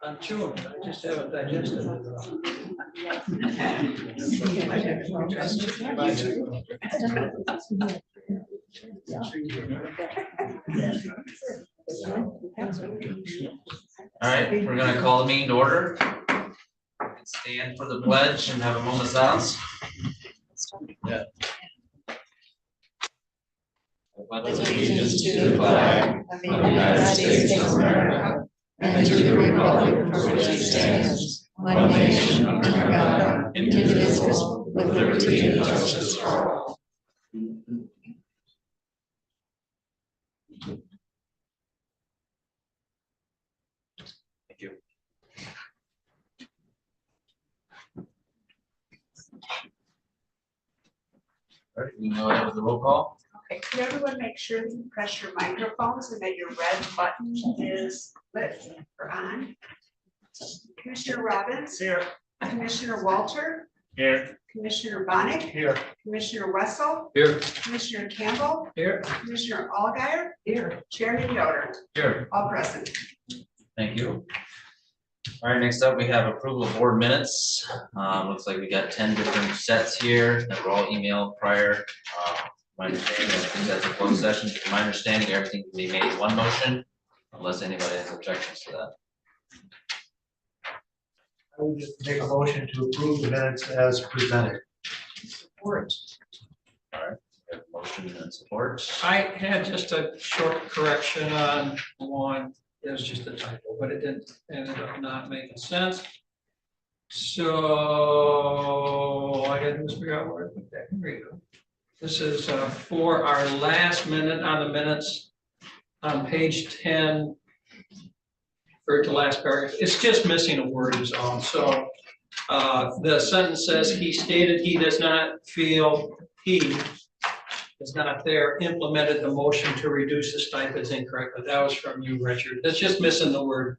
I'm chewing, I just haven't digested it. All right, we're going to call the meeting to order. Stand for the pledge and have a moment of silence. Yeah. Allegiance to the flag of the United States of America and to the republic for which it stands, one nation under God, indivisible, with liberty and justice for all. Thank you. All right, we know that was the roll call. Okay, could everyone make sure that you press your microphones and that your red button is lit or on? Commissioner Robbins? Here. Commissioner Walter? Here. Commissioner Bonnick? Here. Commissioner Wessel? Here. Commissioner Campbell? Here. Commissioner Allgaier? Here. Chairman Yoder? Here. All present. Thank you. All right, next up, we have approval of board minutes. Looks like we got 10 different sets here that were all emailed prior. My understanding is that's a closed session. From my understanding, everything can be made in one motion unless anybody has objections to that. I would just make a motion to approve the minutes as presented. Support. All right, we have motion and support. I had just a short correction on one. It was just a typo, but it didn't ended up not making sense. So I had to figure out where I put that. Here we go. This is for our last minute on the minutes on page 10. Third to last paragraph. It's just missing a word is all. So the sentence says he stated he does not feel he is not there implemented the motion to reduce the stipends incorrectly. That was from you, Richard. That's just missing the word.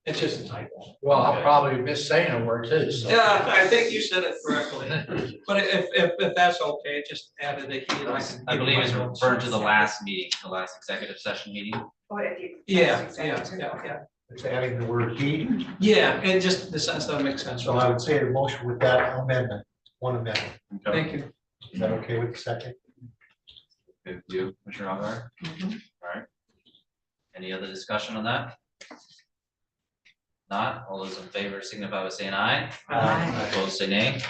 It's just a typo. Well, I'll probably miss saying a word too. So. Yeah, I think you said it correctly. But if that's okay, just added a he. I believe it's referring to the last meeting, the last executive session meeting. Yeah. It's adding the word he. Yeah, and just the sentence doesn't make sense. So I would say the motion with that amendment, one amendment. Okay. Thank you. Is that okay with the second? Good with you, Commissioner Algar? All right. Any other discussion on that? Not, all those in favor signify by saying aye. Aye. Opposed, say nay.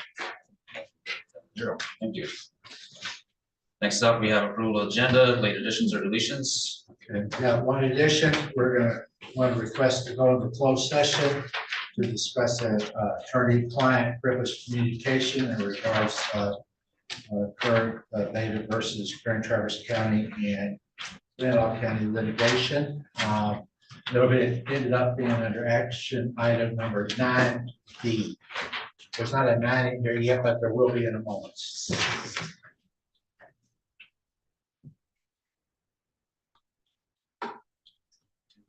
Zero. Thank you. Next up, we have approval of agenda, late additions or deletions. Okay, yeah, one addition, we're gonna, want to request to go into closed session to discuss an attorney-client privilege communication in regards current Beta versus Grand Traverse County and Leelanau County litigation. It'll be, ended up being under action item number 9D. There's not a 9 in here yet, but there will be in a moment.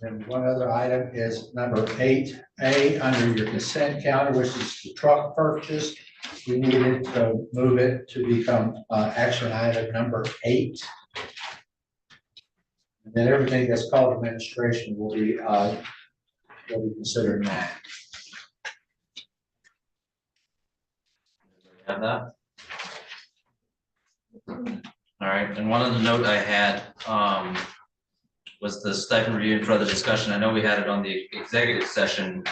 And one other item is number 8A under your consent calendar, which is the truck purchase. We needed to move it to become action item number 8. And then everything that's called administration will be considered 9. Have that? All right, and one other note I had, was the stipend review and further discussion. I know we had it on the executive session,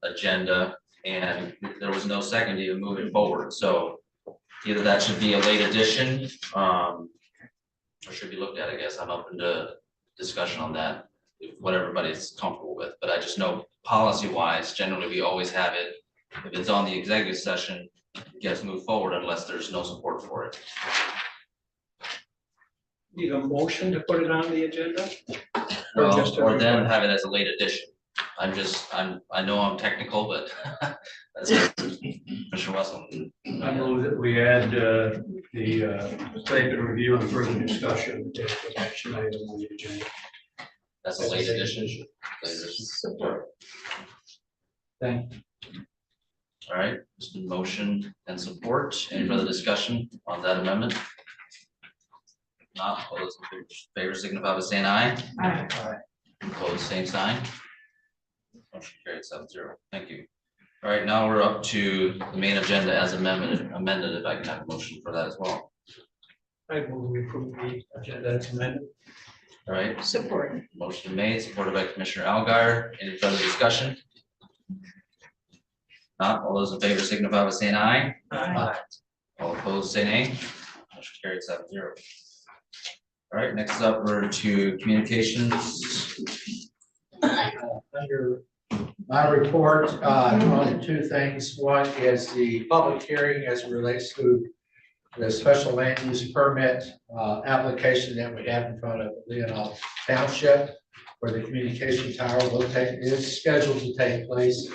agenda, and there was no second to even move it forward, so either that should be a late addition, or should be looked at, I guess. I'm open to discussion on that, what everybody's comfortable with, but I just know policy-wise, generally, we always have it, if it's on the executive session, it gets moved forward unless there's no support for it. Need a motion to put it on the agenda? Well, just a or then request? have it as a late addition. I know I'm technical, but that's Mr. Wessel. I move that we add the statement review and further discussion as an action item on the agenda. That's a late addition. Late addition. Support. Thank you. All right, there's been motion and support. Any further discussion on that amendment? Not, all those in favor signify by saying aye. Aye. Opposed, same sign. Motion carried 7-0. Thank you. All right, now we're up to the main agenda as amended, if I can have a motion for that as well. I move we approve the agenda as amended. All right, Support. motion made, supported by Commissioner Algar. Any further discussion? Not, all those in favor signify by saying aye. Aye. All opposed, say nay. Motion carried 7-0. All right, next up, we're to communications. Under my report, only 2 things. One is the public hearing as it relates to the special land use permit application that we have in front of Leelanau Township, where the communication tower is scheduled to take place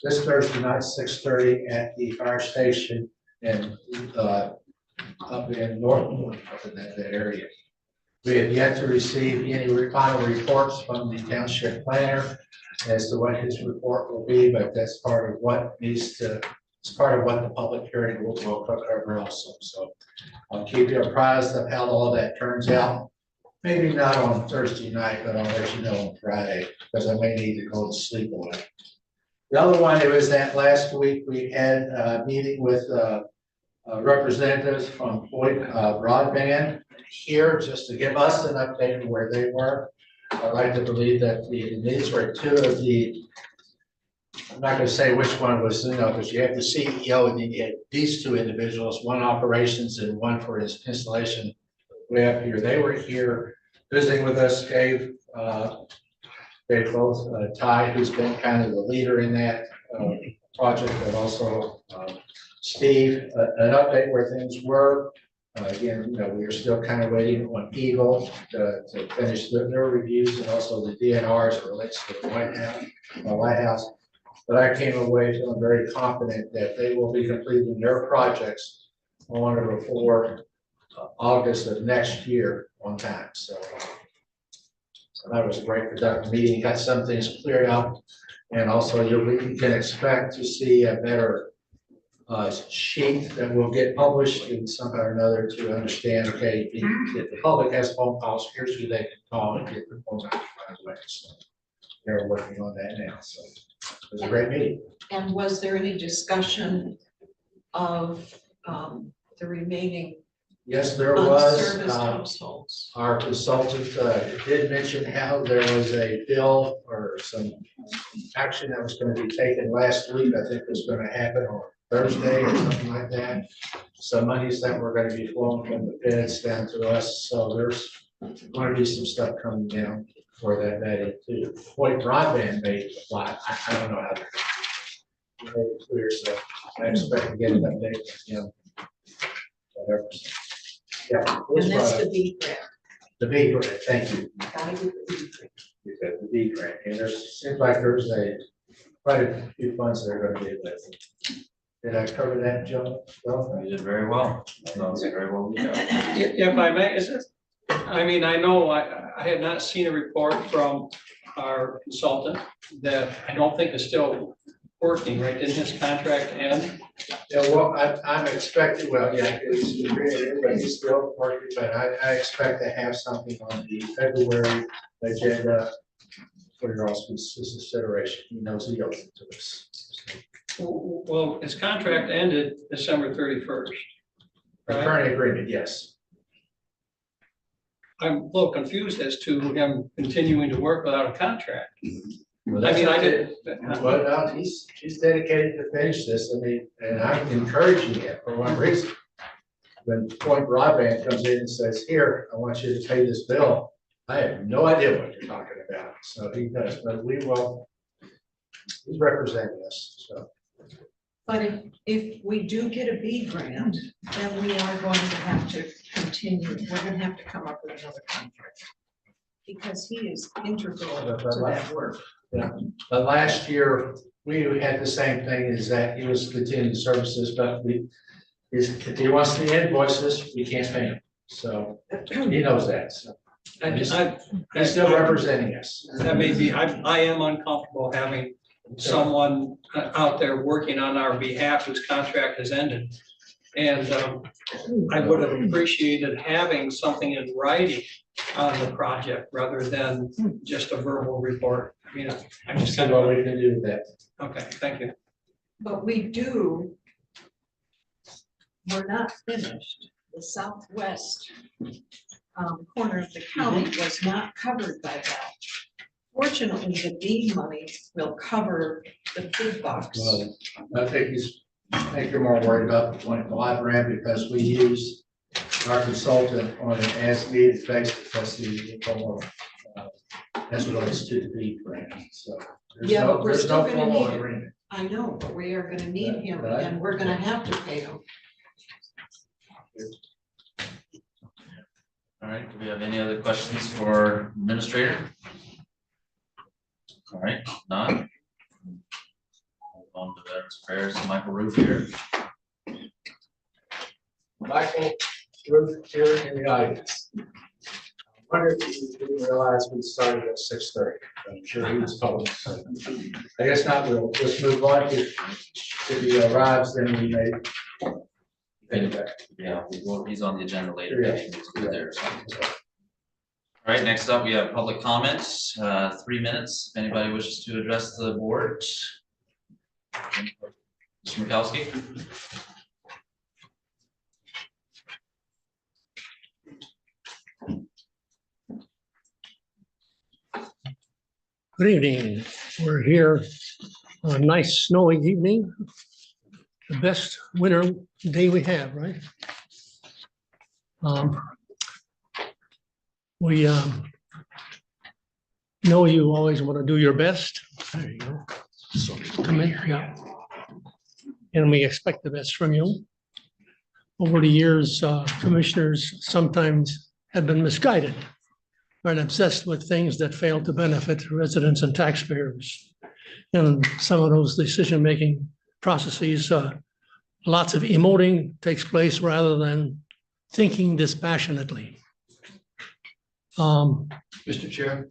this Thursday night, 6:30 at the fire station in up in Northwood, up in that area. We have yet to receive any final reports from the township planner as to what his report will be, but that's part of what needs to, it's part of what the public hearing will cover also. So I'll keep you apprised of how all that turns out. Maybe not on Thursday night, but I'll let you know on Friday, because I may need to go to sleep on it. The other one, it was that last week we had a meeting with representatives from Boyd Broadband here, just to give us an update on where they were. I'd like to believe that these were 2 of the, I'm not gonna say which one was, because you have the CEO and then you had these 2 individuals, one operations and one for his installation way up here. They were here visiting with us, Dave both, Ty, who's been kind of the leader in that project, but also Steve, an update where things were. Again, we are still kind of waiting on Eagle to finish their reviews and also the DNRs as it relates to the White House. But I came away feeling very confident that they will be completing their projects on or before August of next year on time. So that was a great productive meeting. Got some things cleared up, and also you can expect to see a better sheet that will get published in somehow or another to understand, okay, if the public has phone calls, here's who they can call and get the phone calls right away. So they're working on that now. So it was a great meeting. And was there any discussion of the remaining Yes, there was. unserviced households? Our consultant did mention how there was a bill or some action that was going to be taken last week. I think was going to happen on Thursday or something like that. some monies that were gonna be flowing from the feds down to us, so there's going to be some stuff coming down for that vetting too. Point broadband may apply, I don't know how to make it clear, so I expect to get an update, whatever. Yeah. it was And that's brought up. the B grant. The B grant, thank you. Gotta do the B grant. You said the B grant, and seems like there's quite a few funds that are gonna be available. Did I cover that, Joe? Well, You did very well. That was very well. Done. If I may, is it, I mean, I know I have not seen a report from our consultant that I don't think is still working, right? Didn't his contract end? Yeah, well, I'm expecting, well, yeah, it's really, but he's still working, but I expect to have something on the February agenda for your all's consideration. He knows he owes it to us. Well, his contract ended December 31st. The Right? current agreement, yes. I'm a little confused as to him continuing to work without a contract. Well, I that's mean, I okay. did. Well, no, he's dedicated to finish this, I mean, and I'm encouraging him for one reason. When Point Broadband comes in and says, here, I want you to pay this bill, I have no idea what you're talking about, so he does, but we will. He's representing us, so. But if we do get a B grant, then we are going to have to continue, we're gonna have to come up with another contract. Because he is integral to that work. But last year, we had the same thing, is that he was continuing services, but if he wants the invoices, we can't pay him, so he knows that, so. He's still representing us. That may be, I am uncomfortable having someone out there working on our behalf whose contract has ended. And I would have appreciated having something in writing on the project rather than just a verbal report. I mean, I just See kind what of, we can do with that. okay, thank you. But we're not finished. The southwest corner of the county was not covered by that. Fortunately, the deed money will cover the big box. Well, I think you're more worried about the Point Broadband because we use our consultant on an as-needed basis, that's the formal, as it relates to the deed grant, so. Yeah, but we're there's still no gonna formal need it. agreement. I know, but we are gonna need him Right. and we're gonna have to pay him. All right, do we have any other questions for administrator? All right, none. Move on to Veterans Affairs, Michael Roof here. Michael, Ruth here in the audience. I wonder if you didn't realize we started at 6:30. I'm sure he was told. So I guess not, we'll just move on. If he arrives, then we may. Yeah, he's on the agenda later. Yeah. He's good there, so. All right, next up, we have public comments, 3 minutes. If anybody wishes to address the board. Mr. Mikowski? Good evening. We're here on a nice snowy evening. The best winter day we have, right? We know you always want to do your best. There you go. So, come in, yeah. And we expect the best from you. Over the years, commissioners sometimes have been misguided and obsessed with things that fail to benefit residents and taxpayers. And some of those decision-making processes, lots of emoting takes place rather than thinking dispassionately. Mr. Chair,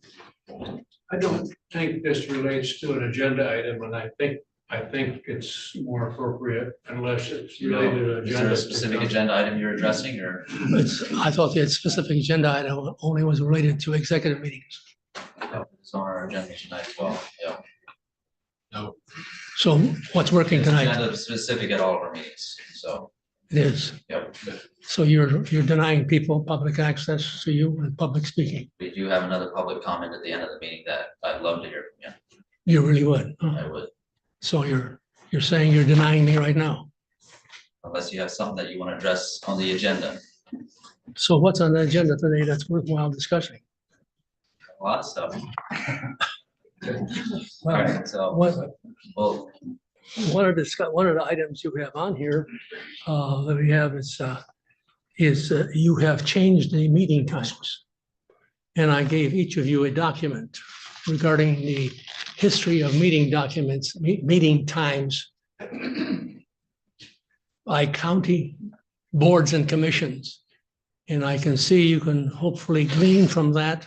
I don't think this relates to an agenda item, and I think it's more appropriate unless it's related to Is there agenda. a specific agenda item you're addressing, or? I thought the specific agenda item only was related to executive meetings. It's on our agenda tonight as well, yeah. So what's working It's tonight? agenda specific at all of our meetings, so, It is. yep. So you're denying people public access to you and public speaking. We do have another public comment at the end of the meeting that I'd love to hear from You really would. you. huh? I would. So you're saying you're denying me right now. unless you have something that you want to address on the agenda. So what's on the agenda today that's worthwhile discussing? A lot of stuff. All Well, right, so, well, one of the items you have on here, that we have is you have changed the meeting times. And I gave each of you a document regarding the history of meeting documents, meeting times by county boards and commissions. And I can see you can hopefully glean from that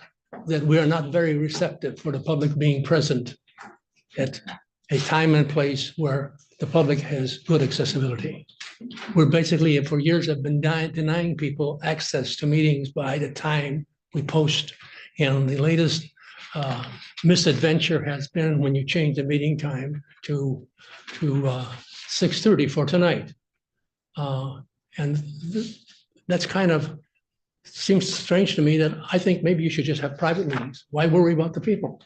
we are not very receptive for the public being present at a time and place where the public has good accessibility. We're basically, for years, have been denying people access to meetings by the time we post. And the latest misadventure has been when you change the meeting time to 6:30 for tonight. And that's kind of seems strange to me that I think maybe you should just have private meetings. Why worry about the people?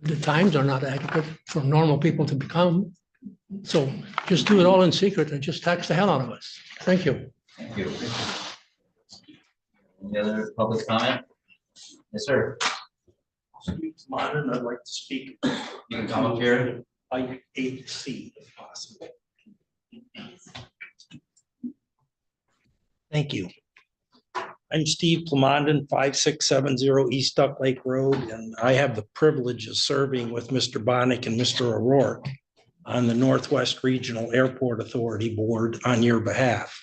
The times are not adequate for normal people to become. So just do it all in secret and just tax the hell out of us. Thank you. thank you. Any other public comment? Yes, sir. Steve Modern, I'd like to speak. You can come up here. Item 8C if possible. Thank you. I'm Steve Plamondon, 5670 East Duck Lake Road, and I have the privilege of serving with Mr. Bonnick and Mr. O'Rourke on the Northwest Regional Airport Authority Board on your behalf.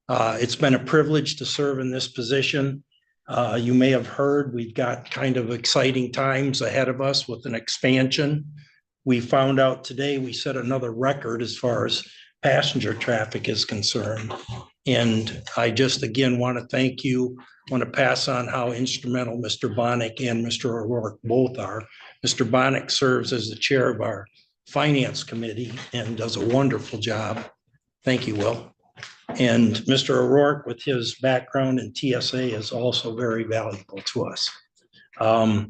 It's been a privilege to serve in this position. You may have heard we've got kind of exciting times ahead of us with an expansion. We found out today we set another record as far as passenger traffic is concerned. And I just again want to thank you, want to pass on how instrumental Mr. Bonnick and Mr. O'Rourke both are. Mr. Bonnick serves as the chair of our finance committee and does a wonderful job. Thank you, Will. And Mr. O'Rourke, with his background in TSA, is also very valuable to us. I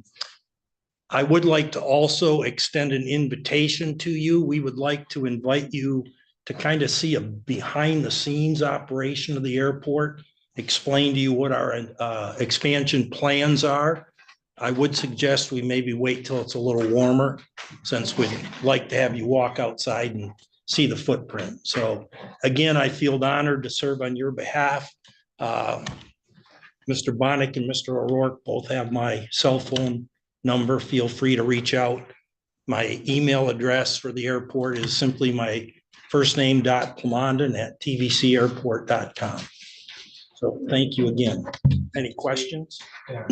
would like to also extend an invitation to you. We would like to invite you to kind of see a behind the scenes operation of the airport, explain to you what our expansion plans are. I would suggest we maybe wait till it's a little warmer, since we'd like to have you walk outside and see the footprint. So again, I feel honored to serve on your behalf. Mr. Bonnick and Mr. O'Rourke both have my cell phone number. Feel free to reach out. My email address for the airport is simply my first name .Plamondon@tvcairport.com. So thank you again. Any questions? Yeah.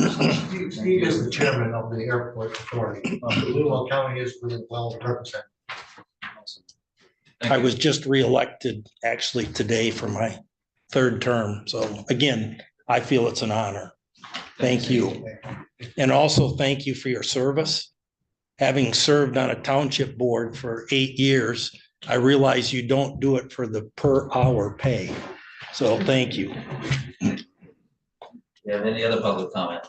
Steve is the chairman of the airport authority. Leelanau County is really well represented. Thank I you. was just reelected actually today for my third term. So again, I feel it's an honor. Thank you. And also thank you for your service. Having served on a township board for 8 years, I realize you don't do it for the per hour pay. So thank you. Do you have any other public comment?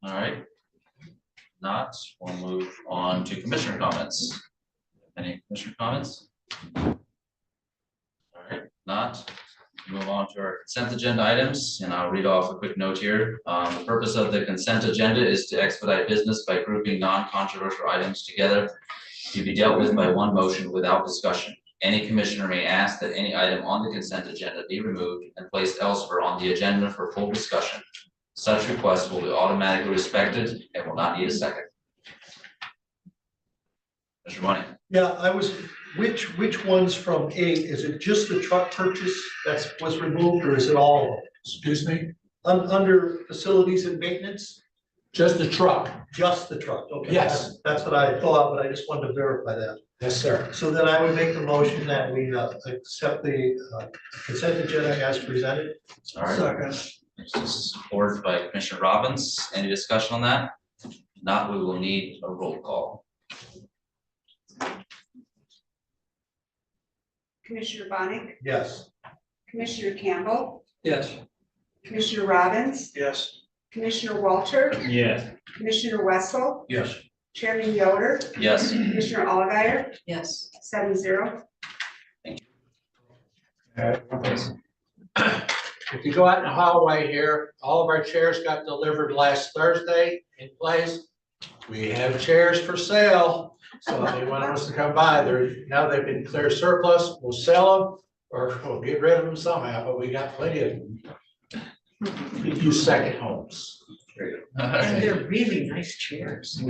All right. Not, we'll move on to commissioner comments. Any commissioner comments? All right, not. Move on to our consent agenda items, and I'll read off a quick note here. The purpose of the consent agenda is to expedite business by grouping non-controversial items together to be dealt with by one motion without discussion. Any commissioner may ask that any item on the consent agenda be removed and placed elsewhere on the agenda for full discussion. Such requests will be automatically respected and will not need a second. Mr. Money. Yeah, which ones from 8, is it just the truck purchase that was removed, or is it all of them? Excuse me, Under facilities and maintenance, just the truck. just the truck, okay? Yes. That's what I thought, but I just wanted to verify that. Yes, sir. So then I would make the motion that we accept the consent agenda as presented. All right. This is supported by Commissioner Robbins. Any discussion on that? If not, we will need a roll call. Commissioner Bonnick, Yes. Commissioner Campbell, Yes. Commissioner Robbins, Yes. Commissioner Walter, Yes. Commissioner Wessel, Yes. Chairman Yoder, Yes. Commissioner Alguier, Yes. 7-0. If you go out in the hallway here, all of our chairs got delivered last Thursday in place. We have chairs for sale, so if anyone wants to come by, now they've been clear surplus, we'll sell them or we'll get rid of them somehow, but we got plenty of them. You can use second homes. And they're really nice chairs.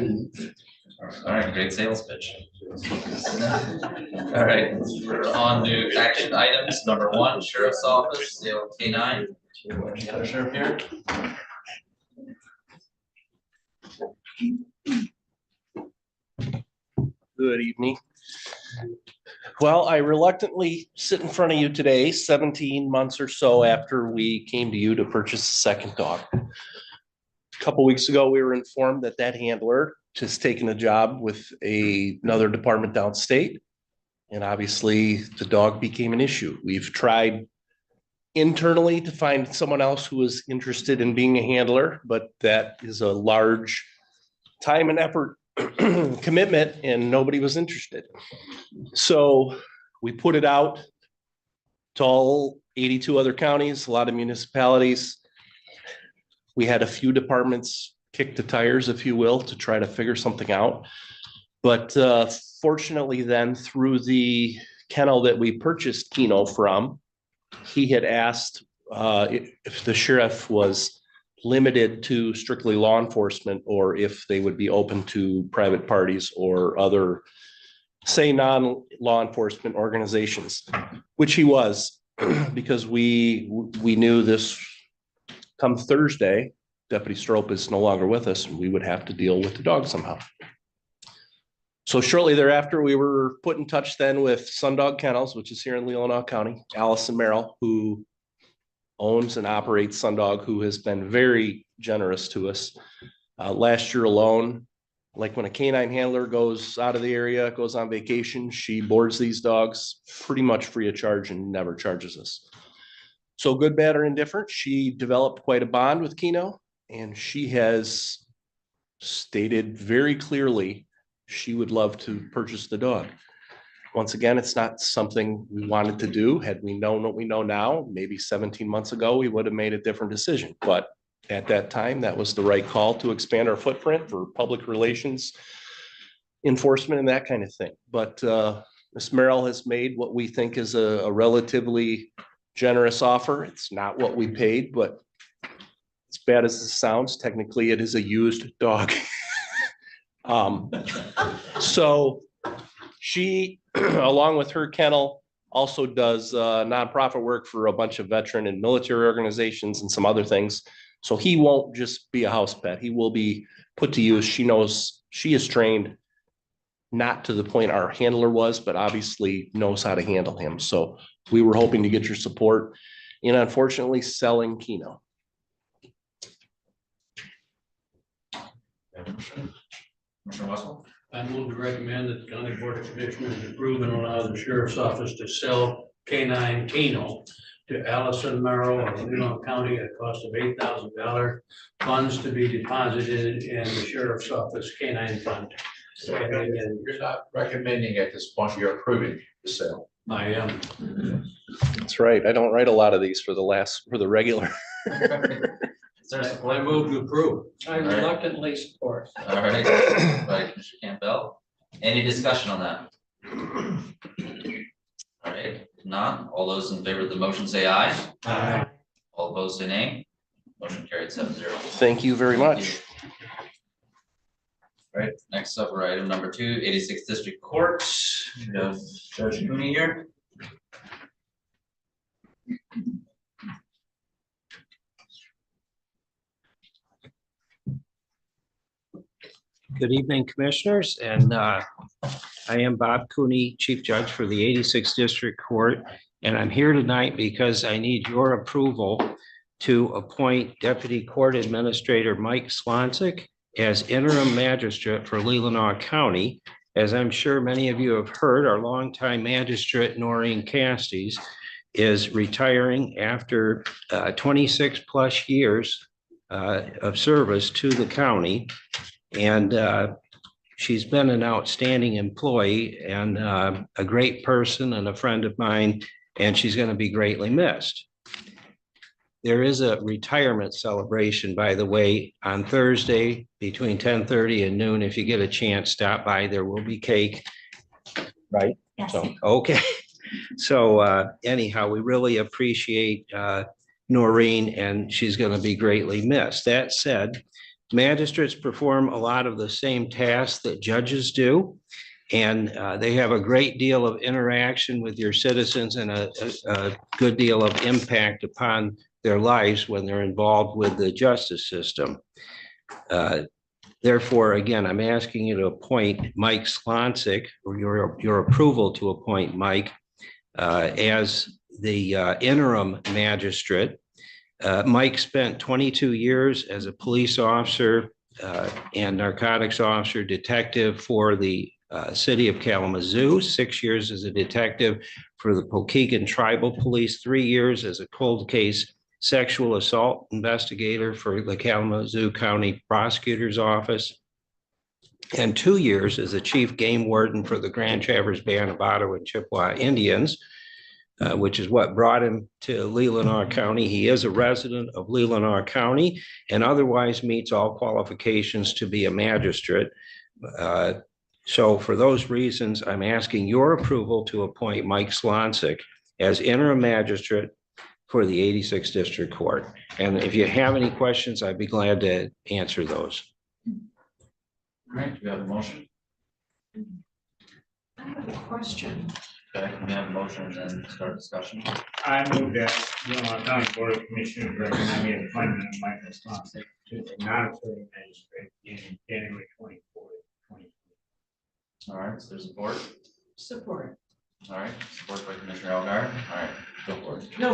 All right, great sales pitch. All right, we're on to action items. Number 1, Sheriff's Office, sale of K9. Any other sheriff here? Good evening. Well, I reluctantly sit in front of you today, 17 months or so after we came to you to purchase a second dog. A couple weeks ago, we were informed that that handler has taken a job with another department downstate. And obviously, the dog became an issue. We've tried internally to find someone else who is interested in being a handler, but that is a large time and effort commitment, and nobody was interested. So we put it out to all 82 other counties, a lot of municipalities. We had a few departments kick the tires, if you will, to try to figure something out. But fortunately then, through the kennel that we purchased Keno from, he had asked if the sheriff was limited to strictly law enforcement or if they would be open to private parties or other, say, non-law enforcement organizations, which he was, because we knew this come Thursday, Deputy Strope is no longer with us, and we would have to deal with the dog somehow. So shortly thereafter, we were put in touch then with Sundog Kennels, which is here in Leelanau County, Allison Merrill, who owns and operates Sundog, who has been very generous to us. Last year alone, like when a canine handler goes out of the area, goes on vacation, she boards these dogs pretty much free of charge and never charges us. So good, bad, or indifferent, she developed quite a bond with Keno, and she has stated very clearly she would love to purchase the dog. Once again, it's not something we wanted to do. Had we known what we know now, maybe 17 months ago, we would have made a different decision. But at that time, that was the right call to expand our footprint for public relations, enforcement, and that kind of thing. But Ms. Merrill has made what we think is a relatively generous offer. It's not what we paid, but as bad as it sounds, technically it is a used dog. So she, along with her kennel, also does nonprofit work for a bunch of veteran and military organizations and some other things. So he won't just be a house pet. He will be put to use. She knows, she is trained, not to the point our handler was, but obviously knows how to handle him. So we were hoping to get your support in, unfortunately, selling Keno. Commissioner Wessel? I move to recommend that the County Board of Commissioners approve and allow the Sheriff's Office to sell K9 Keno to Allison Merrill of Leelanau County at a cost of $8,000. Funds to be deposited in the Sheriff's Office K9 fund. You're not recommending at this point, you're approving the sale. I am. That's right. I don't write a lot of these for the regular. Is there support? I move to approve. I reluctantly support. All right, by Commissioner Campbell. Any discussion on that? All right, if not, all those in favor of the motion say aye. Aye. All opposed say nay. Motion carried 7-0. Thank you very much. All right, next up, we're item number 2, 86th District Court. We have Judge Mooney here. Good evening, Commissioners, and I am Bob Cooney, Chief Judge for the 86th District Court, and I'm here tonight because I need your approval to appoint Deputy Court Administrator Mike Swansick as interim magistrate for Leelanau County. As I'm sure many of you have heard, our longtime magistrate Noreen Casties is retiring after 26 plus years of service to the county. And she's been an outstanding employee and a great person and a friend of mine, and she's going to be greatly missed. There is a retirement celebration, by the way, on Thursday between 10:30 and noon. If you get a chance, stop by. There will be cake. Right? Yes. So, okay. So anyhow, we really appreciate Noreen, and she's going to be greatly missed. That said, magistrates perform a lot of the same tasks that judges do. And they have a great deal of interaction with your citizens and a good deal of impact upon their lives when they're involved with the justice system. Therefore, again, I'm asking you to appoint Mike Slonsick, or your approval to appoint Mike as the interim magistrate. Mike spent 22 years as a police officer and narcotics officer detective for the city of Kalamazoo, 6 years as a detective for the Pokagon Tribal Police, 3 years as a cold case sexual assault investigator for the Kalamazoo County Prosecutor's Office, and 2 years as a chief game warden for the Grand Traverse Band of Ottawa and Chippewa Indians, which is what brought him to Leelanau County. He is a resident of Leelanau County and otherwise meets all qualifications to be a magistrate. So for those reasons, I'm asking your approval to appoint Mike Slonsick as interim magistrate for the 86th District Court. And if you have any questions, I'd be glad to answer those. All right, do we have a motion? I have a question. Okay, we have a motion and then start discussion. I move that Leelanau County Board of Commissioners recommend the appointment of Michael Slonsick to the non-serving magistrate in January 24th, 2020. All right, so there's support. Support. All right, support by Commissioner Elgar. All right, go for it. No,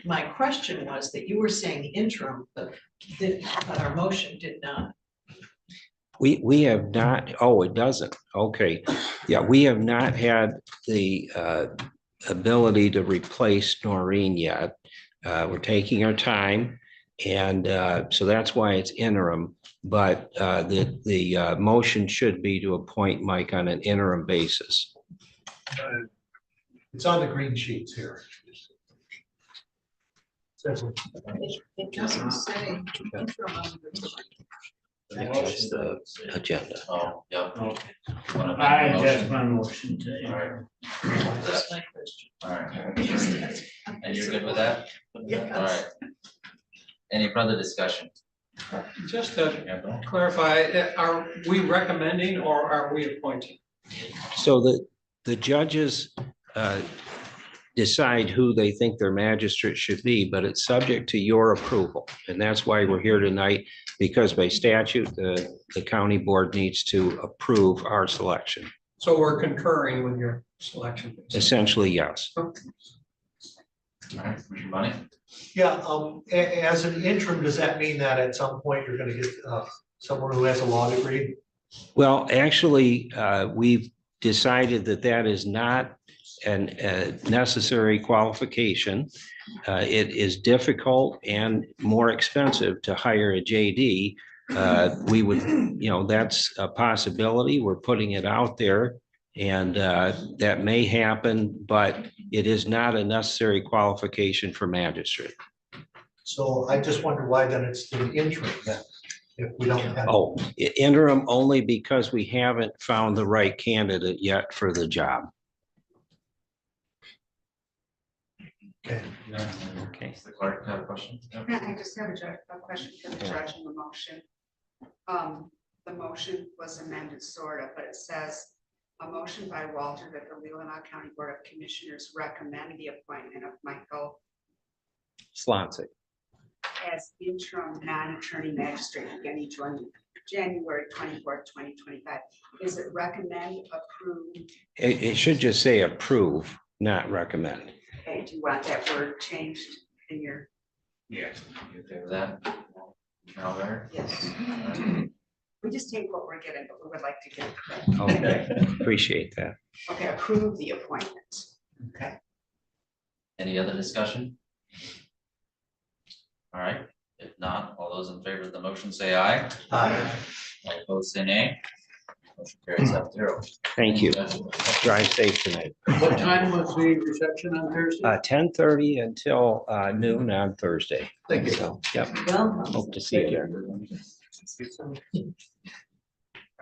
my question was that you were saying interim, but our motion did not. We have not, oh, it doesn't. Okay. Yeah, we have not had the ability to replace Noreen yet. We're taking our time. And so that's why it's interim. But the motion should be to appoint Mike on an interim basis. It's on the green sheets here. Says it. It doesn't say interim on the That's the agenda. Oh, yeah. Okay. Wanna amend the I motion? adjust my motion to. All right, That's my question. all right. And you're good with that? Yes. All right. Any further discussion? Just to Yeah, Bill? clarify, are we recommending or are we appointing? So the judges decide who they think their magistrate should be, but it's subject to your approval. And that's why we're here tonight, because by statute, the county board needs to approve our selection. So we're concurring with your selection. Essentially, yes. All right, Commissioner Bunny? Yeah, as an interim, does that mean that at some point you're gonna get someone who has a law degree? Well, actually, we've decided that that is not a necessary qualification. It is difficult and more expensive to hire a JD. We would, that's a possibility. We're putting it out there. And that may happen, but it is not a necessary qualification for magistrate. So I just wonder why then it's the interim then, if we don't have. Oh, interim only because we haven't found the right candidate yet for the job. Okay. Okay. Does the clerk have a question? Yep. I just have a question for the judge in the motion. The motion was amended sort of, but it says a motion by Walter that the Leelanau County Board of Commissioners recommend the appointment of Michael Slonsick. as interim non-attorney magistrate beginning January 24th, 2025. Is it recommend, approve? It should just say approve, not recommend. Okay, do you want that word changed in your? Yes. You okay with that? Commissioner Elgar? Yes. All right. We just take what we're getting, but we would like to get it correct. Okay, appreciate that. Okay, approve the appointment. Okay. Any other discussion? All right, if not, all those in favor of the motion say aye. Aye. All opposed say nay. Motion carries 7-0. Thank you. Drive safe tonight. What time was the reception on Thursday? 10:30 until noon on Thursday. Thank you. So, yep, Well, hope to see you there. All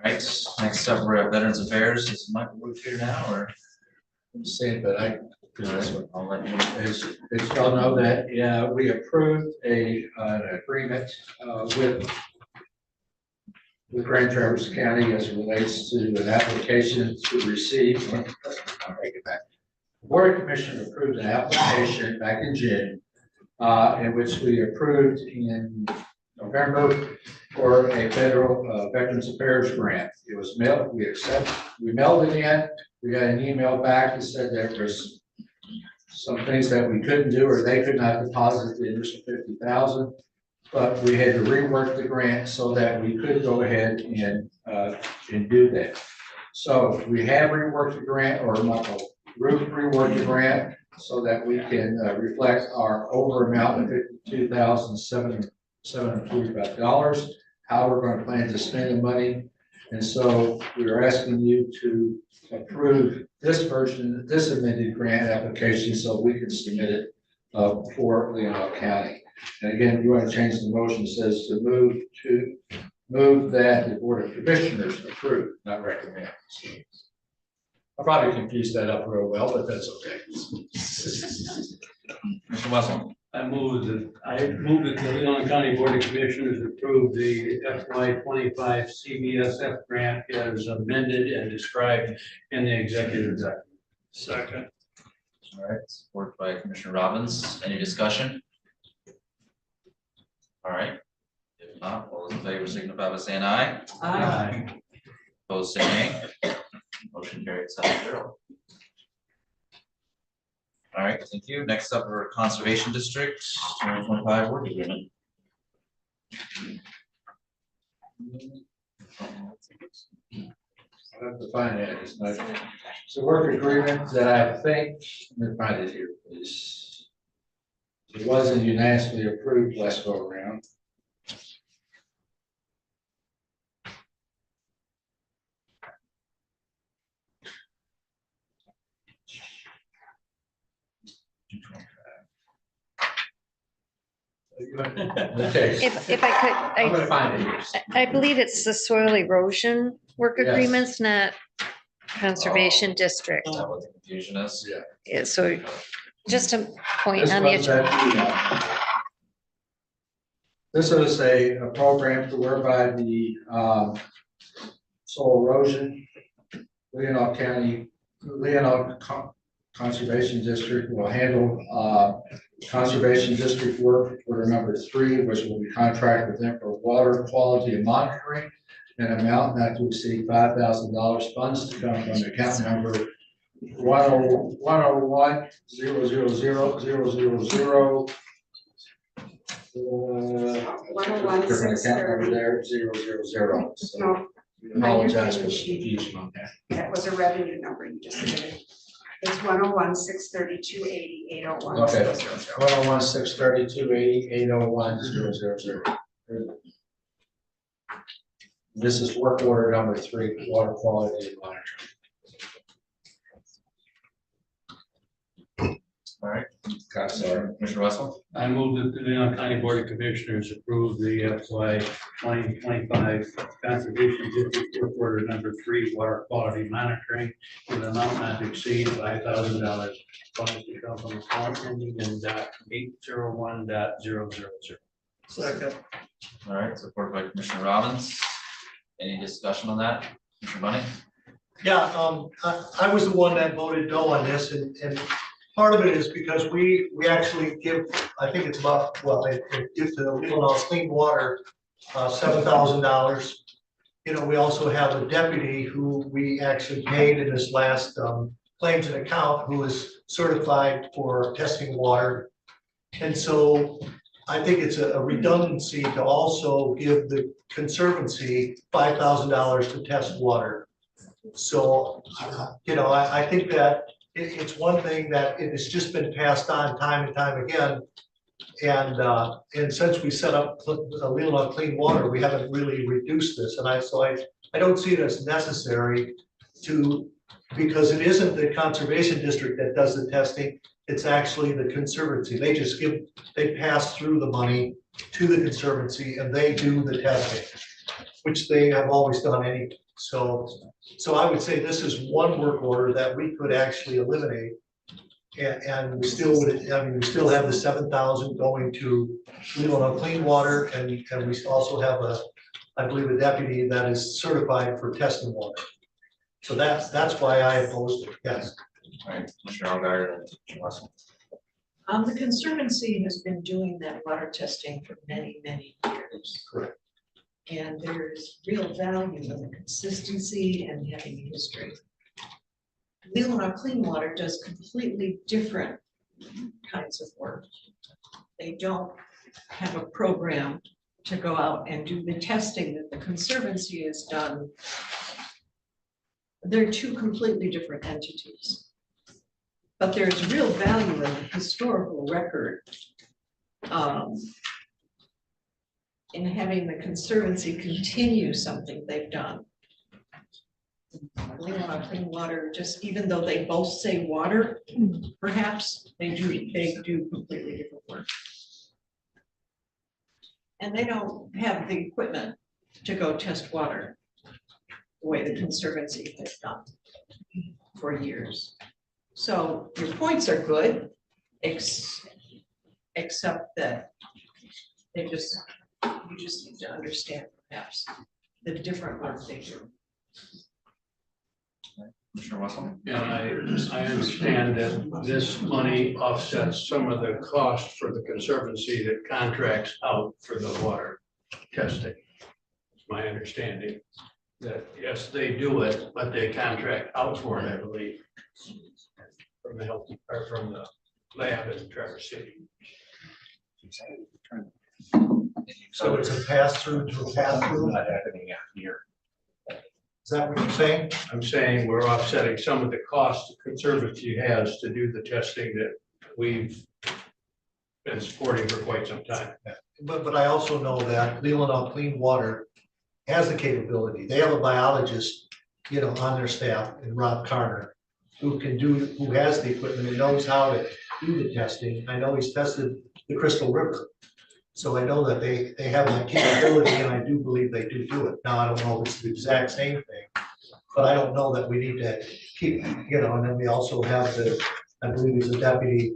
right, next up, we're at Veterans Affairs. Is Michael Ruth here now, or? I'm saying, but I, I'll let you. as y'all know that, yeah, we approved an agreement with Grand Traverse County as it relates to an application to receive. I'll take it back. The Board of Commissioners approved an application back in June, in which we approved in November for a federal Veterans Affairs grant. It was mailed, we mailed it in, we got an email back that said there was some things that we couldn't do, or they could not deposit the initial 50,000. But we had to rework the grant so that we could go ahead and do that. So we have reworked the grant, or Michael Ruth reworked the grant so that we can reflect our over amount of $52,745, how we're going to plan to spend the money. And so we are asking you to approve this version, this amended grant application so we can submit it for Leelanau County. And again, you want to change the motion, says to move that the Board of Commissioners approve, not recommend. I probably confused that up real well, but that's okay. Mr. Wessel. I move that the Leelanau County Board of Commissioners approve the FY25 CBSF grant as amended and described in the executive document. Second. All right, supported by Commissioner Robbins. Any discussion? All right. If not, all those in favor signify by saying aye. Aye. Opposed, say nay. Motion carried 7-0. All right, thank you. Next up, our Conservation District 2025 work agreement. I have to find it. It's a work agreement that I think, let me find it here, please. It wasn't unanimously approved last go around. Okay, If I could, I'm gonna find it here. I believe it's the soil erosion work Yes. agreements, not conservation district. Is that what the confusion is? Yeah. Yeah, so just a point This on the was agenda. that, this is a program to whereby the soil erosion, Leelanau County, Conservation District will handle Conservation District work order number 3, which will be contract with them for water quality and monitoring, an amount not to exceed $5,000. Funds to come from account number 101 000 different account number there, 000. So No, we apologize for the confusion on that. that was a revenue number you just gave it. It's 101-632-80-801. Okay. 101-632-80-801-000. This is work order number 3, water quality and monitoring. All right, Okay, sorry. Commissioner Wessel. I move that the Leelanau County Board of Commissioners approve the FY 2025 Conservation District work order number 3, water quality monitoring with an amount not to exceed $5,000. Funds to come from account ending in .801.000. Second. All right, supported by Commissioner Robbins. Any discussion on that? Commissioner Bunny? Yeah, I was the one that voted no on this, and part of it is because we actually give, I think it's about, well, it gives the Leelanau Clean Water $7,000. You know, we also have a deputy who we actually paid in this last claims and account who is certified for testing water. And so I think it's a redundancy to also give the Conservancy $5,000 to test water. So, you know, I think that it's one thing that it has just been passed on time and time again. And since we set up Leelanau Clean Water, we haven't really reduced this. And I I don't see it as necessary to, because it isn't the conservation district that does the testing. It's actually the conservancy. They pass through the money to the conservancy and they do the testing, which they have always done anyway. So I would say this is one work order that we could actually eliminate. And we still would, I mean, we still have the 7,000 going to Leelanau Clean Water, and we also have I believe, a deputy that is certified for testing water. So that's why I opposed it, yes. All right, Commissioner Allgaier, and Commissioner Wessel. The Conservancy has been doing that water testing for many, many years. Correct. And there's real value in the consistency and having history. Leelanau Clean Water does completely different kinds of work. They don't have a program to go out and do the testing that the Conservancy has done. They're two completely different entities. But there's real value in the historical record in having the Conservancy continue something they've done. Leelanau Clean Water, just even though they both say water, perhaps they do completely different work. And they don't have the equipment to go test water the way the Conservancy has done for years. So your points are good, except that you just need to understand perhaps the different work they do. Commissioner Wessel. Yeah, I understand that this money offsets some of the cost for the Conservancy that contracts out for the water testing. It's my understanding that, yes, they do it, but they contract out for it, I believe, from the health, or from the lab in Traverse City. So it's a pass-through to a pass-through? Not happening out here. Is that what you're saying? I'm saying we're offsetting some of the costs the Conservancy has to do the testing that we've been supporting for quite some time. But I also know that Leelanau Clean Water has the capability. They have a biologist, on their staff, and Rob Carter, who has the equipment and knows how to do the testing. I know he's tested the Crystal River. So I know that they have that capability, and I do believe they do it. Now, I don't know if it's the exact same thing, but I don't know that we need to keep, and then we also have I believe he's a deputy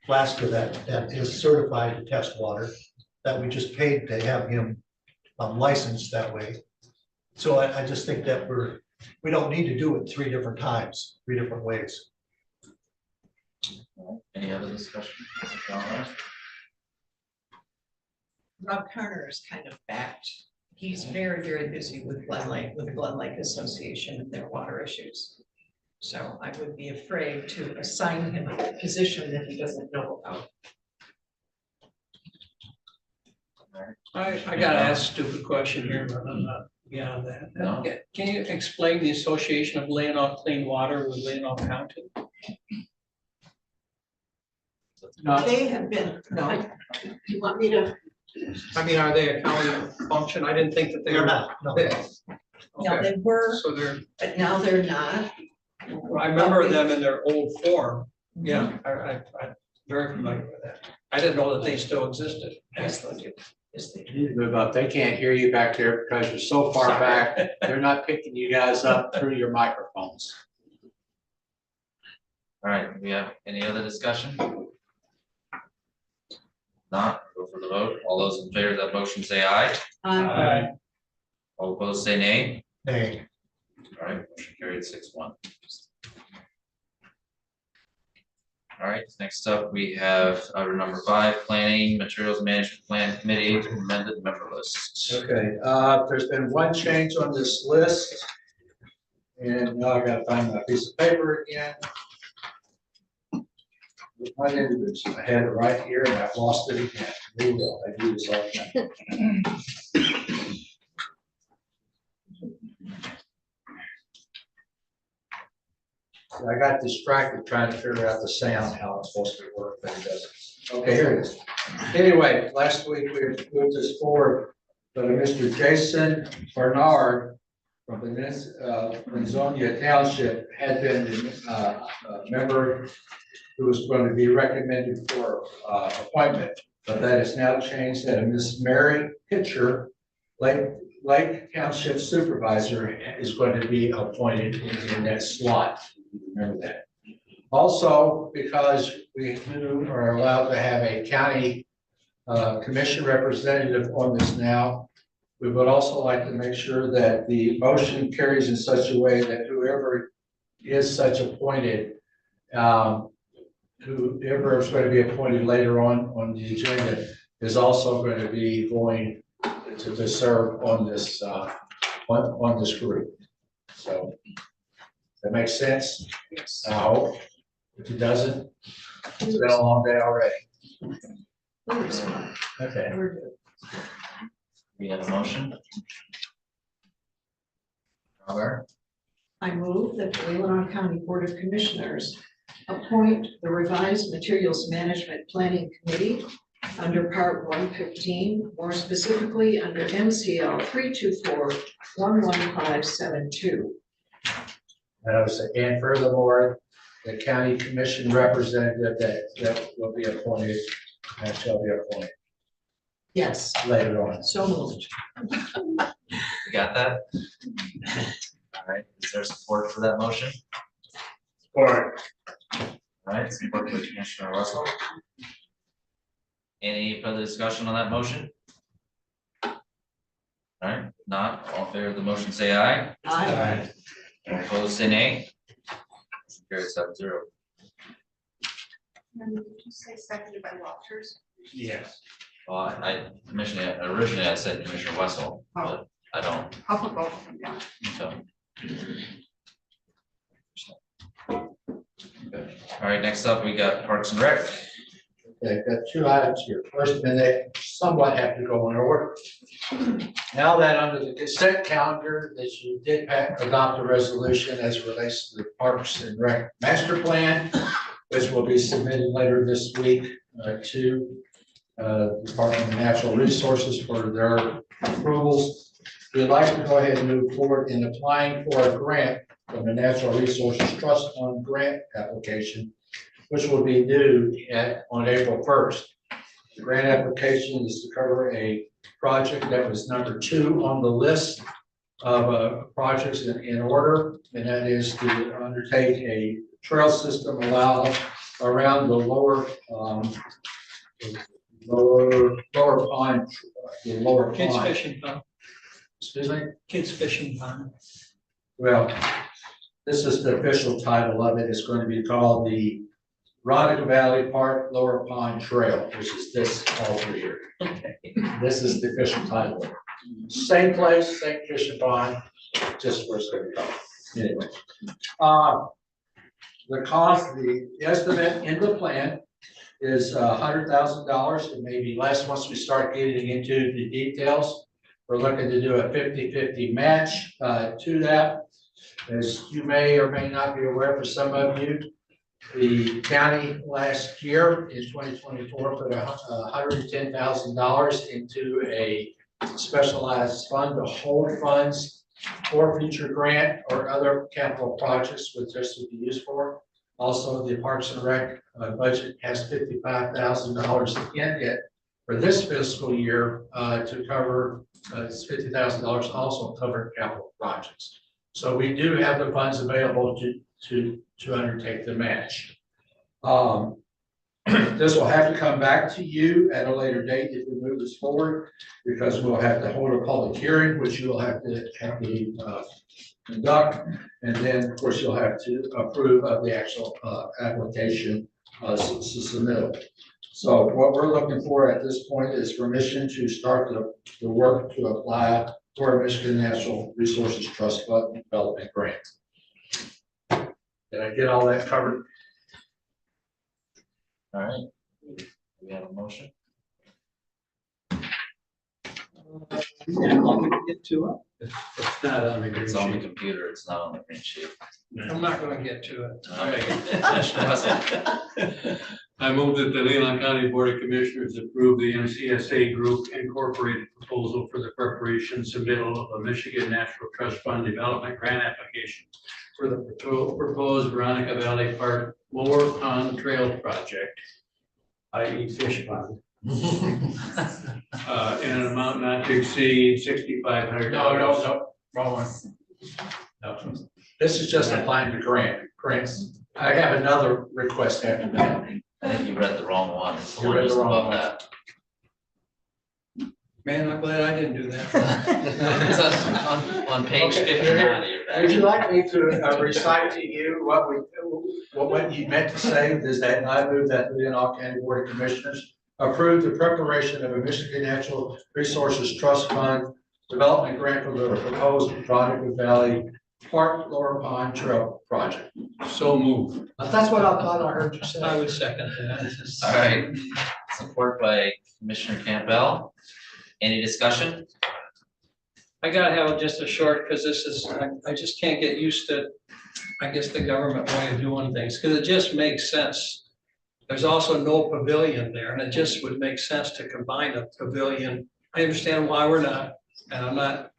Flasker that is certified to test water, that we just paid to have him licensed that way. So I just think that we don't need to do it 3 different times, 3 different ways. Any other discussion? Rob Carter is kind of backed. He's very, very busy with Glen Lake, with the Glen Lake Association and their water issues. So I would be afraid to assign him a position that he doesn't know about. I gotta ask a stupid question here, but I'm not beyond that. No. Can you explain the association of Leelanau Clean Water with Leelanau County? No, They have been, no, you want me to? I mean, are they a county function? I didn't think that they They're were. not, no. No, Okay, they were, so they're, but now they're not. I remember them in their old form. Yeah, I'm very familiar with that. I didn't know that they still existed. Yes, they do. Yes, they do. Move up. They can't hear you back there because you're so far back. They're not picking you guys up through your microphones. All right, we have any other discussion? Not, go for the vote. All those in favor of that motion say aye. All opposed say nay. Nay. All right, motion carried 6-1. All right, next up, we have item number 5, Planning Materials Management Plan Committee amended member list. Okay, there's been one change on this list. And now I gotta find my piece of paper again. I had it right here and I've lost it again. There you go. I do this all the time. I got distracted trying to figure out the sound, how it's supposed to work, but it doesn't. Okay, here it is. Anyway, last week we moved this forward, but Mr. Jason Bernard from Benzonia Township had been a member who was going to be recommended for appointment, but that is now changed, and Miss Mary Pitcher, Lake Township Supervisor, is going to be appointed in that slot. Remember that. Also, because we are allowed to have a county commission representative on this now, we would also like to make sure that the motion carries in such a way that whoever is such appointed, whoever is going to be appointed later on the agenda is also going to be going to serve on this group. So that makes sense? Yes. I hope. If it doesn't, it's been a long day already. Okay. We're good. We have a motion. Robert, I move that the Leelanau County Board of Commissioners appoint the revised Materials Management Planning Committee under Part 115, more specifically under MCL 324-11572. And furthermore, the county commission representative that will be appointed, that shall be appointed Yes, later on. so moved. you got that? All right, is there support for that motion? Support. All right, support by Commissioner Russell. Any further discussion on that motion? All right, if not, all in favor of the motion, say aye. Aye. All opposed, say nay. Carried 7-0. And did you say seconded by Walters? Yes. Well, originally I said Commissioner Wessel, but I don't, I'll put both of them down. so. Good. All right, next up, we got Parks and Rec. Okay, got two items here. First, and they somewhat have to go in order. Now that under the consent calendar, that you did adopt a resolution as it relates to the Parks and Rec Master Plan, which will be submitted later this week to Department of Natural Resources for their approvals. We'd like to go ahead and move forward in applying for a grant from the Natural Resources Trust Fund grant application, which will be due on April 1st. The grant application is to cover a project that was number 2 on the list of projects in order, and that is to undertake a trail system around the lower pond, the lower Kids pond. fishing pond, Excuse me? kids fishing pond. Well, this is the official title of it. It's going to be called the Rodica Valley Park Lower Pond Trail, which is this all through here. This is the official title. Same place, same fishing pond, just where it's going to go. Anyway. The cost, the estimate in the plan is $100,000. It may be less once we start getting into the details. We're looking to do a 50-50 match to that. As you may or may not be aware, for some of you, the county last year in 2024 put $110,000 into a specialized fund to hold funds for future grant or other capital projects which this would be used for. Also, the Parks and Rec budget has $55,000 in it for this fiscal year to cover it's $50,000 also cover capital projects. So we do have the funds available to undertake the match. This will have to come back to you at a later date if we move this forward, because we'll have to hold a public hearing, which you will have to conduct, and then of course you'll have to approve of the actual application submittal. So what we're looking for at this point is permission to start the work to apply for a Michigan Natural Resources Trust Fund Development Grant. Did I get all that covered? All right. Do we have a motion? Yeah, I'll get to it. It's not on the green It's on the sheet. computer, it's not on the green sheet. I'm not gonna get to it. All right. Commissioner Russell. I move that the Leelanau County Board of Commissioners approve the MCSA Group Incorporated proposal for the preparation submittal of a Michigan Natural Trust Fund Development Grant application for the proposed Veronica Valley Park Lower Pond Trail Project, i.e. fish pond, in an amount not to exceed $6,500. No, wrong one. No. This is just applying to grants. I have another request after that. I think you read the wrong one. It's the You one read the just wrong above one. that. Man, I'm glad I didn't do that. It's on page Okay, 59 of your Would you packet. like me to recite to you what you meant to say? Is that I move that the Leelanau County Board of Commissioners approve the preparation of a Michigan Natural Resources Trust Fund development grant for the proposed Veronica Valley Park Lower Pond Trail Project. So move. That's what I thought I heard you I say. would second that. All right, support by Commissioner Campbell. Any discussion? I gotta have just a short, because this is, I just can't get used to, I guess, the government way of doing things, because it just makes sense. There's also no pavilion there, and it just would make sense to combine a pavilion. I understand why we're not, and I'm not.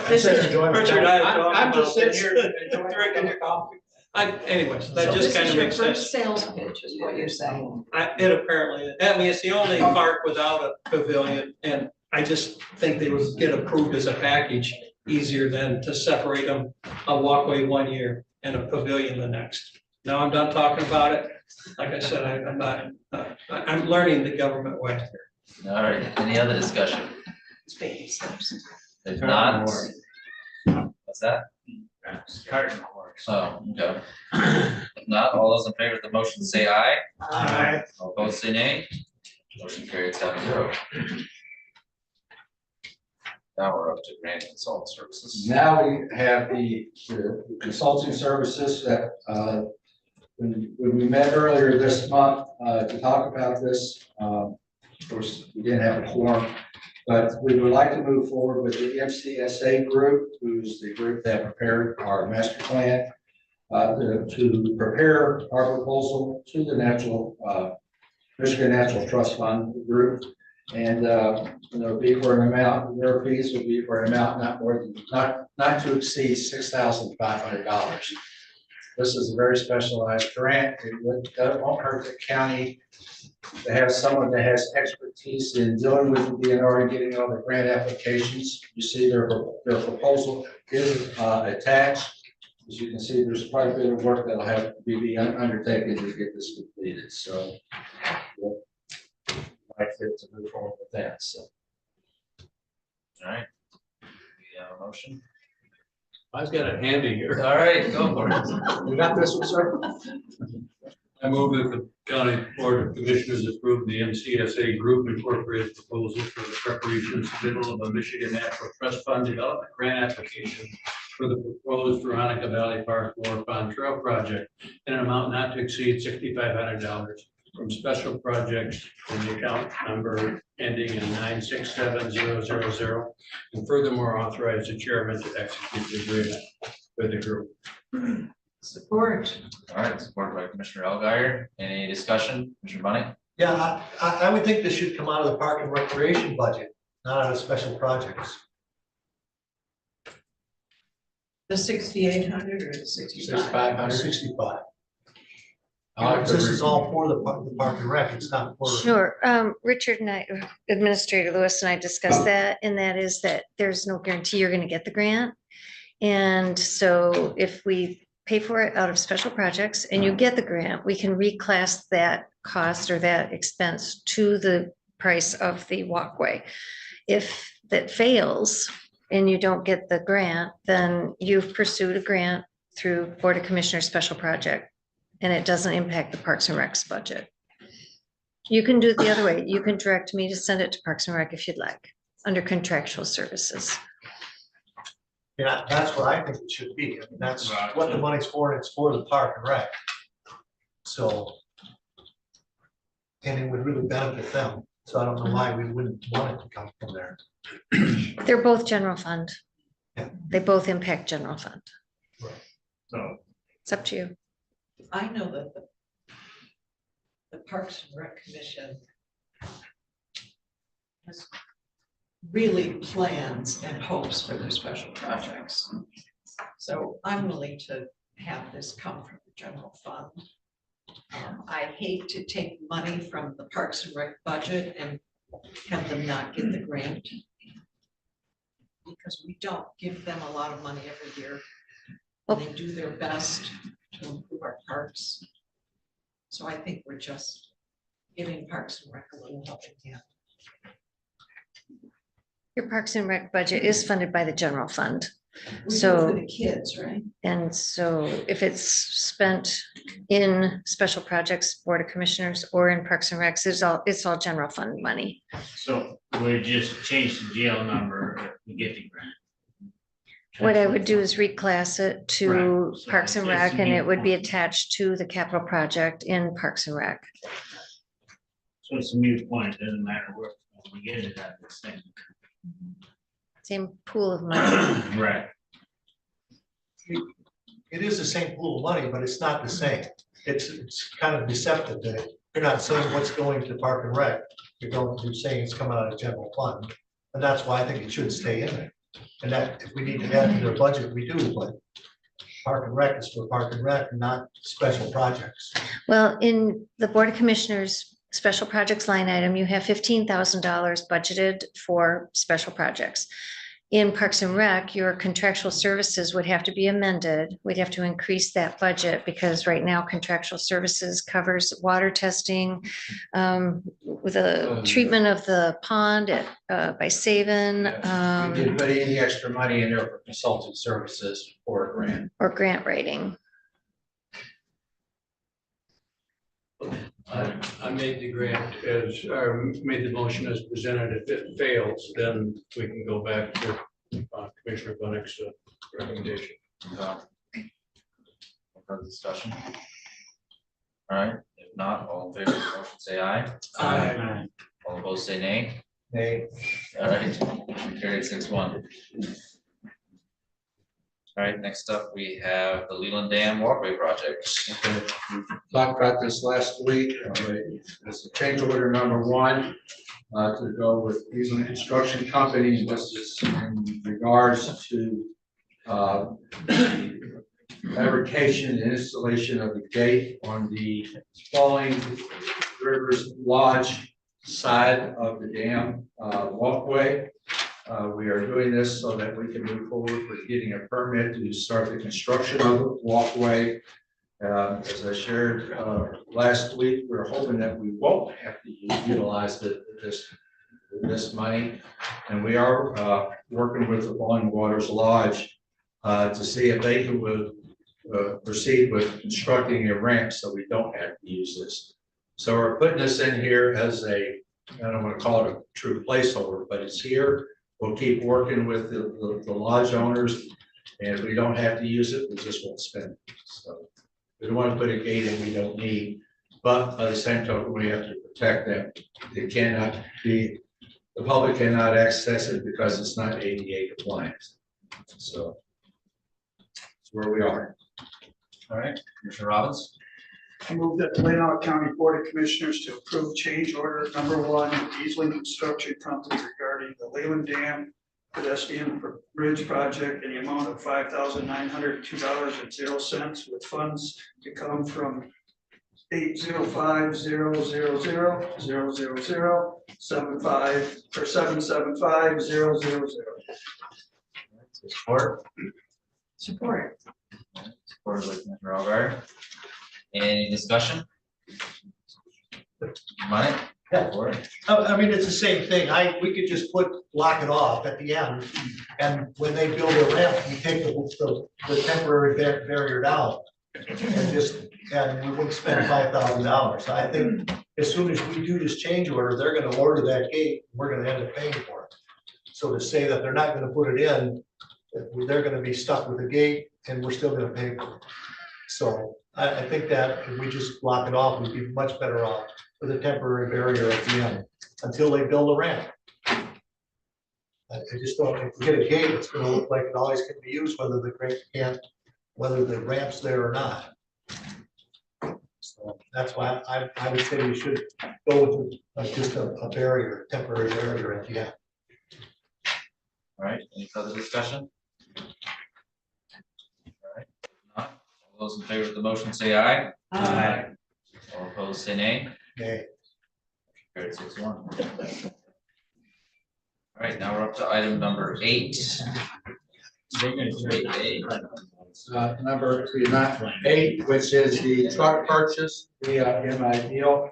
Richard, I'm just sitting here drinking your coffee. Anyways, that just kind of makes So this sense. is your first sales pitch is what you're saying. It apparently, I mean, it's the only park without a pavilion, and I just think they would get approved as a package easier than to separate them, a walkway 1 year and a pavilion the next. Now I'm done talking about it. Like I said, I'm not, I'm learning the government way here. All right, any other discussion? It's baby steps. If not, what's that? Carton horse. Oh, okay. If not, all those in favor of the motion say aye. Aye. All opposed say nay. Motion carried 7-0. Now we're up to grant consultant services. Now we have the consulting services that, when we met earlier this month, to talk about this, of course, we didn't have a quorum, but we would like to move forward with the MCSA group, who's the group that prepared our master plan, to prepare our proposal to the Michigan Natural Trust Fund group. And, it'll be for an amount, their fees will be for an amount not to exceed $6,500. This is a very specialized grant. It won't hurt the county to have someone that has expertise in dealing with the DNR and getting all the grant applications. You see their proposal is attached. As you can see, there's quite a bit of work that'll have to be undertaken to get this completed. So like to move forward with that. So All right. We have a motion. I've got it handy here. All right, go for it. you got this one, sir? I move that the County Board of Commissioners approve the MCSA Group Incorporated proposal for the preparation and submittal of a Michigan Natural Trust Fund Development Grant application for the proposed Veronica Valley Park Lower Pond Trail Project in an amount not to exceed $6,500 from special projects in the account number ending in 967000, and furthermore authorize the chairman to execute the agreement with the group. Support. All right, supported by Commissioner Elguyer. Any discussion, Commissioner Bunny? Yeah, I would think this should come out of the park and recreation budget, not out of special projects. The 6,800 or the 65? 6,500. 65. I like This the- is all for the park and rec, it's not for. Sure. Richard and I, Administrator Lewis and I discussed that, and that is that there's no guarantee you're going to get the grant. And so if we pay for it out of special projects and you get the grant, we can reclass that cost or that expense to the price of the walkway. If that fails and you don't get the grant, then you've pursued a grant through Board of Commissioners Special Project, and it doesn't impact the Parks and Rec's budget. You can do it the other way. You can direct me to send it to Parks and Rec if you'd like, under contractual services. Yeah, that's what I think it should be. I mean, that's what the money's for, and it's for the park and rec. So. And it would really benefit them. So I don't know why we wouldn't want it to come from there. They're both general fund. Yeah. They both impact general fund. So It's up to you. I know that the the Parks and Rec Commission has really plans and hopes for their special projects. So I'm willing to have this come from the general fund. I hate to take money from the Parks and Rec budget and have them not get the grant. Because we don't give them a lot of money every year. And they do their best to improve our parks. So I think we're just giving Parks and Rec a little helping hand. Your Parks and Rec budget is funded by the general fund. We do it So- for the kids, right? And so if it's spent in special projects, Board of Commissioners, or in Parks and Recs, it's all general fund money. So we just change the jail number to get the grant. What I would do is reclass it to Right, so Parks and it's Rec, and it would be uniform. attached to the capital project in Parks and Rec. So it's a mute point, doesn't matter where we get it at the same. Same pool of money. Right. It is the same pool of money, but it's not the same. It's kind of deceptive that you're not saying what's going to Park and Rec. You're saying it's coming out of general fund. And that's why I think it should stay in there. And that if we need to add to their budget, we do, but Park and Rec is for Park and Rec, not special projects. Well, in the Board of Commissioners special projects line item, you have $15,000 budgeted for special projects. In Parks and Rec, your contractual services would have to be amended. We'd have to increase that budget because right now contractual services covers water testing, with a treatment of the pond at, by Saven, We didn't put any extra money in there for consulting services or a grant. or grant writing. I made the grant as, or made the motion as presented. If it fails, then we can go back to Commissioner Bunnick's recommendation. Further discussion? All right, if not, all in favor of the motion, say aye. Aye. All opposed, say nay. They, All right, carried 6-1. All right, next up, we have the Leland Dam Walkway Project. talked about this last week. It's a change order number one to go with Eason Construction Company. This is in regards to the fabrication and installation of the gate on the Falling Rivers Lodge side of the dam walkway. We are doing this so that we can move forward with getting a permit to start the construction of the walkway. As I shared last week, we're hoping that we won't have to utilize this money. And we are working with the Falling Waters Lodge to see if they can proceed with constructing a ramp so we don't have to use this. So we're putting this in here as I don't want to call it a true placeholder, but it's here. We'll keep working with the lodge owners, and if we don't have to use it, we just won't spend it. So we don't want to put a gate in we don't need, but by the same token, we have to protect them. It cannot be, the public cannot access it because it's not ADA compliant. So that's where we are. All right, Commissioner Robbins. I move that the Leelanau County Board of Commissioners to approve change order number one, Easley Construction Company regarding the Leland Dam pedestrian bridge project in the amount of $5,902.00 with funds to come from 805-000-000-75 or 775-000. Support. Support. Supported by Commissioner Algar. Any discussion? Mike? Yeah. Or- I mean, it's the same thing. We could just block it off at the end. And when they build a ramp, we take the temporary barrier down. And we wouldn't spend $5,000. I think as soon as we do this change order, they're gonna order that gate, we're gonna end up paying for it. So to say that they're not gonna put it in, they're gonna be stuck with the gate and we're still gonna pay for it. So I think that if we just block it off, we'd be much better off with a temporary barrier at the end until they build a ramp. I just don't, if we get a gate, it's gonna look like it always can be used, whether the ramp's there or not. So That's why I would say we should go with just a barrier, temporary barrier at the end. All right, any further discussion? All right, if not, all those in favor of the motion say aye. Aye. All opposed, say nay. Okay. Carried 6-1. All right, now we're up to item number 8. Signature. 8A. Number 8, which is the truck purchase, the MI deal.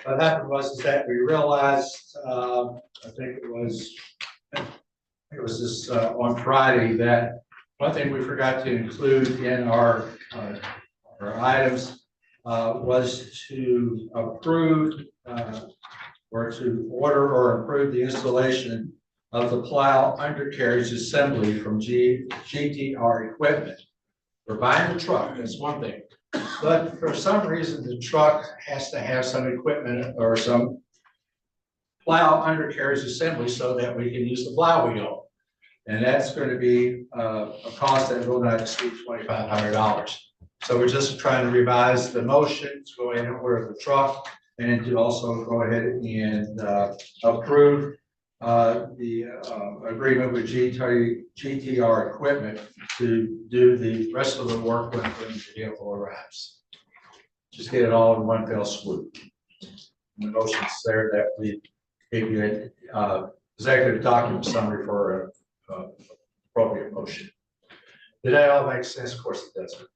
What happened was that we realized, I think it was this on Friday, that one thing we forgot to include in our items was to approve or to order or approve the installation of the plow undercarriage assembly from GTR Equipment. We're buying the truck, that's one thing. But for some reason, the truck has to have some equipment or some plow undercarriage assembly so that we can use the plow wheel. And that's going to be a cost that will not exceed $2,500. So we're just trying to revise the motion to go ahead and order the truck and to also go ahead and approve the agreement with GTR Equipment to do the rest of the work when the vehicle arrives. Just get it all in one fell swoop. The motion's there that we gave you an executive document summary for an appropriate motion. Did that all make sense? Of course it doesn't.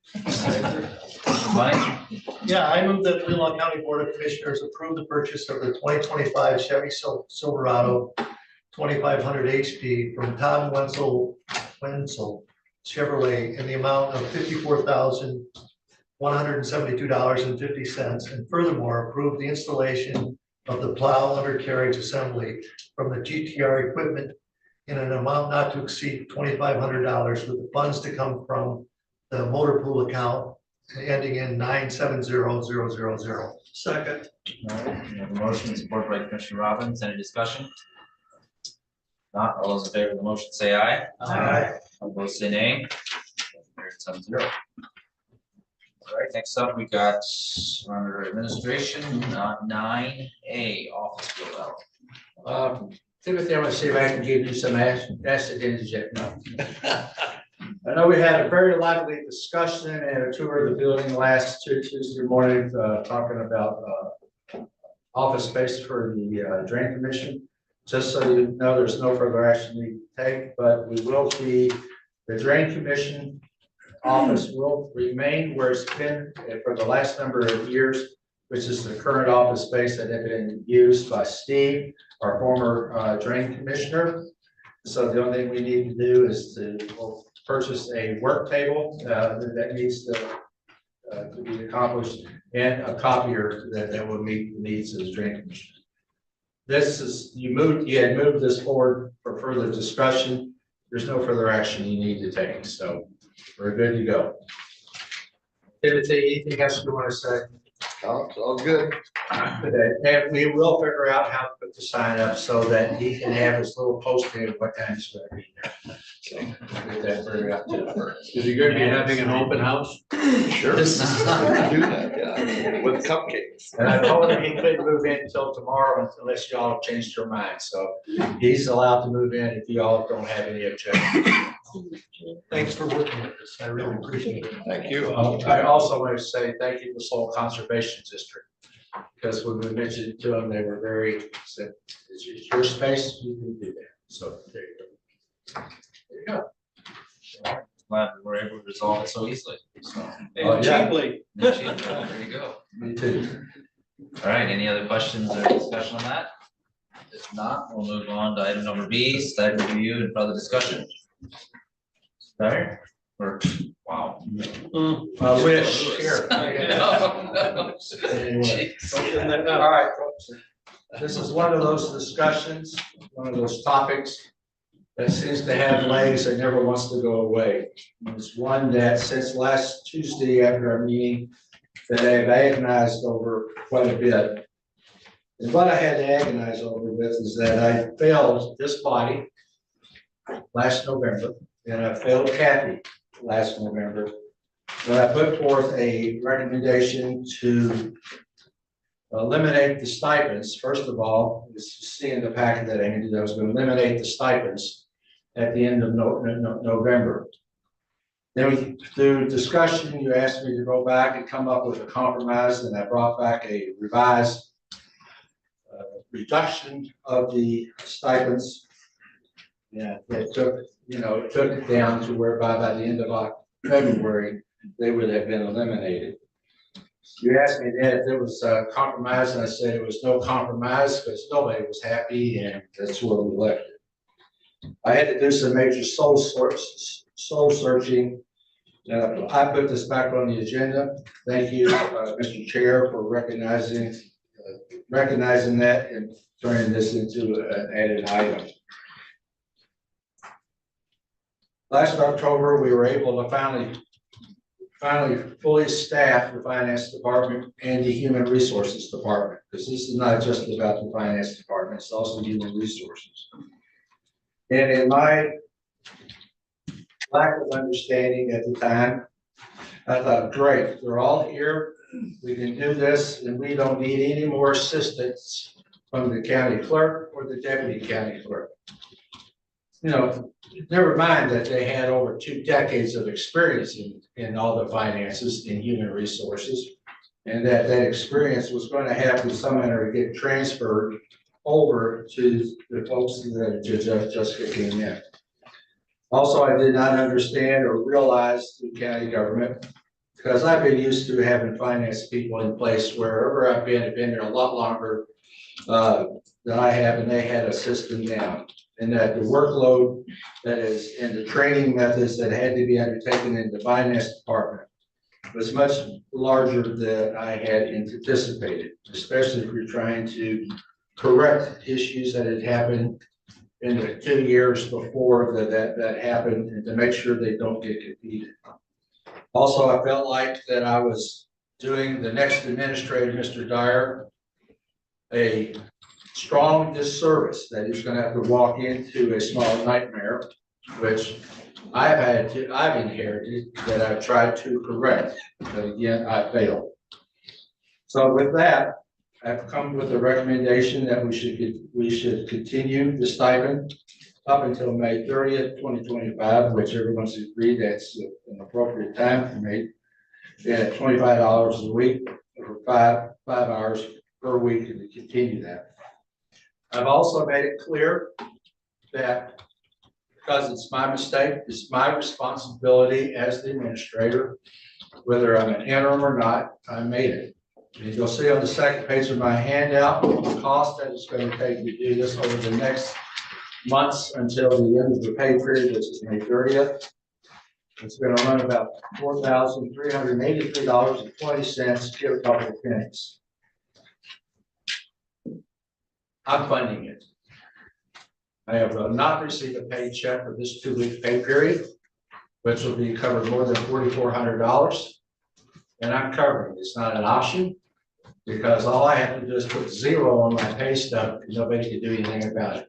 Mike? Yeah, I move that Leelanau County Board of Commissioners approve the purchase of the 2025 Chevy Silverado 2500 HP from Tom Wenzel Chevrolet in the amount of $54,172.50, and furthermore approve the installation of the plow undercarriage assembly from the GTR Equipment in an amount not to exceed $2,500, with the funds to come from the motor pool account ending in 970000. Second. All right, we have a motion supported by Commissioner Robbins. Any discussion? Not, all those in favor of the motion say aye. Aye. All opposed say nay. Carried 7-0. All right, next up, we got under administration, 9A, office build out. Timothy, I'm gonna see if I can give you some acid interject. No. I know we had a very lively discussion and a tour of the building last Tuesday morning, talking about office space for the drain commission. Just so you know, there's no further action we take, but we will be, the drain commission office will remain where it's been for the last number of years, which is the current office space that had been used by Steve, our former drain commissioner. So the only thing we need to do is to purchase a work table that needs to be accomplished, and a copier that will meet the needs of the drain commission. This is, you had moved this forward for further discussion. There's no further action you need to take, so we're good to go. Timothy, anything else you want to say? All good. Okay, and we will figure out how to put the sign up so that he can have his little posting of what time he's going to be there. So we'll get that figured out too first. Is he going to be having an open house? Sure. Do that, yeah, with cupcakes. And I told him he couldn't move in until tomorrow unless y'all changed your mind. So he's allowed to move in if y'all don't have any objections. Thanks for working with us. I really appreciate it. Thank you. I also want to say thank you to Soil Conservation District, because when we mentioned it to them, they were very, said, it's your space, you can do that. So there you go. There you go. Glad we were able to resolve it so easily. So, Oh, yeah. Cheaply. there you go. Me too. All right, any other questions or discussion on that? If not, we'll move on to item number B, site review and further discussion. Better? Or, wow. I wish, here. No, no. Anyway. Jeez. All right, folks. This is one of those discussions, one of those topics that seems to have legs and never wants to go away. It's one that since last Tuesday after our meeting, that I've agonized over quite a bit. And what I had to agonize over with is that I failed this body last November, and I failed Kathy last November But I put forth a recommendation to eliminate the stipends. First of all, you see in the packet that I handed, I was going to eliminate the stipends at the end of November. Then through discussion, you asked me to go back and come up with a compromise, and I brought back a revised reduction of the stipends. Yeah, it took, it took it down to whereby by the end of February, they would have been eliminated. You asked me then if there was a compromise, and I said it was no compromise because nobody was happy, and that's where we left it. I had to do some major soul searching. I put this back on the agenda. Thank you, Mr. Chair, for recognizing that and turning this into an added item. Last October, we were able to finally fully staff the finance department and the human resources department, because this is not just about the finance department, it's also human resources. And in my lack of understanding at the time, I thought, great, they're all here, we can do this, and we don't need any more assistance from the county clerk or the deputy county clerk. Never mind that they had over 2 decades of experience in all the finances in human resources, and that experience was going to have to somehow get transferred over to the folks that just came in. Also, I did not understand or realize the county government, because I've been used to having finance people in place wherever I've been there a lot longer than I have, and they had a system down. And that the workload that is in the training methods that had to be undertaken in the finance department was much larger than I had anticipated, especially if you're trying to correct issues that had happened in the 2 years before that happened, and to make sure they don't get repeated. Also, I felt like that I was doing the next administrator, Mr. Dyer, a strong disservice, that he's going to have to walk into a small nightmare, which I've inherited, that I've tried to correct, but again, I failed. So with that, I've come with a recommendation that we should continue the stipend up until May 30th, 2025, which everyone's agreed that's an appropriate time for me, at $25 a week for five hours per week, and to continue that. I've also made it clear that because it's my mistake, it's my responsibility as the administrator, whether I'm an interim or not, I made it. And you'll see on the second page of my handout, the cost that it's going to take to do this over the next months until the end of the pay period, which is May 30th. It's going to run about $4,383.20, give a couple of pennies. I'm funding it. I have not received a paycheck for this 2-week pay period, which will be covered more than $4,400. And I'm covering it. It's not an option, because all I have to do is put 0 on my pay stub, and nobody can do anything about it.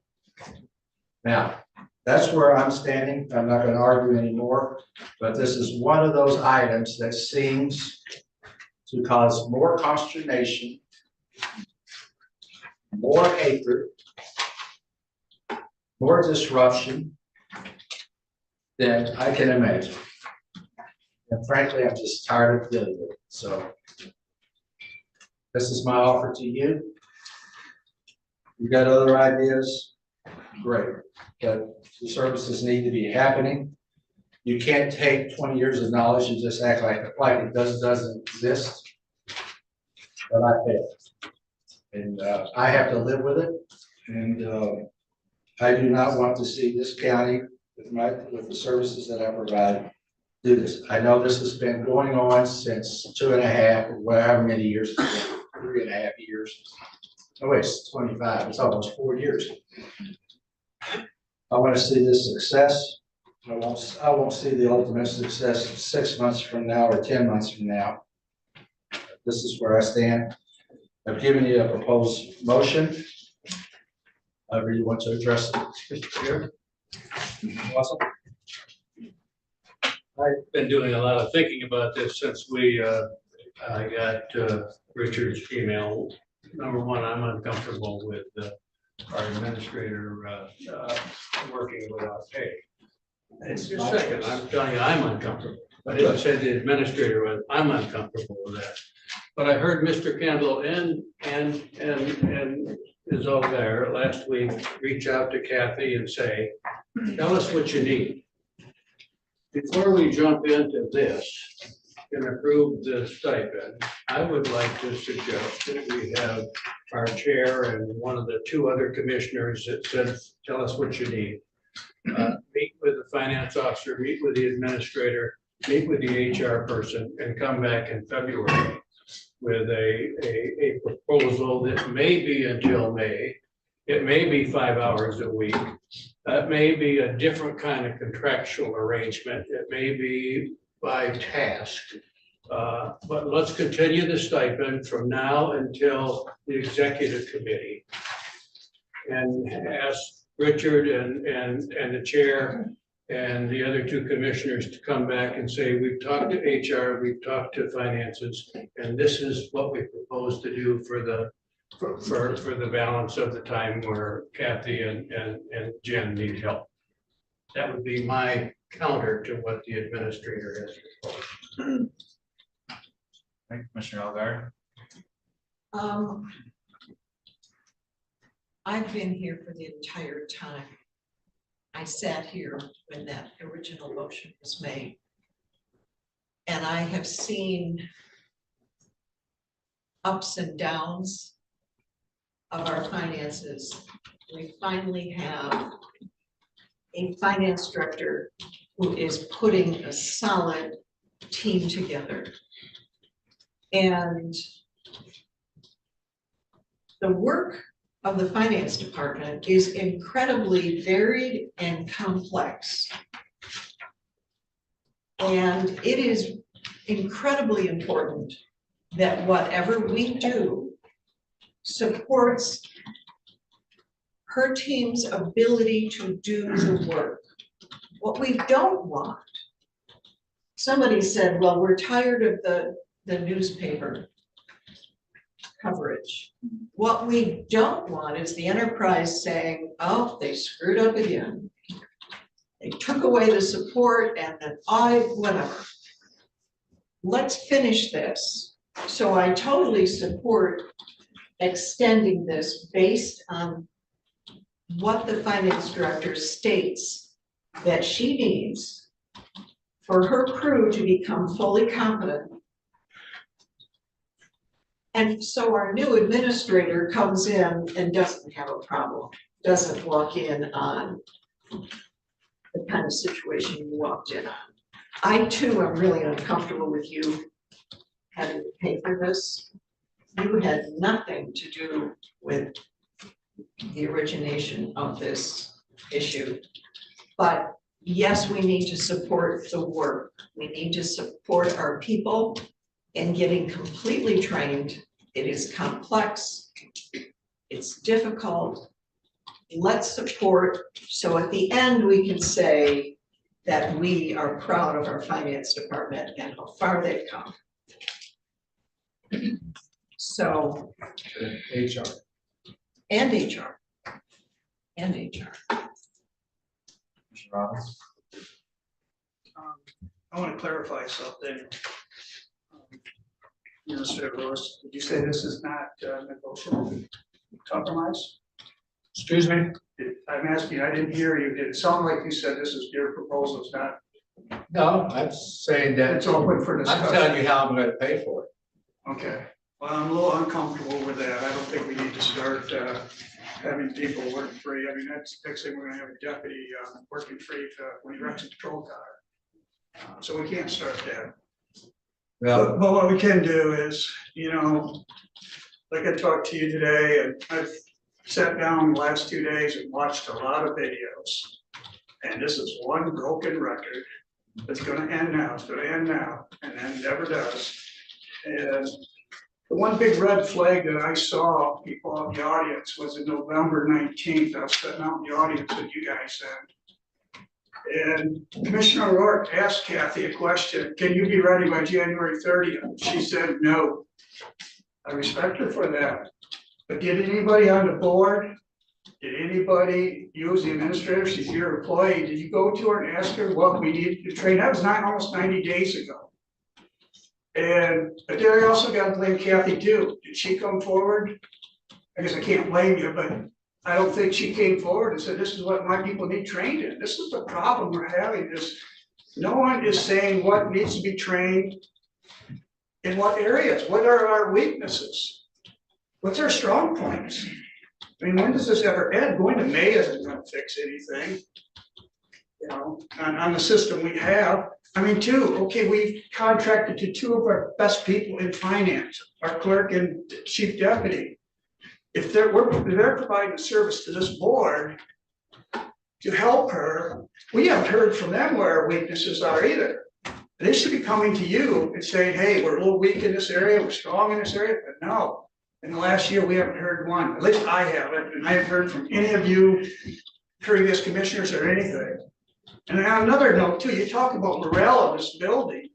Now, that's where I'm standing. I'm not going to argue anymore, but this is one of those items that seems to cause more consternation, more hatred, more disruption than I can imagine. And frankly, I'm just tired of dealing with it. So this is my offer to you. You got other ideas? Great. But the services need to be happening. You can't take 20 years of knowledge and just act like it doesn't exist. But I failed. And I have to live with it. And I do not want to see this county with the services that I provide do this. I know this has been going on since 2.5 or whatever many years, 3.5 years. Oh wait, it's 25. It's almost 4 years. I want to see this success. I won't see the ultimate success 6 months from now or 10 months from now. This is where I stand. I've given you a proposed motion. I really want to address it. Mr. Chair. Awesome. I've been doing a lot of thinking about this since I got Richard's email. Number one, I'm uncomfortable with our administrator working without pay. It's your second, I'm telling you, I'm uncomfortable. I didn't say the administrator was, I'm uncomfortable with that. But I heard Mr. Kendall and is over there last week, reach out to Kathy and say, tell us what you need. Before we jump into this and approve the stipend, I would like to suggest that we have our chair and one of the two other commissioners that says, tell us what you need. Meet with the finance officer, meet with the administrator, meet with the HR person, and come back in February with a proposal that may be until May. It may be 5 hours a week. It may be a different kind of contractual arrangement. It may be by task. But let's continue the stipend from now until the executive committee. And ask Richard and the chair and the other two commissioners to come back and say, we've talked to HR, we've talked to finances, and this is what we propose to do for the balance of the time where Kathy and Jen need help. That would be my counter to what the administrator has proposed. Right, Commissioner Algar. I've been here for the entire time. I sat here when that original motion was made. And I have seen ups and downs of our finances. We finally have a finance director who is putting a solid team together. And the work of the finance department is incredibly varied and complex. And it is incredibly important that whatever we do supports her team's ability to do the work. What we don't want, somebody said, well, we're tired of the newspaper coverage. What we don't want is the enterprise saying, oh, they screwed up again. They took away the support and then whatever. Let's finish this. So I totally support extending this based on what the finance director states that she needs for her crew to become fully competent. And so our new administrator comes in and doesn't have a problem, doesn't walk in on the kind of situation you walked in on. I too am really uncomfortable with you having to pay for this. You had nothing to do with the origination of this issue. But yes, we need to support the work. We need to support our people in getting completely trained. It is complex, it's difficult. Let's support, so at the end we can say that we are proud of our finance department and how far they've come. So. HR. And HR. And HR. Commissioner Robbins. I want to clarify something. Mr. Lewis, did you say this is not negotiable compromise? Excuse me? I'm asking, I didn't hear you. It sounded like you said this is your proposal, it's not. No, I'm saying that. It's open for I'm discussion. telling you how I'm gonna pay for it. Okay, well, I'm a little uncomfortable with that. I don't think we need to start having people work free. I mean, that's next thing we're gonna have a deputy working free when he wrecks a patrol car. So we can't start that. Well, But what we can do is, like I talked to you today, and I've sat down the last 2 days and watched a lot of videos. And this is one broken record that's gonna end now, it's gonna end now, and then never does. And the one big red flag that I saw people in the audience was in November 19th. I was sitting out in the audience with you guys then. And Commissioner O'Rourke asked Kathy a question, can you be ready by January 30th? She said, no. I respect her for that. But did anybody on the board, did anybody use the administrator, she's your employee, did you go to her and ask her what we needed to train? That was almost 90 days ago. But then I also got to blame Kathy too. Did she come forward? I guess I can't blame you, but I don't think she came forward and said, this is what my people need trained in. This is the problem we're having is no one is saying what needs to be trained in what areas, what are our weaknesses? What's our strong points? I mean, when does this ever end? Going to May isn't gonna fix anything. You know, on the system we have. I mean, okay, we've contracted to two of our best people in finance, our clerk and chief deputy. If they're providing a service to this board to help her, we haven't heard from them where our weaknesses are either. They should be coming to you and saying, hey, we're a little weak in this area, we're strong in this area, but no. In the last year, we haven't heard one, at least I haven't, and I haven't heard from any of you previous commissioners or anything. And on another note too, you talk about morale of this building.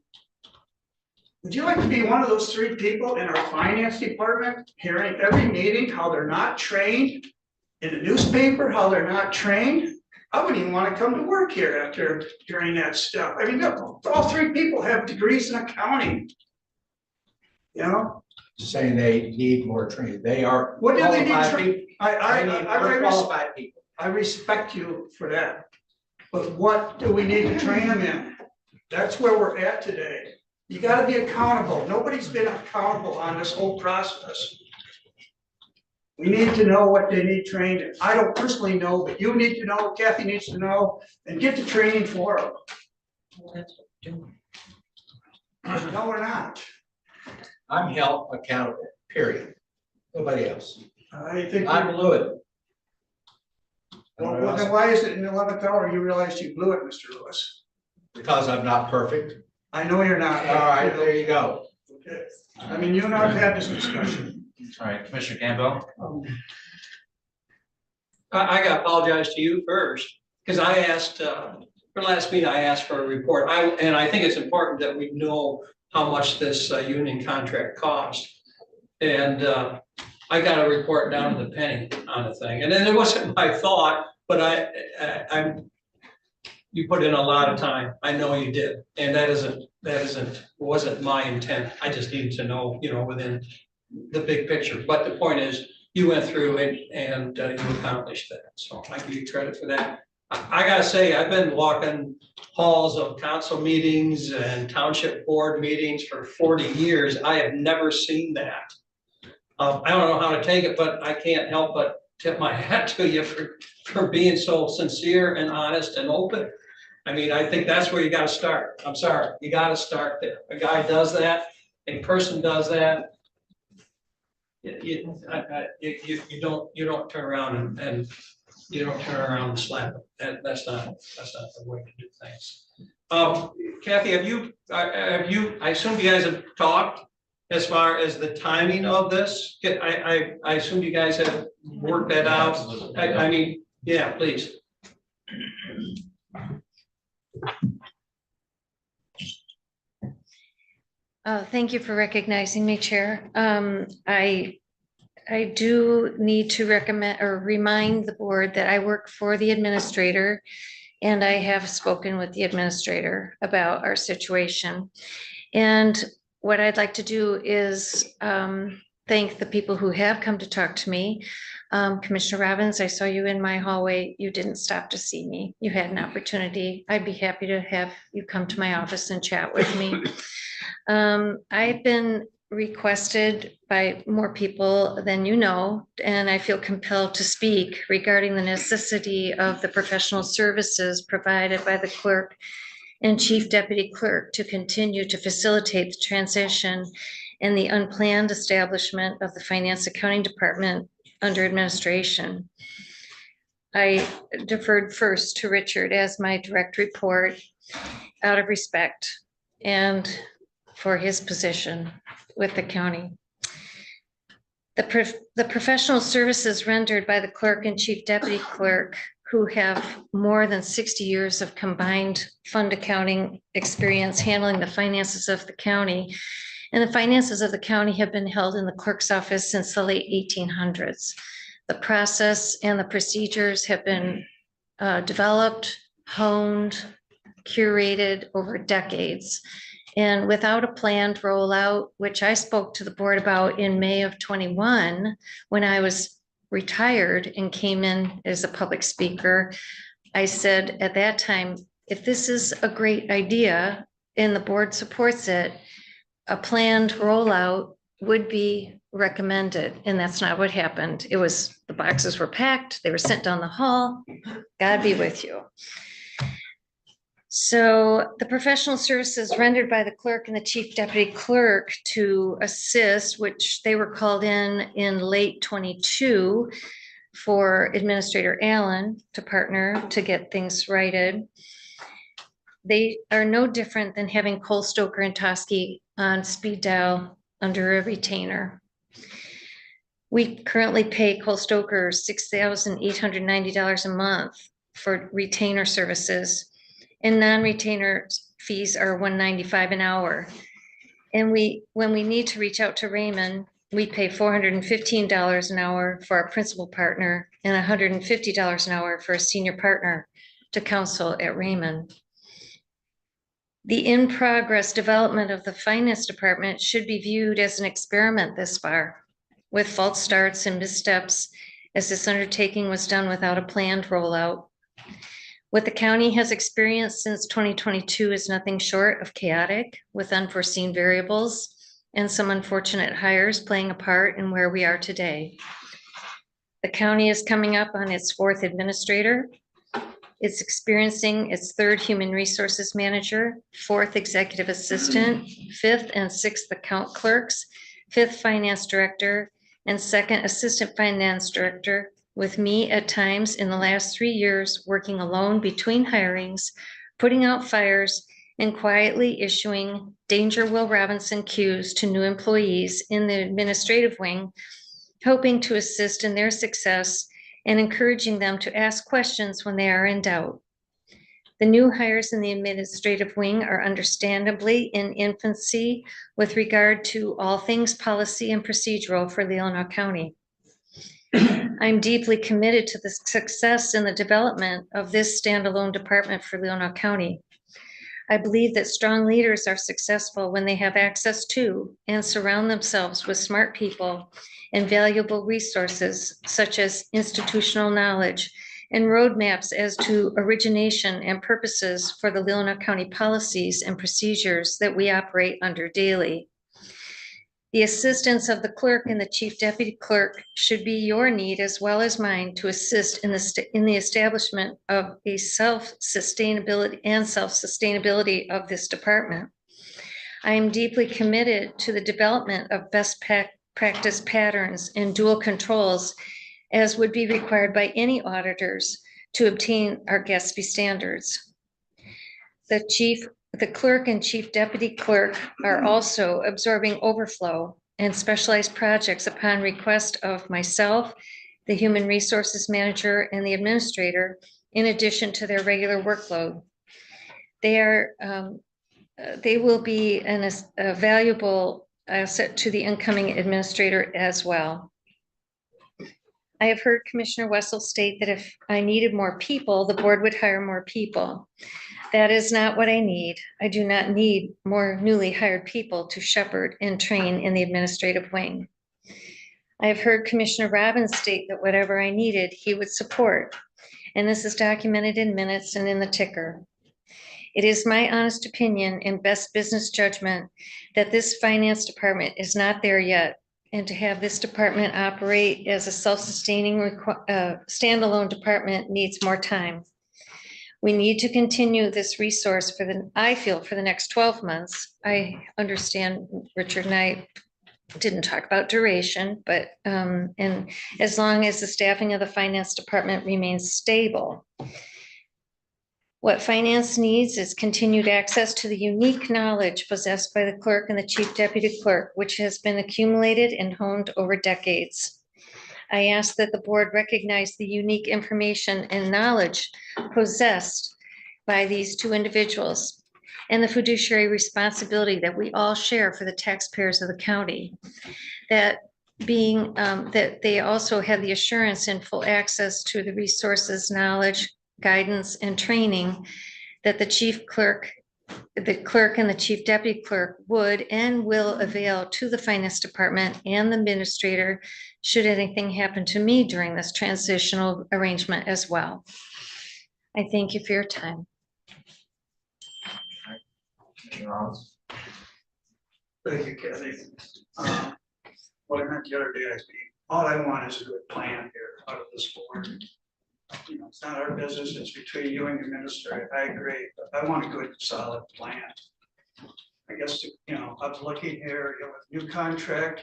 Would you like to be one of those three people in our finance department, hearing every meeting how they're not trained, in the newspaper, how they're not trained? I wouldn't even want to come to work here after hearing that stuff. I mean, all three people have degrees in accounting. You know? Saying they need more training. They are. What do they need? Qualified people. I respect you for that. But what do we need to train them in? That's where we're at today. You gotta be accountable. Nobody's been accountable on this whole process. We need to know what they need trained in. I don't personally know, but you need to know, Kathy needs to know, and get the training for them. No, we're not. I'm held accountable, period. Nobody else. I think. I blew it. Well, then why is it in the 11th hour you realized you blew it, Mr. Lewis? Because I'm not perfect. I know you're not. All right, there you go. Okay. I mean, you and I have had this discussion. All right, Commissioner Campbell. I gotta apologize to you first, because I asked, for last meeting, I asked for a report. And I think it's important that we know how much this union contract cost. And I got a report down to the penny on the thing. And then it wasn't my thought, but you put in a lot of time. I know you did. And wasn't my intent. I just needed to know, within the big picture. But the point is, you went through it and you accomplished that. So I give you credit for that. I gotta say, I've been walking halls of council meetings and township board meetings for 40 years. I have never seen that. I don't know how to take it, but I can't help but tip my hat to you for being so sincere and honest and open. I mean, I think that's where you gotta start. I'm sorry, you gotta start there. A guy does that, a person does that. You don't turn around and you don't turn around and slap it. That's not the way to do things. Kathy, I assume you guys have talked as far as the timing of this? I assume you guys have worked that out. I mean, yeah, please. Thank you for recognizing me, Chair. I do need to recommend or remind the board that I work for the administrator, and I have spoken with the administrator about our situation. And what I'd like to do is thank the people who have come to talk to me. Commissioner Robbins, I saw you in my hallway. You didn't stop to see me. You had an opportunity. I'd be happy to have you come to my office and chat with me. I've been requested by more people than you know, and I feel compelled to speak regarding the necessity of the professional services provided by the clerk and chief deputy clerk to continue to facilitate the transition and the unplanned establishment of the finance accounting department under administration. I deferred first to Richard as my direct report out of respect and for his position with the county. The professional services rendered by the clerk and chief deputy clerk who have more than 60 years of combined fund accounting experience handling the finances of the county. And the finances of the county have been held in the clerk's office since the late 1800s. The process and the procedures have been developed, honed, curated over decades. And without a planned rollout, which I spoke to the board about in May of 21, when I was retired and came in as a public speaker, I said at that time, if this is a great idea and the board supports it, a planned rollout would be recommended. And that's not what happened. It was, the boxes were packed, they were sent down the hall. God be with you. So the professional services rendered by the clerk and the chief deputy clerk to assist, which they were called in late 22 for Administrator Allen to partner to get things righted. They are no different than having Cole, Stoker, and Toski on speed dial under a retainer. We currently pay Cole Stoker $6,890 a month for retainer services, and non-retainer fees are $195 an hour. And when we need to reach out to Raymond, we pay $415 an hour for our principal partner and $150 an hour for a senior partner to counsel at Raymond. The in-progress development of the finance department should be viewed as an experiment this far, with false starts and missteps, as this undertaking was done without a planned rollout. What the county has experienced since 2022 is nothing short of chaotic, with unforeseen variables and some unfortunate hires playing a part in where we are today. The county is coming up on its 4th administrator. It's experiencing its 3rd human resources manager, 4th executive assistant, 5th and 6th account clerks, 5th finance director, and 2nd assistant finance director, with me at times in the last 3 years working alone between hirings, putting out fires, and quietly issuing Danger Will Robinson cues to new employees in the administrative wing, hoping to assist in their success and encouraging them to ask questions when they are in doubt. The new hires in the administrative wing are understandably in infancy with regard to all things policy and procedural for Leelanau County. I'm deeply committed to the success in the development of this standalone department for Leelanau County. I believe that strong leaders are successful when they have access to and surround themselves with smart people and valuable resources such as institutional knowledge and roadmaps as to origination and purposes for the Leelanau County policies and procedures that we operate under daily. The assistance of the clerk and the chief deputy clerk should be your need as well as mine to assist in the establishment of a self-sustainability of this department. I am deeply committed to the development of best practice patterns and dual controls as would be required by any auditors to obtain our GASB standards. The clerk and chief deputy clerk are also absorbing overflow and specialized projects upon request of myself, the human resources manager, and the administrator, in addition to their regular workload. They will be a valuable asset to the incoming administrator as well. I have heard Commissioner Wessel state that if I needed more people, the board would hire more people. That is not what I need. I do not need more newly hired people to shepherd and train in the administrative wing. I have heard Commissioner Robbins state that whatever I needed, he would support. And this is documented in minutes and in the ticker. It is my honest opinion and best business judgment that this finance department is not there yet, and to have this department operate as a self-sustaining standalone department needs more time. We need to continue this resource I feel for the next 12 months. I understand Richard and I didn't talk about duration, but and as long as the staffing of the finance department remains stable. What finance needs is continued access to the unique knowledge possessed by the clerk and the chief deputy clerk, which has been accumulated and honed over decades. I ask that the board recognize the unique information and knowledge possessed by these two individuals and the fiduciary responsibility that we all share for the taxpayers of the county. That being, that they also have the assurance and full access to the resources, knowledge, guidance, and training that the chief clerk, the clerk and the chief deputy clerk would and will avail to the finance department and the administrator should anything happen to me during this transitional arrangement as well. I thank you for your time. Thank you, Kathy. What I meant the other day, I mean, all I want is a good plan here out of this board. You know, it's not our business, it's between you and the administrator, I agree, but I want a good, solid plan. I guess, you know, I was looking here, you know, with new contract.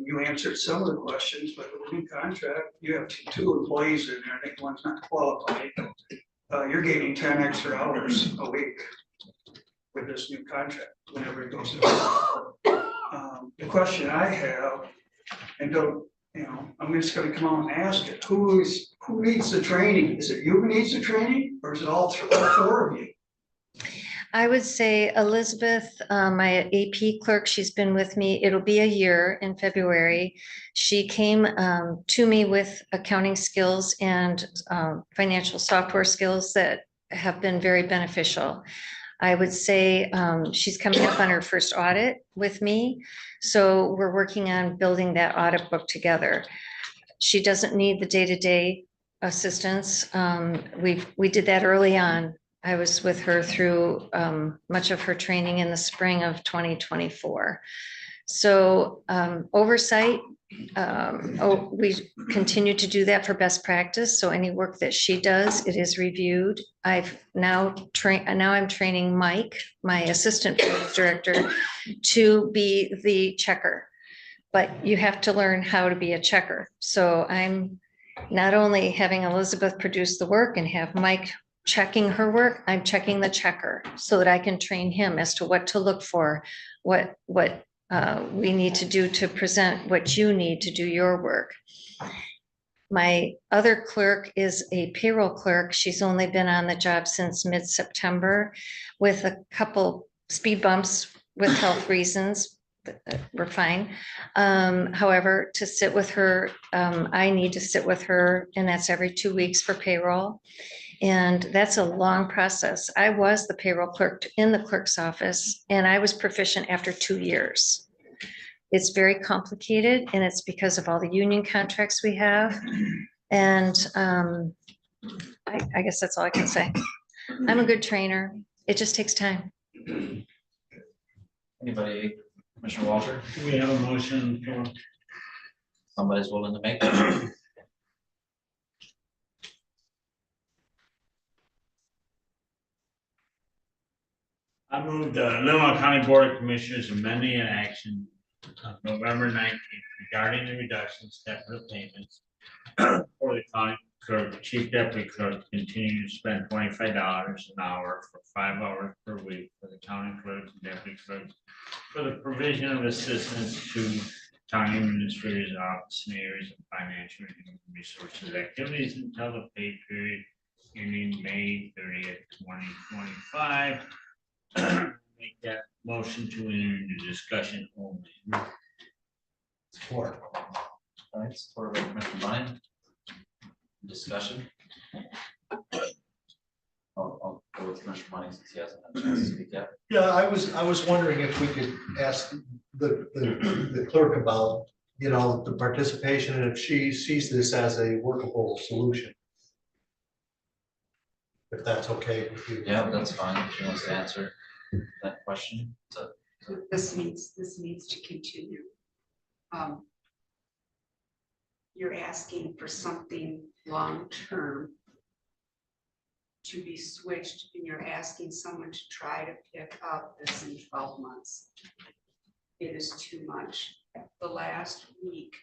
You answered some of the questions, but with the new contract, you have two employees in there, I think one's not qualified. You're gaining 10 extra hours a week with this new contract, whenever it goes. The question I have, and don't, you know, I'm just gonna come out and ask it, who needs the training? Is it you who needs the training, or is it all four of you? I would say Elizabeth, my AP clerk, she's been with me, it'll be a year in February. She came to me with accounting skills and financial software skills that have been very beneficial. I would say she's coming up on her first audit with me. So we're working on building that audit book together. She doesn't need the day-to-day assistance. We did that early on. I was with her through much of her training in the spring of 2024. So oversight, we continue to do that for best practice. So any work that she does, it is reviewed. I'm training Mike, my assistant director, to be the checker. But you have to learn how to be a checker. So I'm not only having Elizabeth produce the work and have Mike checking her work, I'm checking the checker so that I can train him as to what to look for, what we need to do to present what you need to do your work. My other clerk is a payroll clerk. She's only been on the job since mid-September with a couple speed bumps with health reasons. We're fine. However, to sit with her, I need to sit with her, and that's every 2 weeks for payroll. And that's a long process. I was the payroll clerk in the clerk's office, and I was proficient after 2 years. It's very complicated, and it's because of all the union contracts we have. And I guess that's all I can say. I'm a good trainer. It just takes time. Anybody, Commissioner Walter? We have a motion for. Somebody's willing to make that. I moved the Leelanau County Board of Commissioners amending an action on November 19th regarding the reduction of step-up payments for the county clerk, chief deputy clerk, continue to spend $25 an hour for 5 hours per week for the county clerk and deputy clerk for the provision of assistance to county administrators, office and areas of financial and human resources activities until the pay period ending May 30th, 2025. Make that motion to enter into discussion only. Support. All right, support by Commissioner Ryan. Discussion. I'll go with Commissioner Ryan since he hasn't had a chance to speak yet. Yeah, I was wondering if we could ask the clerk about, you know, the participation and if she sees this as a workable solution. If that's okay with you. Yeah, that's fine. If she wants to answer that question. So, This needs to continue. You're asking for something long-term to be switched, and you're asking someone to try to pick up this in 12 months. It is too much. The last week,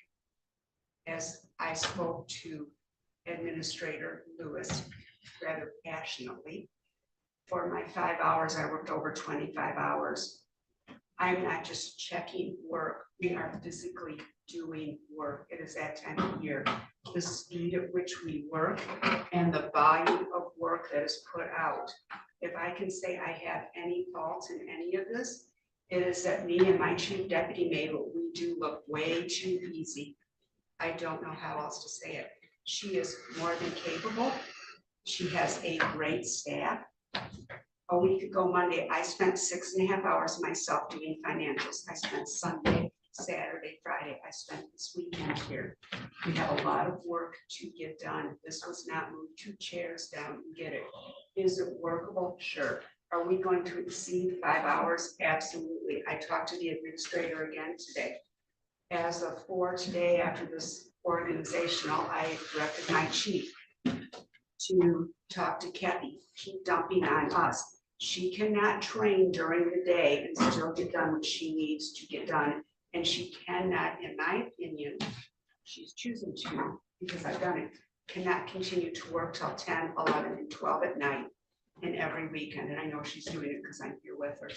as I spoke to Administrator Lewis rather passionately, for my 5 hours, I worked over 25 hours. I'm not just checking work, we are physically doing work. It is that time of year. The speed at which we work and the volume of work that is put out. If I can say I have any faults in any of this, it is that me and my chief deputy Mabel, we do look way too easy. I don't know how else to say it. She is more than capable. She has a great staff. A week ago Monday, I spent 6.5 hours myself doing financials. I spent Sunday, Saturday, Friday. I spent this weekend here. We have a lot of work to get done. This was not move 2 chairs down and get it. Is it workable? Sure. Are we going to exceed 5 hours? Absolutely. I talked to the administrator again today. As of 4 today, after this organizational, I directed my chief to talk to Kathy, keep dumping on us. She cannot train during the day and still get done what she needs to get done. And she cannot, in my opinion, she's choosing to, because I've done it, cannot continue to work till 10, 11, and 12 at night and every weekend. And I know she's doing it because I'm here with her.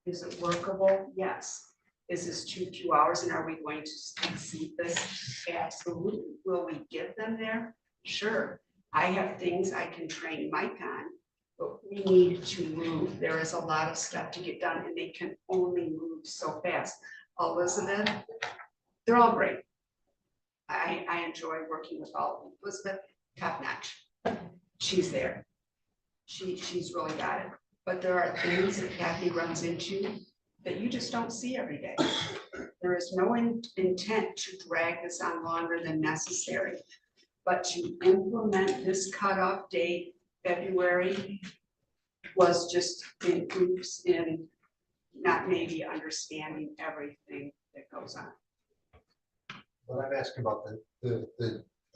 Is it workable? Yes. Is this too few hours and are we going to exceed this? Absolutely. Will we get them there? Sure. I have things I can train Mike on, but we need to move. There is a lot of stuff to get done and they can only move so fast. Elizabeth, they're all great. I enjoy working with all of them. Elizabeth, top notch. She's there. She's really got it. But there are things that Kathy runs into that you just don't see every day. There is no intent to drag this on longer than necessary. But to implement this cutoff date, February, was just in oops in not maybe understanding everything that goes on. But I'm asking about the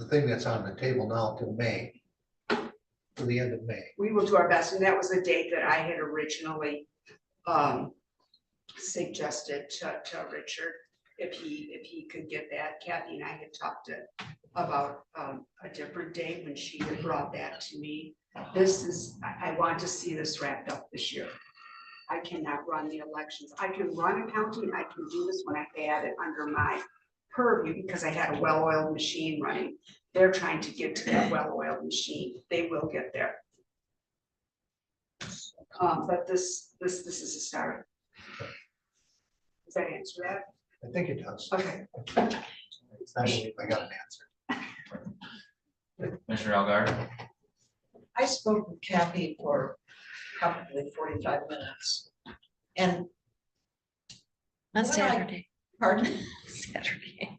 thing that's on the table now to May, to the end of May. We will do our best, and that was a date that I had originally suggested to Richard, if he could get that. Kathy and I had talked about a different date when she had brought that to me. This is, I want to see this wrapped up this year. I cannot run the elections. I can run accounting. I can do this when I had it under my purview because I had a well-oiled machine running. They're trying to get to that well-oiled machine. They will get there. But this is a start. Does that answer that? I think it does. Okay. I believe I got an answer. Commissioner Algar. I spoke with Kathy for probably 45 minutes. And On what Saturday. Pardon? Saturday.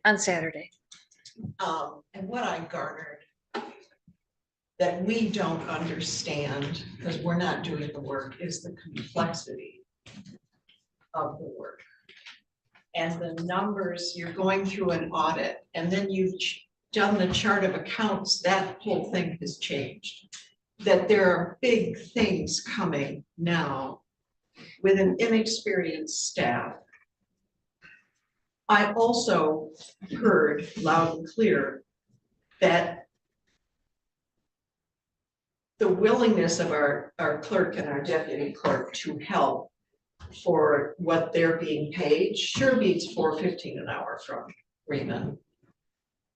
On Saturday. And what I garnered that we don't understand, because we're not doing the work, is the complexity of the work. And the numbers, you're going through an audit, and then you've done the chart of accounts, that whole thing has changed. That there are big things coming now with an inexperienced staff. I also heard loud and clear that the willingness of our clerk and our deputy clerk to help for what they're being paid sure beats $4.15 an hour from Raymond.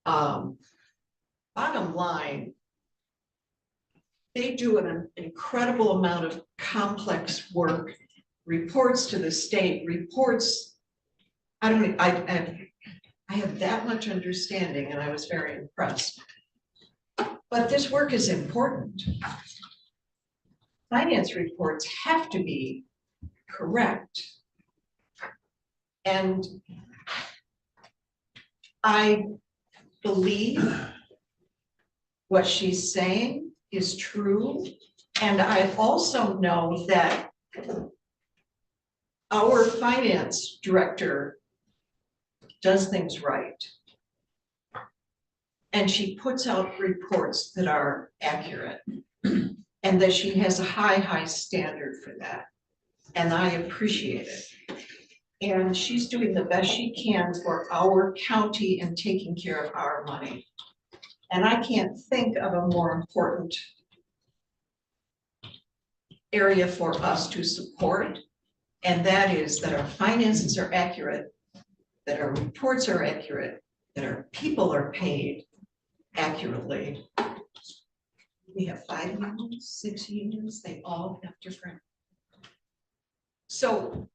Bottom line, they do an incredible amount of complex work, reports to the state, reports. I have that much understanding and I was very impressed. But this work is important. Finance reports have to be correct. And I believe what she's saying is true. And I also know that our finance director does things right. And she puts out reports that are accurate and that she has a high standard for that. And I appreciate it. And she's doing the best she can for our county and taking care of our money. And I can't think of a more important area for us to support. And that is that our finances are accurate, that our reports are accurate, that our people are paid accurately. We have 5 unions, 6 unions, they all have different. So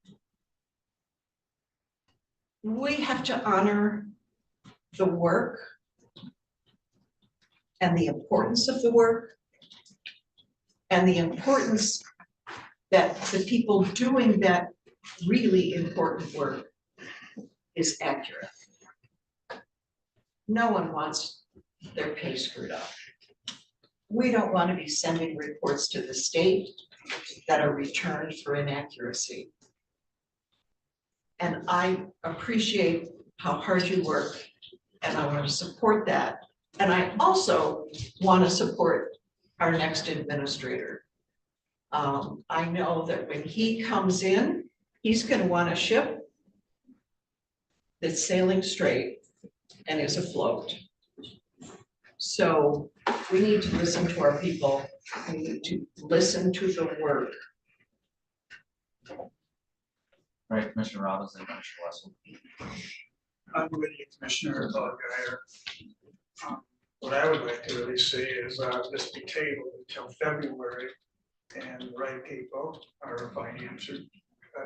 we have to honor the work and the importance of the work and the importance that the people doing that really important work is accurate. No one wants their pay screwed up. We don't want to be sending reports to the state that are returned for inaccuracy. And I appreciate how hard you work, and I want to support that. And I also want to support our next administrator. I know that when he comes in, he's going to want a ship that's sailing straight and is afloat. So we need to listen to our people. We need to listen to the work. Right, Commissioner Robinson, Commissioner Wessel. I'm with you, Commissioner Geyer. What I would like to really say is this be tabled until February, and the right people, our finance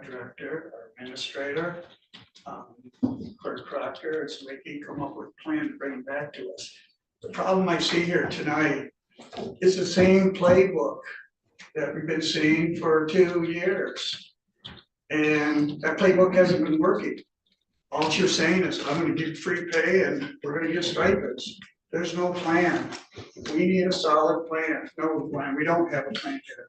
director, our administrator, Clerk Proctor, is making come up with a plan to bring it back to us. The problem I see here tonight is the same playbook that we've been seeing for 2 years. And that playbook hasn't been working. All you're saying is, I'm gonna give free pay and we're gonna give stipends. There's no plan. We need a solid plan. No plan. We don't have a plan yet.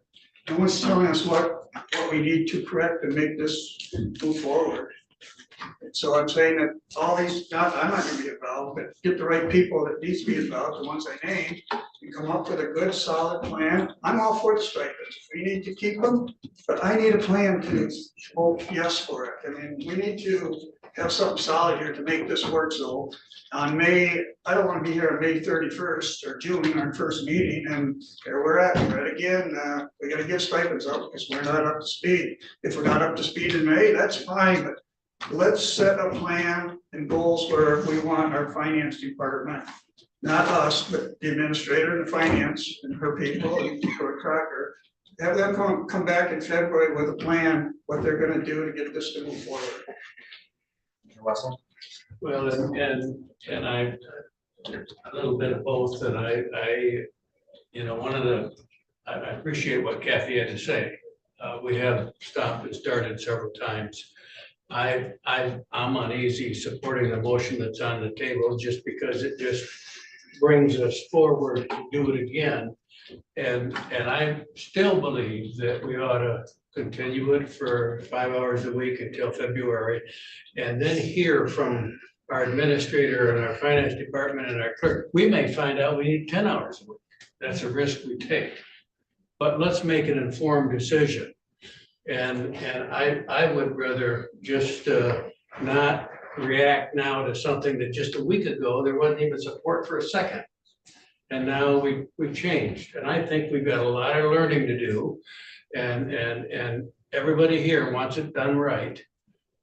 No one's telling us what we need to correct and make this move forward. So I'm saying that all these, I'm not gonna be involved, but get the right people that needs to be involved, the ones I named, and come up with a good, solid plan. I'm all for the stipends. We need to keep them, but I need a plan to vote yes for it. I mean, we need to have something solid here to make this work. So on May, I don't want to be here on May 31st or June, our first meeting, and there we're at. But again, we got to give stipends up because we're not up to speed. If we're not up to speed in May, that's fine, but let's set a plan and goals where we want our finance department, not us, but the administrator and the finance and her people and her Crocker, have them come back in February with a plan, what they're going to do to get this to move forward. Wessel? Well, and I, a little bit of both, and I, you know, I appreciate what Kathy had to say. We have stopped and started several times. I'm uneasy supporting the motion that's on the table just because it just brings us forward to do it again. And I still believe that we ought to continue it for 5 hours a week until February, and then hear from our administrator and our finance department and our clerk. We may find out we need 10 hours a week. That's a risk we take. But let's make an informed decision. And I would rather just not react now to something that just a week ago, there wasn't even support for a second. And now we've changed. And I think we've got a lot of learning to do. And everybody here wants it done right.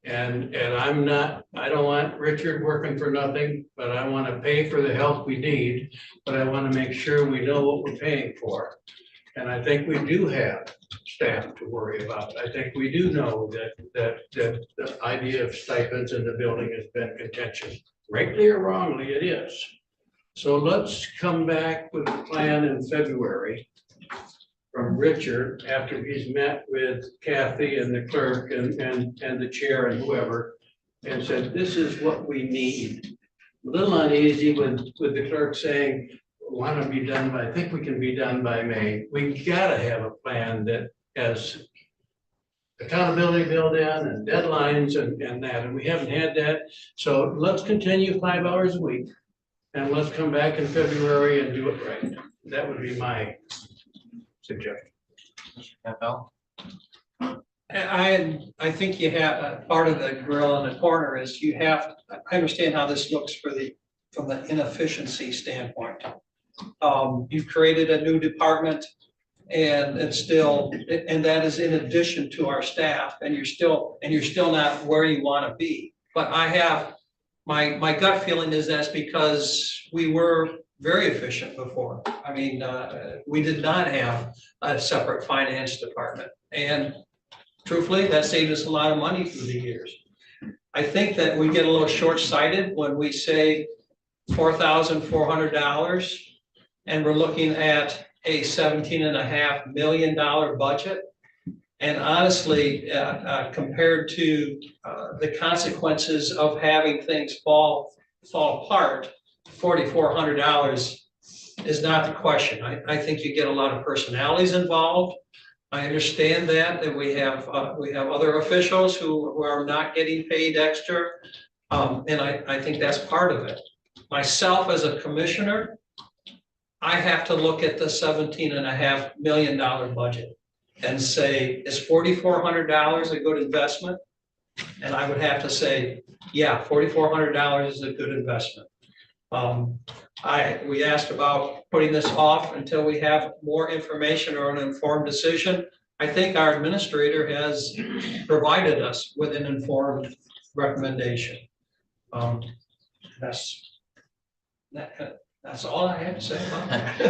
And I don't want Richard working for nothing, but I want to pay for the help we need, but I want to make sure we know what we're paying for. And I think we do have staff to worry about. I think we do know that the idea of stipends in the building has been contentious. Rightly or wrongly, it is. So let's come back with a plan in February from Richard after he's met with Kathy and the clerk and the chair and whoever, and said, this is what we need. A little uneasy with the clerk saying, want to be done by, I think we can be done by May. We gotta have a plan that has accountability built in and deadlines and that, and we haven't had that. So let's continue 5 hours a week and let's come back in February and do it right. That would be my suggestion. Campbell? I think you have, part of the grill in the corner is you have, I understand how this looks from the inefficiency standpoint. You've created a new department And it's still, and that is in addition to our staff, and you're still not where you want to be. But I have, my gut feeling is that's because we were very efficient before. I mean, we did not have a separate finance department. And truthfully, that saved us a lot of money through the years. I think that we get a little short-sighted when we say $4,400 and we're looking at a $17.5 million budget. And honestly, compared to the consequences of having things fall apart, $4,400 is not the question. I think you get a lot of personalities involved. I understand that we have other officials who are not getting paid extra. And I think that's part of it. Myself as a commissioner, I have to look at the $17.5 million budget and say, is $4,400 a good investment? And I would have to say, yeah, $4,400 is a good investment. We asked about putting this off until we have more information or an informed decision. I think our administrator has provided us with an informed recommendation. That's all I have to say about that.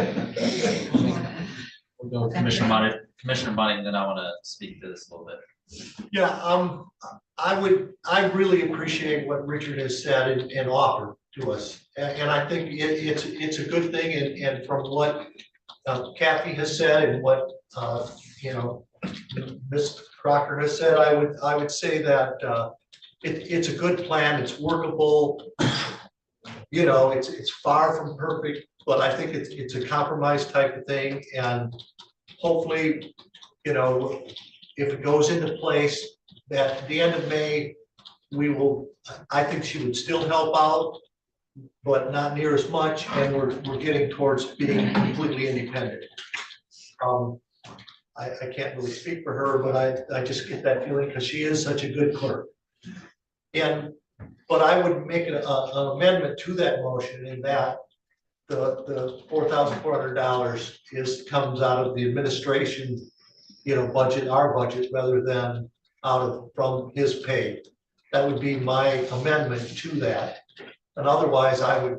We'll go Commissioner Bunting, then I want to speak to this a little bit. Yeah, I really appreciate what Richard has said and offered to us. And I think it's a good thing, and from what Kathy has said and what, Ms. Crocker has said, I would say that it's a good plan, it's workable. It's far from perfect, but I think it's a compromise type of thing, and hopefully, if it goes into place, that at the end of May, I think she would still help out, but not near as much, and we're getting towards being completely independent. I can't really speak for her, but I just get that feeling because she is such a good clerk. But I would make an amendment to that motion in that the $4,400 comes out of the administration, budget, our budget, rather than from his pay. That would be my amendment to that. And otherwise, I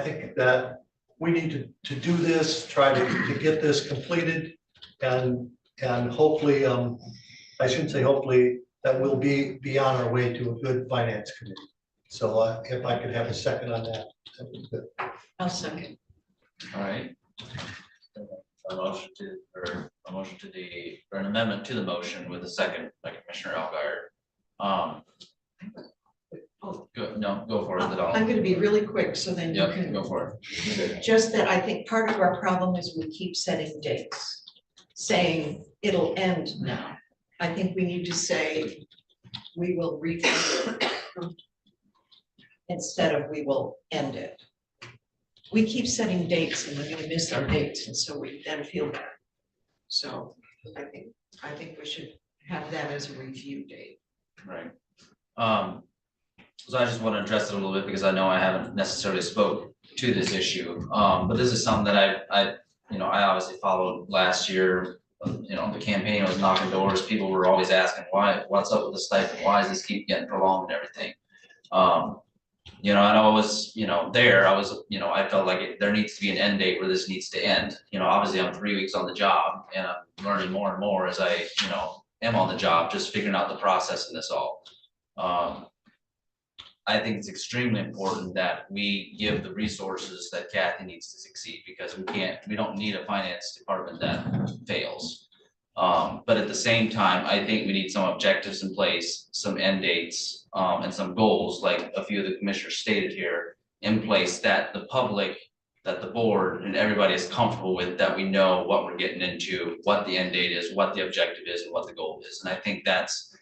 think that we need to do this, try to get this completed, and hopefully, I shouldn't say hopefully, that we'll be on our way to a good finance committee. So if I could have a second on that, that'd be good. I'll second. All right. An amendment to the motion with a second by Commissioner Alguier. Go for it. I'm going to be really quick, so then you can. Go for it. Just that I think part of our problem is we keep setting dates, saying it'll end now. I think we need to say we will review it instead of we will end it. We keep setting dates and then we miss our dates, and so we then feel bad. So I think we should have that as a review date. Right. So I just want to address it a little bit because I know I haven't necessarily spoke to this issue. But this is something that I obviously followed last year. The campaign was knocking doors. People were always asking what's up with the stipend? Why does this keep getting prolonged and everything? And I was, I felt like there needs to be an end date where this needs to end. Obviously I'm 3 weeks on the job and I'm learning more and more as I, am on the job, just figuring out the process in this all. I think it's extremely important that we give the resources that Kathy needs to succeed, because we don't need a finance department that fails. But at the same time, I think we need some objectives in place, some end dates, and some goals, like a few of the commissioners stated here, in place that the public, that the board and everybody is comfortable with, that we know what we're getting into, what the end date is, what the objective is, and what the goal is. And I think that's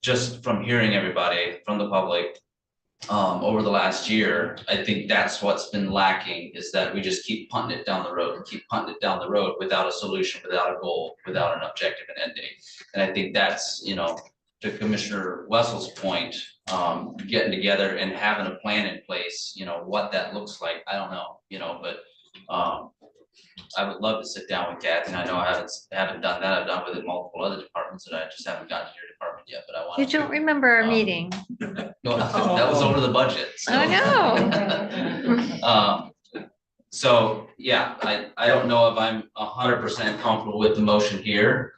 just from hearing everybody from the public over the last year, I think that's what's been lacking, is that we just keep punting it down the road without a solution, without a goal, without an objective and end date. And I think that's, to Commissioner Wessel's point, getting together and having a plan in place, what that looks like, I don't know, but I would love to sit down with Kathy, and I know I haven't done that, I've done with it multiple other departments, and I just haven't gotten to your department yet, but I want. You don't remember our meeting. No, that was over the budget, so. I know. So, yeah, I don't know if I'm 100% comfortable with the motion here.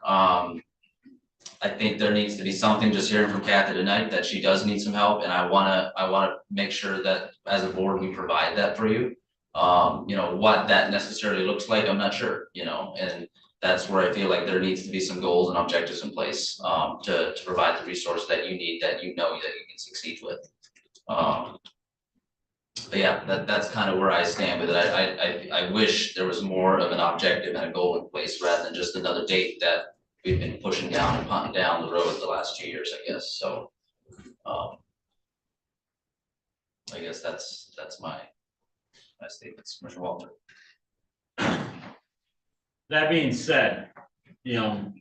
I think there needs to be something, just hearing from Kathy tonight, that she does need some help, and I wanna make sure that as a board, we provide that for you. You know, what that necessarily looks like, I'm not sure, you know, and that's where I feel like there needs to be some goals and objectives in place, to provide the resource that you need, that you know that you can succeed with. But yeah, that's kind of where I stand with it. I wish there was more of an objective and a goal in place, rather than just another date that we've been pushing down and punting down the road the last 2 years, I guess, so. I guess that's my statements, Commissioner Walter. That being said, you know,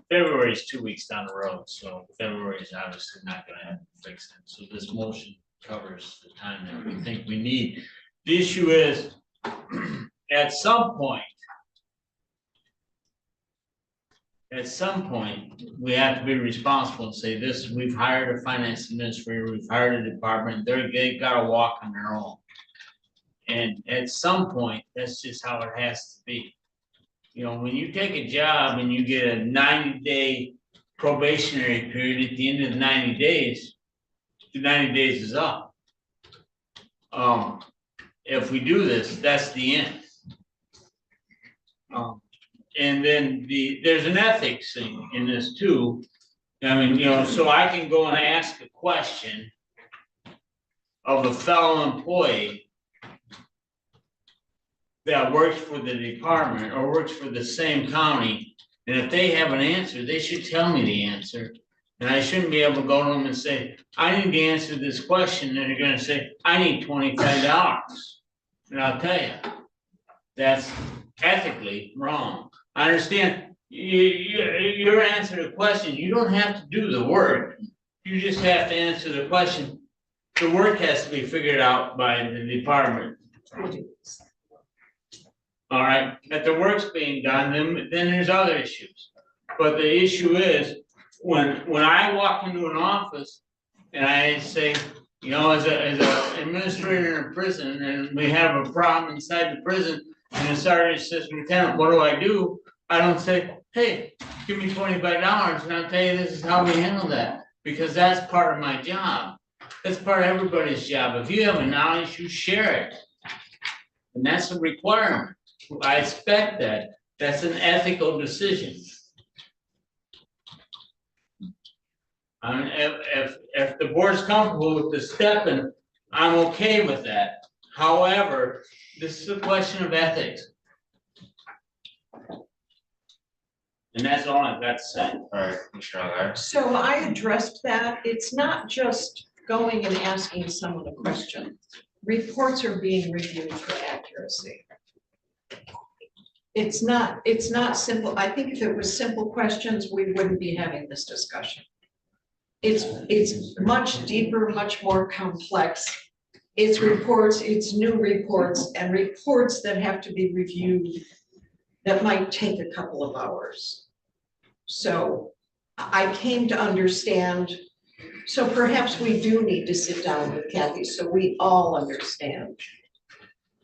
February is 2 weeks down the road, so February is obviously not gonna have to fix it. So this motion covers the time that we think we need. The issue is, at some point, we have to be responsible and say this, we've hired a finance administrator, we've hired a department, they've gotta walk on their own. And at some point, that's just how it has to be. You know, when you take a job and you get a 90-day probationary period, at the end of the 90 days, the 90 days is up. If we do this, that's the end. And then there's an ethics thing in this too. I mean, you know, so I can go and ask a question of a fellow employee that works for the department or works for the same county, and if they have an answer, they should tell me the answer. And I shouldn't be able to go to them and say, I need to answer this question, and they're gonna say, I need $25. And I'll tell you, that's ethically wrong. I understand, your answer to the question, you don't have to do the work. You just have to answer the question. The work has to be figured out by the department. All right, if the work's being done, then there's other issues. But the issue is, when I walk into an office and I say, you know, as a administrator in a prison, and we have a problem inside the prison, and the sergeant says, Lieutenant, what do? I don't say, hey, give me $25, and I'll tell you this is how we handle that, because that's part of my job. That's part of everybody's job. If you have a knowledge, you share it. And that's a requirement. I expect that. That's an ethical decision. I mean, if the board's comfortable with the step, and I'm okay with that. However, this is a question of ethics. And that's all I've got to say. All right, Commissioner Algar. So I addressed that. It's not just going and asking someone a question. Reports are being reviewed for accuracy. It's not simple. I think if it was simple questions, we wouldn't be having this discussion. It's much deeper, much more complex. It's reports, it's new reports, and reports that have to be reviewed that might take a couple of hours. So I came to understand, so perhaps we do need to sit down with Kathy so we all understand.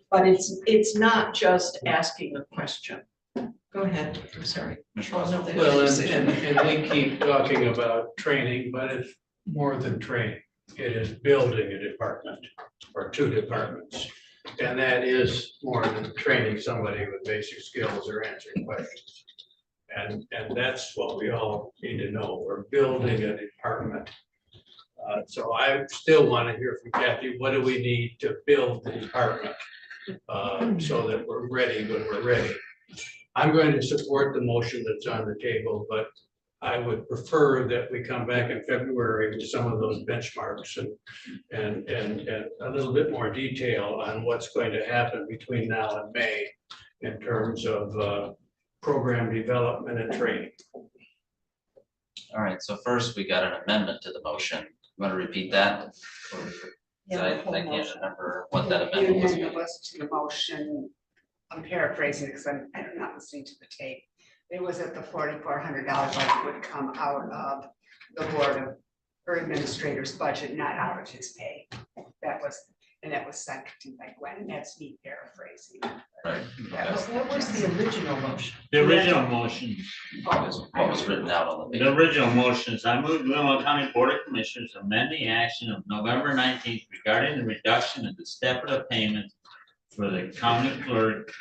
But it's not just asking a question. Go ahead, I'm sorry. Well, and we keep talking about training, but it's more than training. It is building a department or two departments. And that is more than training somebody with basic skills or answering questions. And that's what we all need to know. We're building a department. So I still want to hear from Kathy, what do we need to build the department so that we're ready when we're ready? I'm going to support the motion that's on the table, but I would prefer that we come back in February with some of those benchmarks and a little bit more detail on what's going to happen between now and May in terms of program development and training. All right, so first we got an amendment to the motion. You want to repeat that? Yeah, I can't remember what that amendment was. The amendment was to the motion I'm paraphrasing because I'm not listening to the tape. It was that the $4,400 budget would come out of the board of, or administrator's budget, not out of his pay. That was, and that was seconded by Gwen, and that's me paraphrasing. Right. That was, What was the original motion? The original motion, What was written out on the the paper. original motion is I move Leelanau County Board of Commissioners amend the action of November 19th regarding the reduction of the step of the payment for the county clerk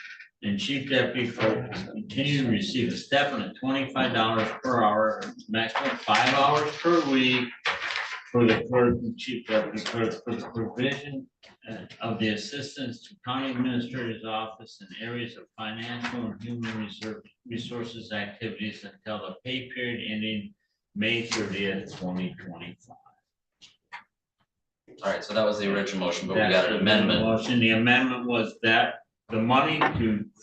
and chief deputy clerk to continue to receive a step of $25 per hour, maximum 5 hours per week for the clerk and chief deputy clerk for the provision of the assistance to county administrator's office in areas of financial and human resources activities until the pay period ending May 30th, 2025. All right, so that was the original motion, but we That's got an the amendment. Motion, the amendment was that the money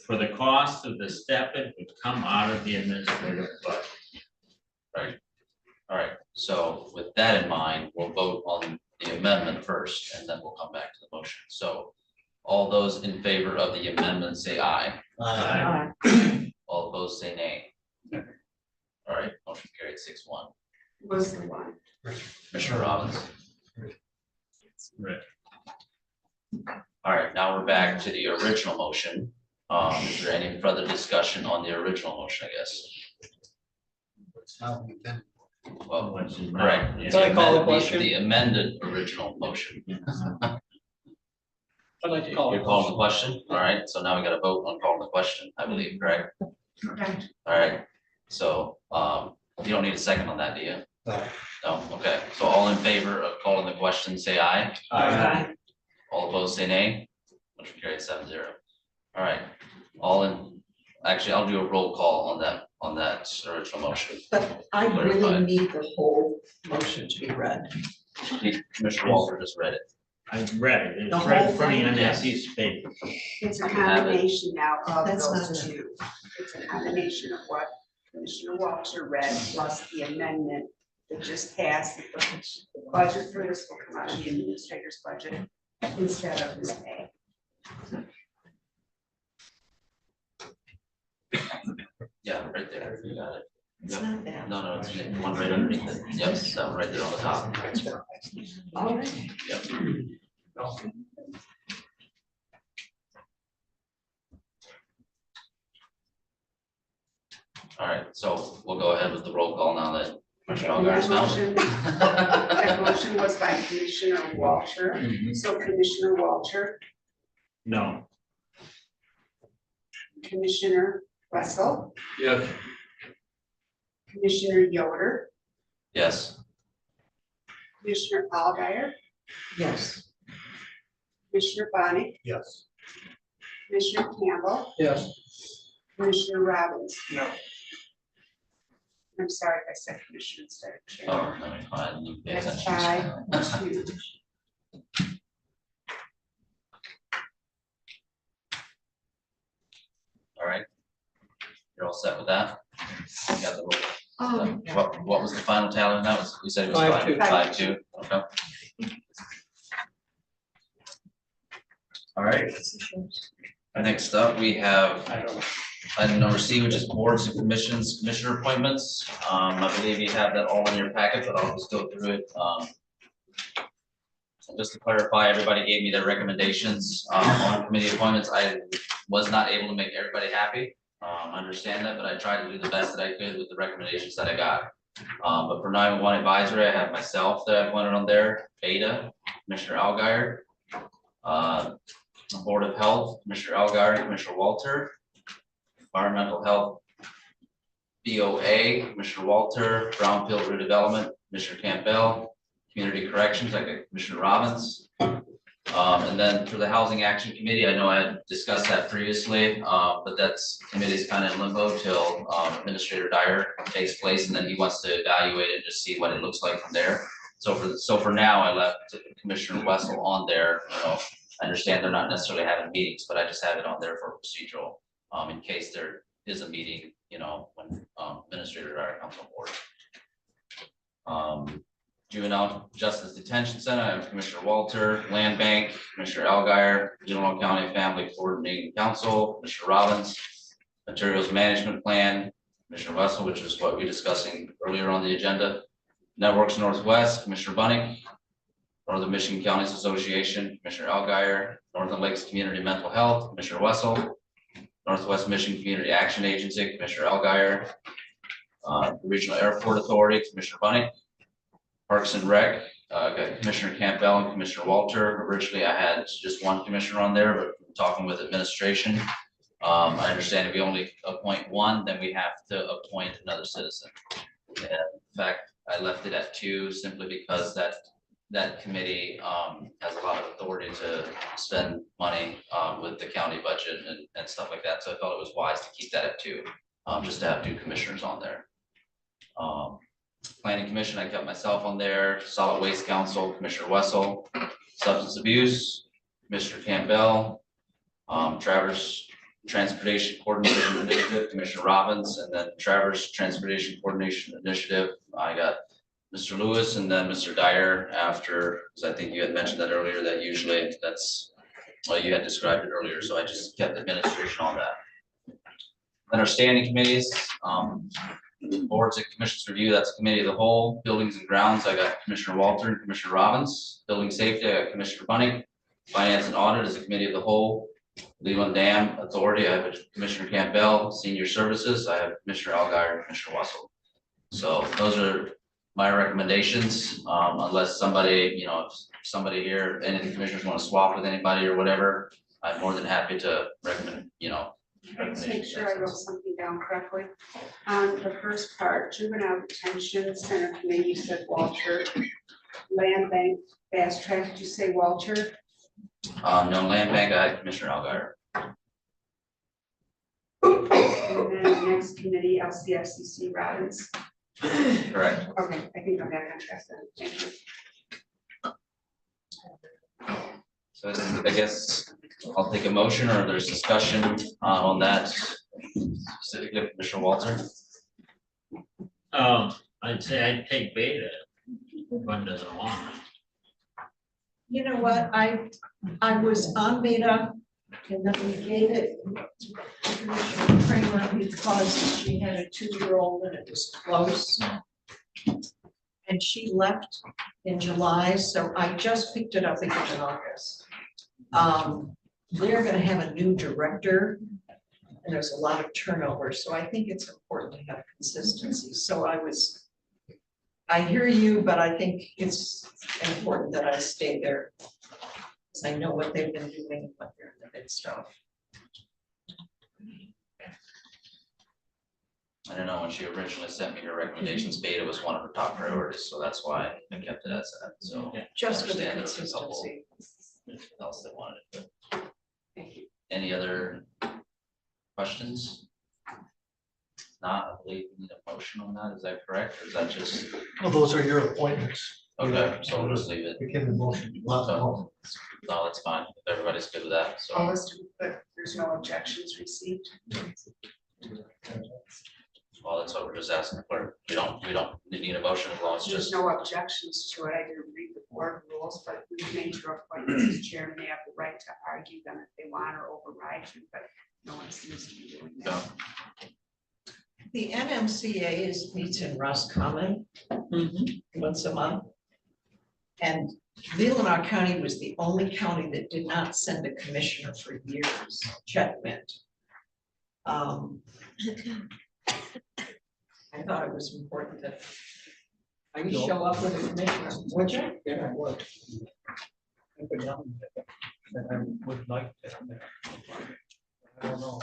for the cost of the stipend would come out of the administrative budget. All right, so with that in mind, we'll vote on the amendment first, and then we'll come back to the motion. So all those in favor of the amendment, say aye. All opposed, say nay. All right, motion carried 6-1. was the one. Commissioner Robbins. Right. All right, now we're back to the original motion. Is there any further discussion on the original motion, I guess? Well, Which is correct. yeah. Can I call the question? The amended original motion. I'd like to call. You're calling the question? All right, so now we got to vote on calling the question, I believe, correct? Okay. All right, so, you don't need a second on that, do you? No, okay, so all in favor of calling the question, say aye. All opposed, say nay. Motion carried 7-0. All right, actually, I'll do a roll call on that original motion. But I really need the whole motion to be read. Commissioner Walter just read it. I read it, The it's right in whole front of you on thing? that piece of paper. It's a combination now of That's not those enough. two. It's a combination of what Commissioner Walter read plus the amendment that just passed. The budget for this will come out of the administrator's budget instead of his pay. Yeah, right there, you got it. It's Yep. not that. No, it's the one right underneath it. Yep, that one right there on the top. All right. Yep. All right, so we'll go ahead with the roll call now that Commissioner And Allgaier that is motion, that motion was by Commissioner Walter. So Commissioner Walter, No, Commissioner Wessel, Yes. Commissioner Yoder, Yes, Commissioner Allgaier, Yes. Commissioner Bonnet, Yes. Commissioner Campbell, Yes. Commissioner Robbins. No. I'm sorry if I said Commissioner instead of Chair. oh, no, fine, you pay That's attention. 5-2. All right. You're all set with that? You got the roll. Oh, What was the final tally on that? We said it was 5-2. 5-2, okay. All right, next up, we have item number C, which is boards and commissions, commissioner appointments. I believe you have that all in your packet, but I'll just go through it. Just to clarify, everybody gave me their recommendations on committee appointments. I was not able to make everybody happy. I understand that, but I tried to do the best that I could with the recommendations that I got. But for 911 advisory, I have myself that I appointed on there, Beta, Commissioner Allgaier. Board of Health, Commissioner Allgaier, Commissioner Walter. Environmental Health, BOA, Commissioner Walter. Brownfield Redevelopment, Commissioner Campbell. Community Corrections, I got Commissioner Robbins. And then for the Housing Action Committee, I know I had discussed that previously, but that's committee's kind of in limbo till Administrator Dyer takes place, and then he wants to evaluate it, just see what it looks like from there. So for now, I left Commissioner Wessel on there. I understand they're not necessarily having meetings, but I just have it on there for procedural, in case there is a meeting, when Administrator Dyer comes on board. Juvenile Justice Detention Center, I have Commissioner Walter. Land Bank, Commissioner Algier. Leelanau County Family Coordinating Council, Commissioner Robbins. Materials Management Plan, Commissioner Wessel, which is what we were discussing earlier on the agenda. Networks Northwest, Commissioner Bunnick. Northern Michigan Counties Association, Commissioner Algier. Northern Lakes Community Mental Health, Commissioner Wessel. Northwest Michigan Community Action Agency, Commissioner Algier. Regional Airport Authority, Commissioner Bunnick. Parks and Rec, got Commissioner Campbell and Commissioner Walter. Originally, I had just one commissioner on there, but talking with administration. I understand if we only appoint one, then we have to appoint another citizen. And in fact, I left it at 2 simply because that committee has a lot of authority to spend money with the county budget and stuff like that. So I felt it was wise to keep that at 2, just to have 2 commissioners on there. Planning Commission, I kept myself on there. Solid Waste Council, Commissioner Wessel. Substance Abuse, Commissioner Campbell. Traverse Transportation Coordination Initiative, Commissioner Robbins, and then Traverse Transportation Coordination Initiative, I got Mr. Lewis and then Mr. Dyer after, because I think you had mentioned that earlier, that usually that's, well, you had described it earlier, so I just kept administration on that. Then our standing committees, boards and commissions review, that's committee of the whole. Buildings and grounds, I got Commissioner Walter and Commissioner Robbins. Building safety, I got Commissioner Bunnick. Finance and audit is a committee of the whole. Leland Dam Authority, I have Commissioner Campbell. Senior Services, I have Commissioner Algier and Commissioner Wessel. So those are my recommendations, unless somebody, if somebody here, any of the commissioners want to swap with anybody or whatever, I'm more than happy to recommend, Let's make sure I wrote something down correctly. On the first part, Juvenile Detention Center Committee, you said Walter. Land Bank, Fast Track, did you say Walter? No, Land Bank, I had Commissioner Algier. And then next committee, LCFCC Robbins. Correct. Okay, I think I'm back on track then. Thank you. So I guess I'll take a motion, or there's discussion on that specifically, Commissioner Walter. I'd say I'd take Beta. One doesn't want it. You know what, I was on Beta, and then we gave it to Commissioner Kramer because she had a 2-year-old and it was close. And she left in July, so I just picked it up again in August. They're gonna have a new director, and there's a lot of turnover, so I think it's important to have consistency. So I hear you, but I think it's important that I stay there. Because I know what they've been doing, what they're in the midst of. I don't know, when she originally sent me her recommendations, Beta was one of her top priorities, so that's why I kept it as that, so. Just for the I understand there was a couple consistency. else that wanted it, but. Any other questions? Not, I believe we need a motion on that, is that correct, or is that just, Well, those are your appointments. okay, so we'll just leave it. We can motion. No, that's fine, if everybody's good with that, so. Almost, but there's no objections received. Well, that's what we're just asking for, we don't need a motion as long as There's just, no objections to it. I didn't read the board rules, but we made your appointments as chairman. They have the right to argue them if they want or override you, but no one seems to be doing no, that. The NMCA meets in Roscommon once a month. And Leelanau County was the only county that did not send a commissioner for years, Chet Mint. I thought it was important that we show up with a commissioner, would you? Yeah, I would. I would not, and I would like to. I don't know.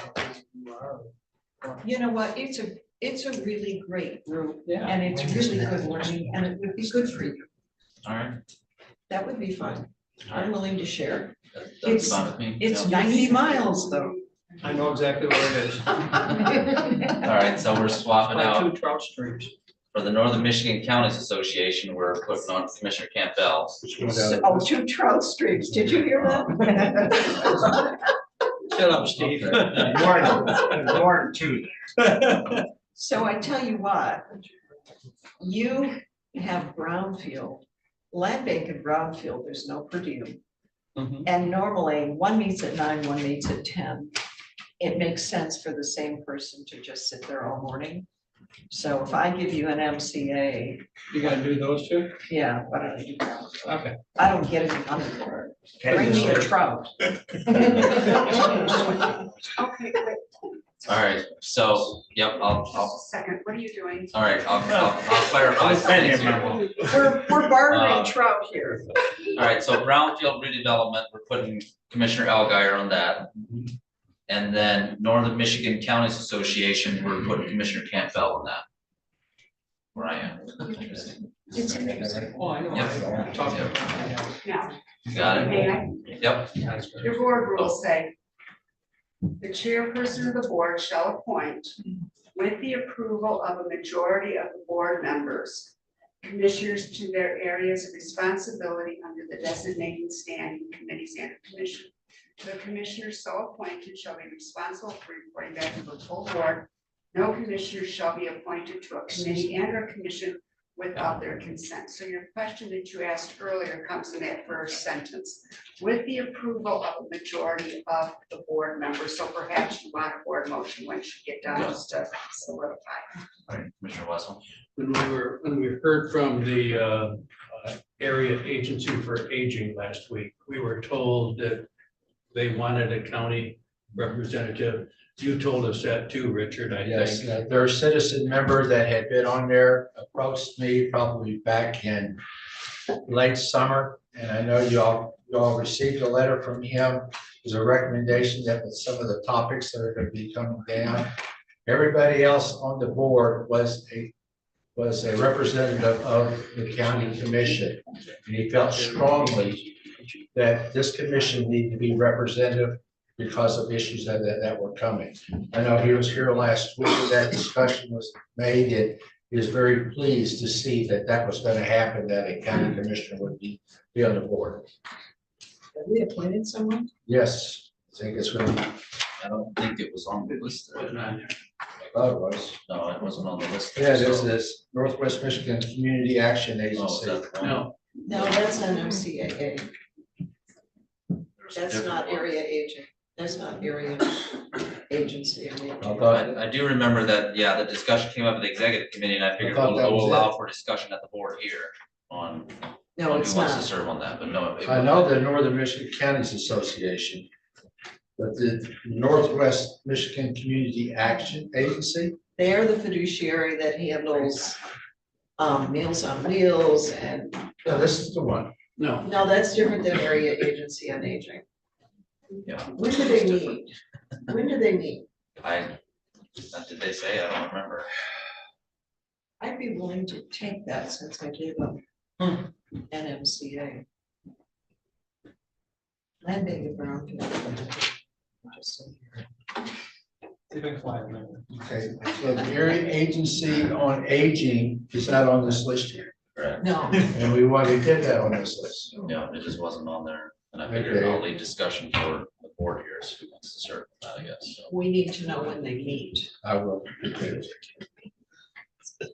You know what, it's a really great group, Yeah. and it's really good learning, and it would be good for you. all right, That would be fun. I'm willing to share. that's fine with me. It's Yeah. 90 miles though. I know exactly where it is. All right, so we're swapping By out 2 trout streams. for the Northern Michigan Counties Association, we're putting on Commissioner Campbell. Oh, 2 trout streams. Did you hear that? Shut up, Steve. More than 2 there. So I tell you what, you have brownfield. Land bank and brownfield, there's no per diem. Mhm. And normally, one meets at 9, one meets at 10. It makes sense for the same person to just sit there all morning. So if I give you an MCA, You gotta do those two? yeah, why don't I do that? Okay. I don't get any money for it. Bring me a trout. Okay, wait, All right, so, yep, I'll, just a second, what are you doing? all right, I'll clarify some things here. We're bartering trout here. All right, so brownfield redevelopment, we're putting Commissioner Alguier on that. And then Northern Michigan Counties Association, we're putting Commissioner Campbell on that. Where I am. It's interesting. Oh, I know. Yep. I talked about that. Now, Got it? may I? Yep. Your board rules say, the chairperson of the board shall appoint, with the approval of a majority of the board members, commissioners to their areas of responsibility under the designated standing committees and commission. The commissioners so appointed shall be responsible for reporting back to the full board. No commissioner shall be appointed to a committee and or commission without their consent. So your question that you asked earlier comes in that first sentence. With the approval of a majority of the board members, so perhaps you want a board motion once you get done, just to solidify. All right, Commissioner Wessel. When we heard from the area agency for aging last week, we were told that they wanted a county representative. You told us that too, Richard, I Yes, think. their citizen member that had been on there approached me probably back in late summer. And I know you all received a letter from him. There's a recommendation that with some of the topics that are going to be coming down. Everybody else on the board was a representative of the county commission. And he felt strongly that this commission needed to be representative because of issues that were coming. I know he was here last week, and that discussion was made, and he was very pleased to see that was going to happen, that a county commissioner would be on the board. Have we appointed someone? Yes, I think it's going to be, I don't think it was on the list. Wasn't on there. I thought it was. No, it wasn't on the list. Yeah, there's this Northwest Michigan Community Action Oh, is Agency. that the one? No, No, that's an MCAA. There's a That's different not one. area agent. That's not area agency. I mean. I thought, I do remember that, yeah, the discussion came up at the executive committee, and I figured thought that we'll was allow for discussion at the board here on No, on it's who wants to not. serve on that, but no. I know the Northern Michigan Counties Association, but the Northwest Michigan Community Action Agency, They're the fiduciary that handles Meals on Wheels and, no, this is the one. no. no, that's different than area agency on aging. Yeah. When do they meet? When do they meet? Did they say? I don't remember. I'd be willing to take that since I gave up Hmm. NMCA. Land bank and brownfield. Just so Okay, so the area agency on aging is not on this list here, Correct. No, and we want to get that on this list. Yeah, it just wasn't on there, and I figured Okay. I'll leave discussion for the board here, so who wants to serve on that, I guess, so. we need to know when they meet. I will.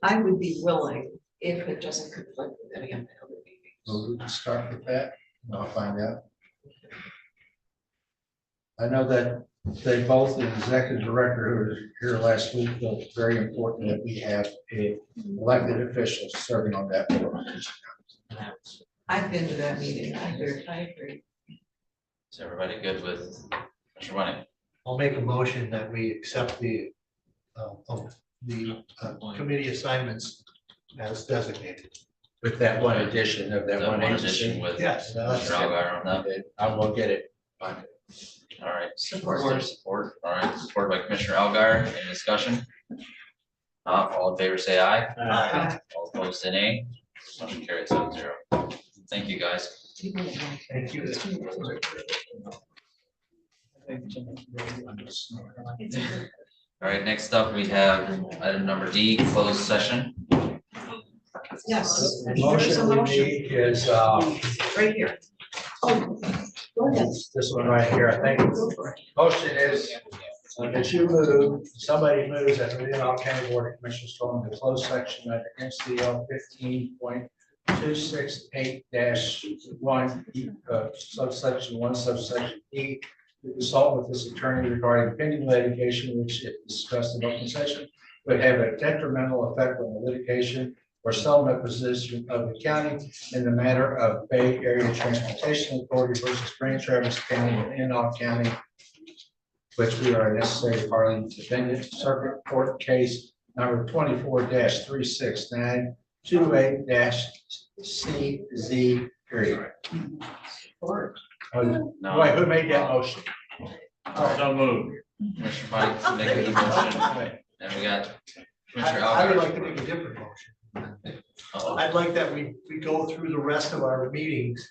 I would be willing if it doesn't conflict with any of the other meetings. So we can start with that, and I'll find out. I know that they both, the executive director who was here last week, felt very important that we have a elected official serving on that board. I've been to that meeting. I agree. Is everybody good with Mr. Running? I'll make a motion that we accept the committee assignments as designated. With that one addition of that one addition agency. with Yes. Mr. Alguier on that? Okay, I will get it. All right. Support. Support, all right, supported by Commissioner Alguier, any discussion? All in favor, say aye. Aye. All opposed, say nay. Motion carried 7-0. Thank you, guys. Thank you. All right, next up, we have item number D, closed session. Yes. The There's a motion we motion need is, right here. Oh, go ahead. this one right here, I think. Go for it. Motion is That you move, somebody moves that the Leelanau County Board of Commissioners go into closed section under MCL 15.268 one, subsection 1, subsection E, to consult with this attorney regarding pending litigation, which if discussed in open session, would have a detrimental effect on the litigation or settlement position of the county in the matter of Bay Area Transportation Authority versus Grand Traverse County and Leelanau County, which we are a necessary party defendant, circuit court case number 24-369 28-CZ period. No. Wait, who made that motion? So moved. Commissioner Pike making the motion, and we got Commissioner I would Algar. like to make a different motion. Uh-oh. I'd like that we go through the rest of our meetings,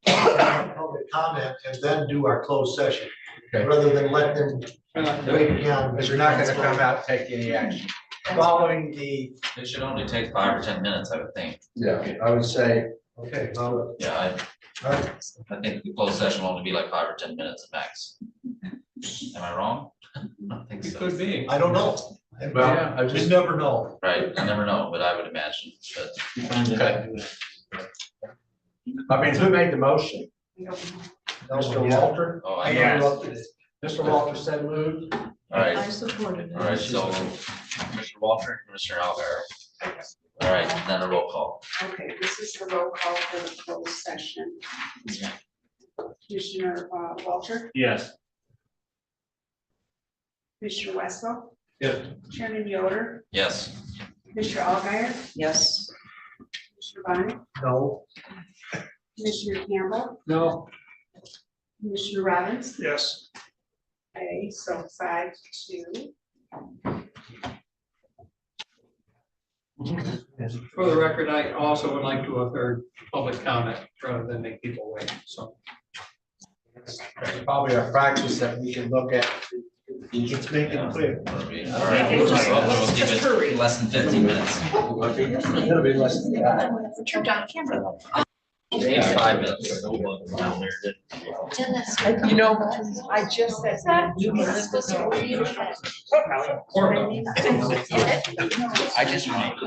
have public comment, and then do our closed session, Okay. rather than let them wait beyond. Because you're not gonna come out and take any action. Following the, It should only take 5 or 10 minutes, I would think. I would say, Okay, well, Yeah, all right. I think the closed session will only be like 5 or 10 minutes at max. Am I wrong? I don't think It so. could be. I don't know. well, I You just, never know. Right, I never know, but I would imagine, but I mean, who made the motion? Mr. Walter? oh, I I, Yeah. interrupted it. Mr. Walter said moved. all right, I supported it. all right, so Commissioner Walter, and Commissioner Algar. All right, then a roll call. Okay, this is the roll call for the closed session. Commissioner Walter, Yes. Commissioner Wessel. Yes. Chairman Yoder, Yes, Commissioner Alguier, Yes. Commissioner Bonnet, No. Commissioner Campbell, No, Commissioner Robbins. Yes. Okay, so 5-2. for the record, I also would like to have heard public comment rather than make people wait, so. It's probably a practice that we can look at. Let's make it clear. all right, we'll keep it less than 15 minutes. It'll be less than that. Turned on camera. Maybe 5 minutes. You know, I just said. I just want.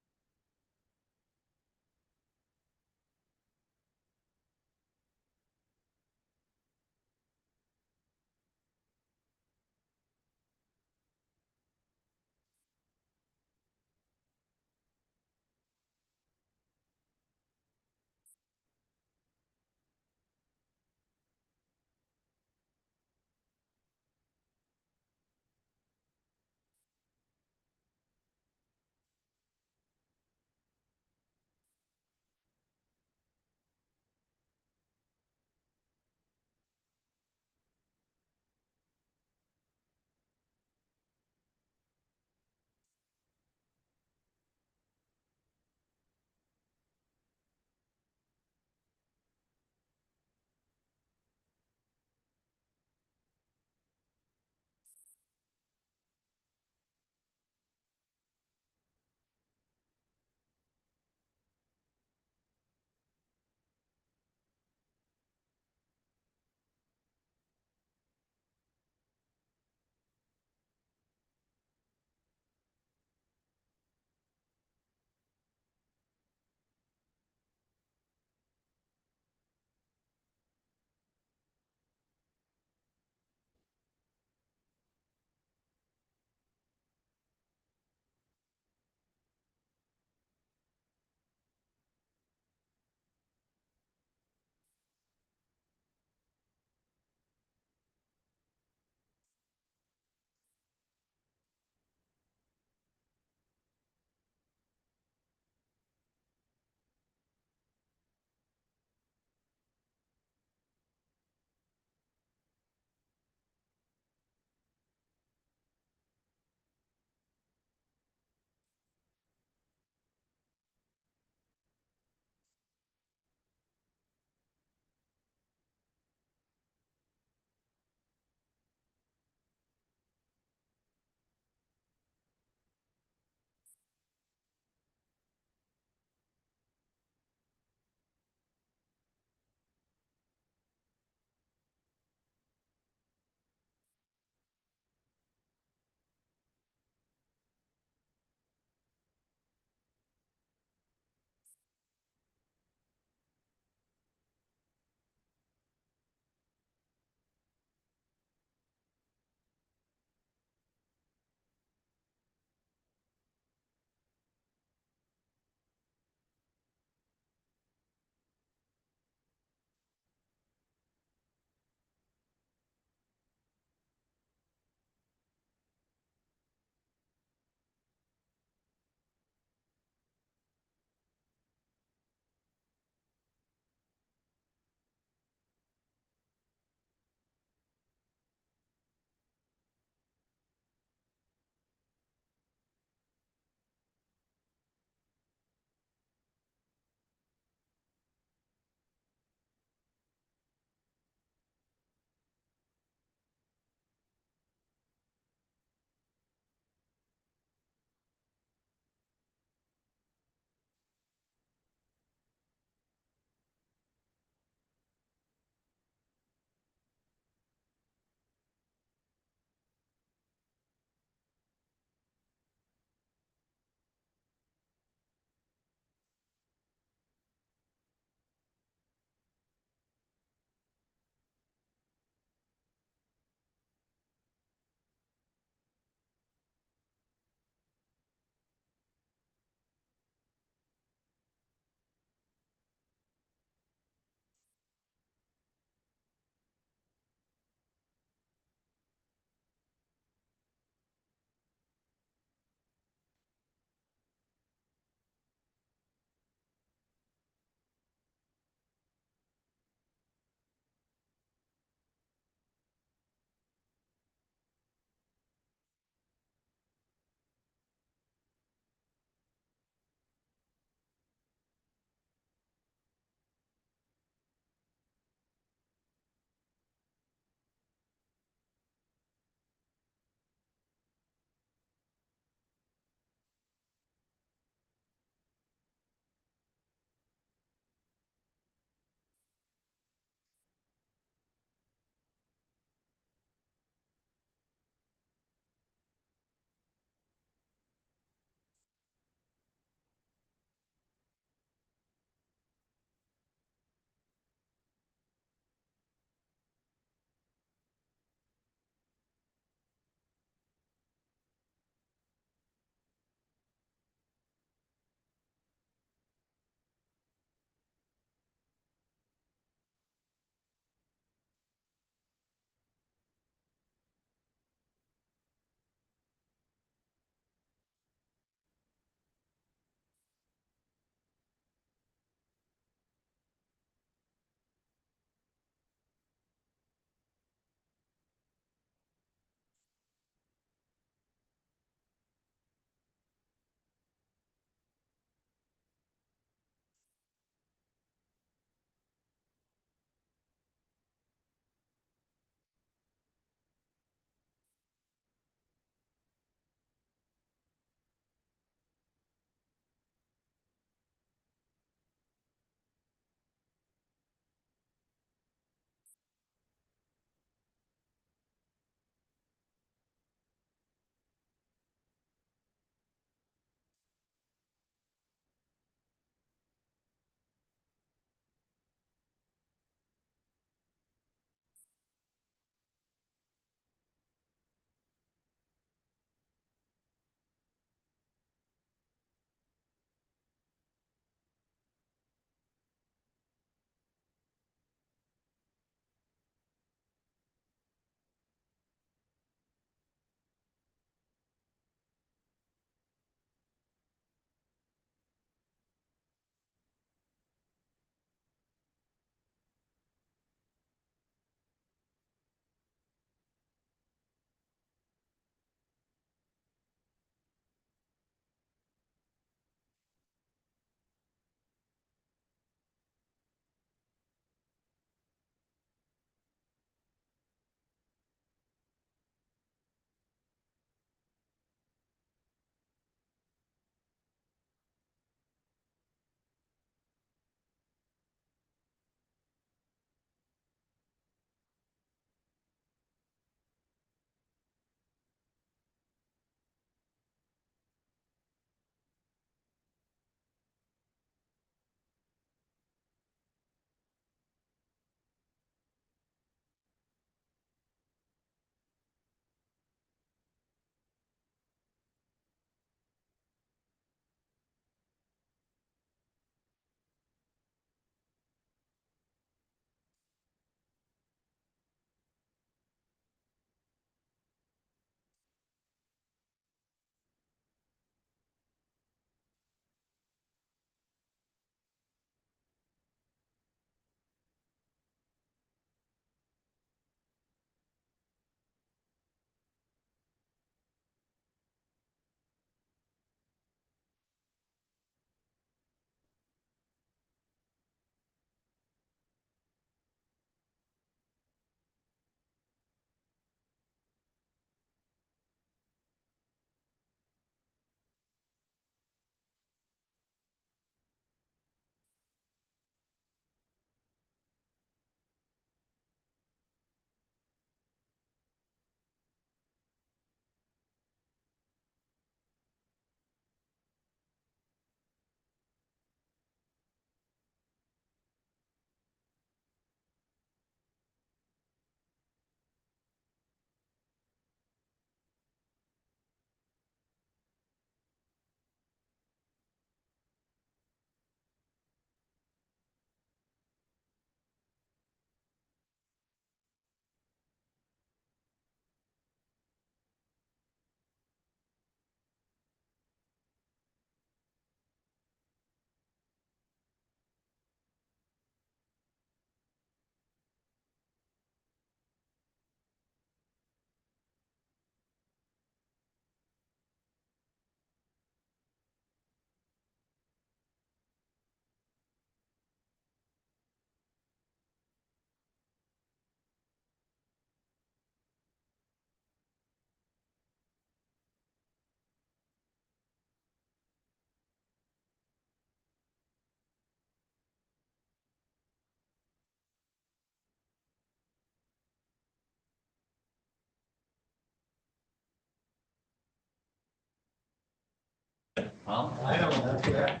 Well, I know, that's that.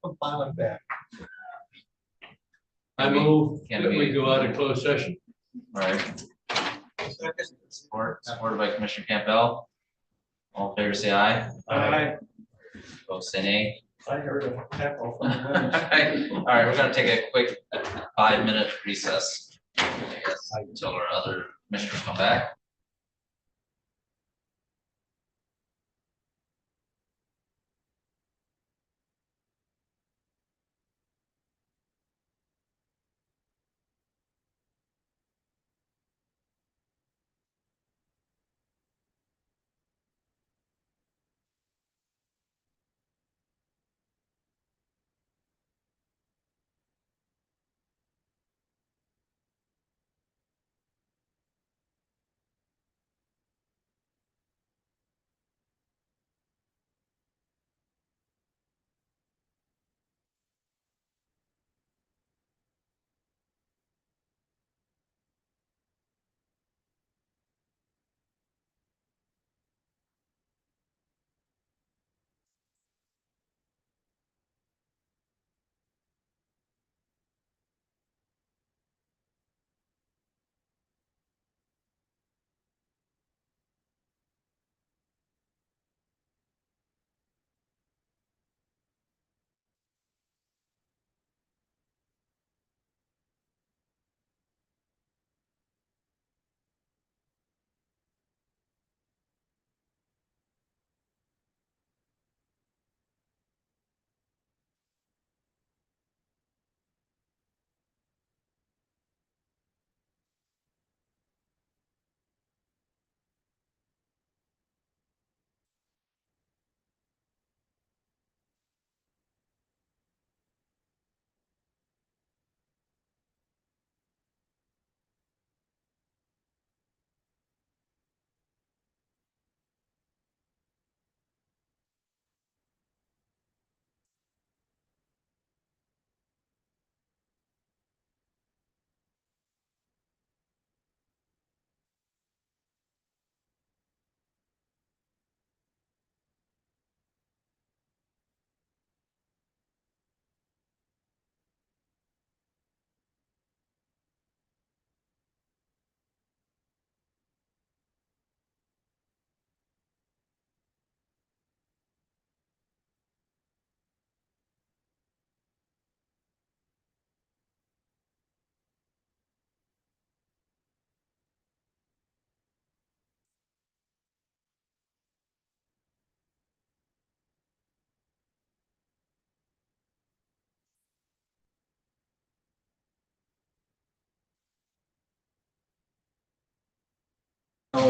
I'm filing back. I move Can that we we- go out of closed session. all right. Supported by Commissioner Campbell. All in favor, say aye. Opposed, say nay. I heard a echo from the All windows. right, we're gonna take a quick 5-minute recess. I guess, until our other commissioners come back.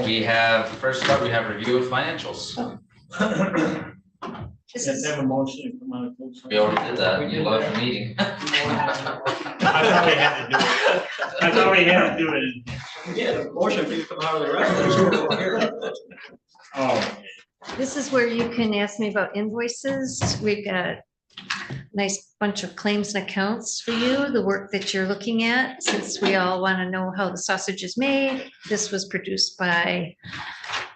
We have, first up, we have review of financials. This is, Have a motion to come out of closed session. We already did that. You left the meeting. I thought we had to do it. I thought we had to do it. Yeah, the motion for you to come out of the rest. Oh, This is where you can ask me about invoices. We've got a nice bunch of claims and accounts for you, the work that you're looking at, since we all want to know how the sausage is made. This was produced by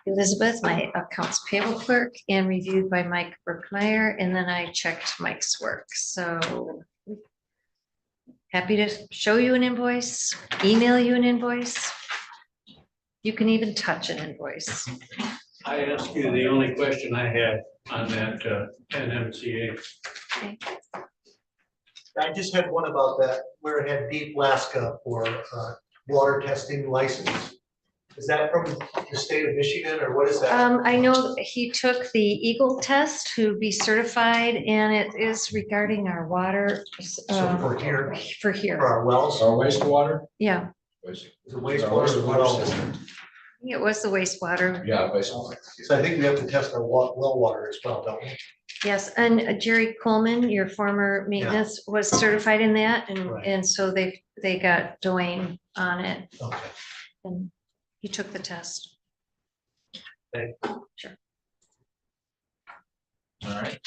Elizabeth, my accounts payable clerk, and reviewed by Mike Berkmeyer, and then I checked Mike's work. So happy to show you an invoice, email you an invoice. You can even touch an invoice. I asked you the only question I had on that NMCA. I just had one about that, where it had Deep Alaska for water testing license. Is that from the state of Michigan, or what is that? I know he took the Eagle test to be certified, and it is regarding our water. So for here, For for here, our wells, Our wastewater? yeah, is it wastewater or well? it was the wastewater. Yeah, wastewater. So I think we have to test our well water as well, don't we? Yes, and Jerry Coleman, your former maintenance, was certified in that, Right. and so they got Dwayne on it, Okay. and he took the test. Sure. All right.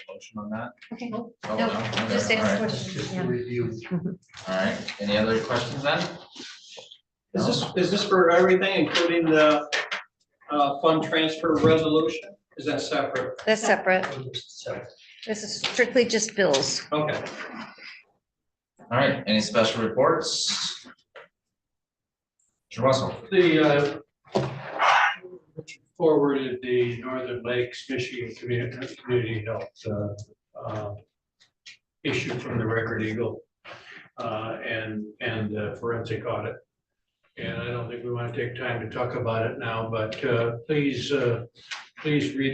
Motion on that? Okay. Oh, No, no, okay, just all ask right. questions. Just to Yeah. review. All right, any other questions then? Is this for everything, including the fund transfer resolution? Is that separate? That's separate. So, This is strictly just bills. Okay. All right, any special reports? Mr. Russell. The forwarded the Northern Lakes, Michigan Community Health issue from the Record Eagle and the forensic audit. And I don't think we want to take time to talk about it now, but please read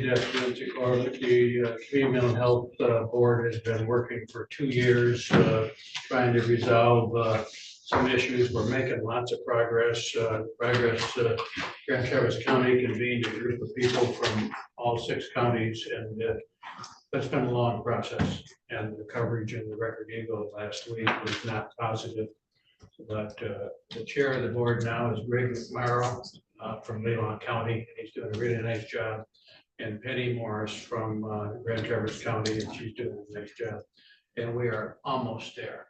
that forensic audit. The Community Mental Health Board has been working for 2 years trying to resolve some issues. We're making lots of progress. Grand Traverse County convened a group of people from all 6 counties, and that's been a long process. And the coverage in the Record Eagle last week was not positive. But the chair of the board now is Greg McMorrow from Leelanau County. He's doing a really nice job. And Penny Morris from Grand Traverse County, and she's doing a nice job. And we are almost there.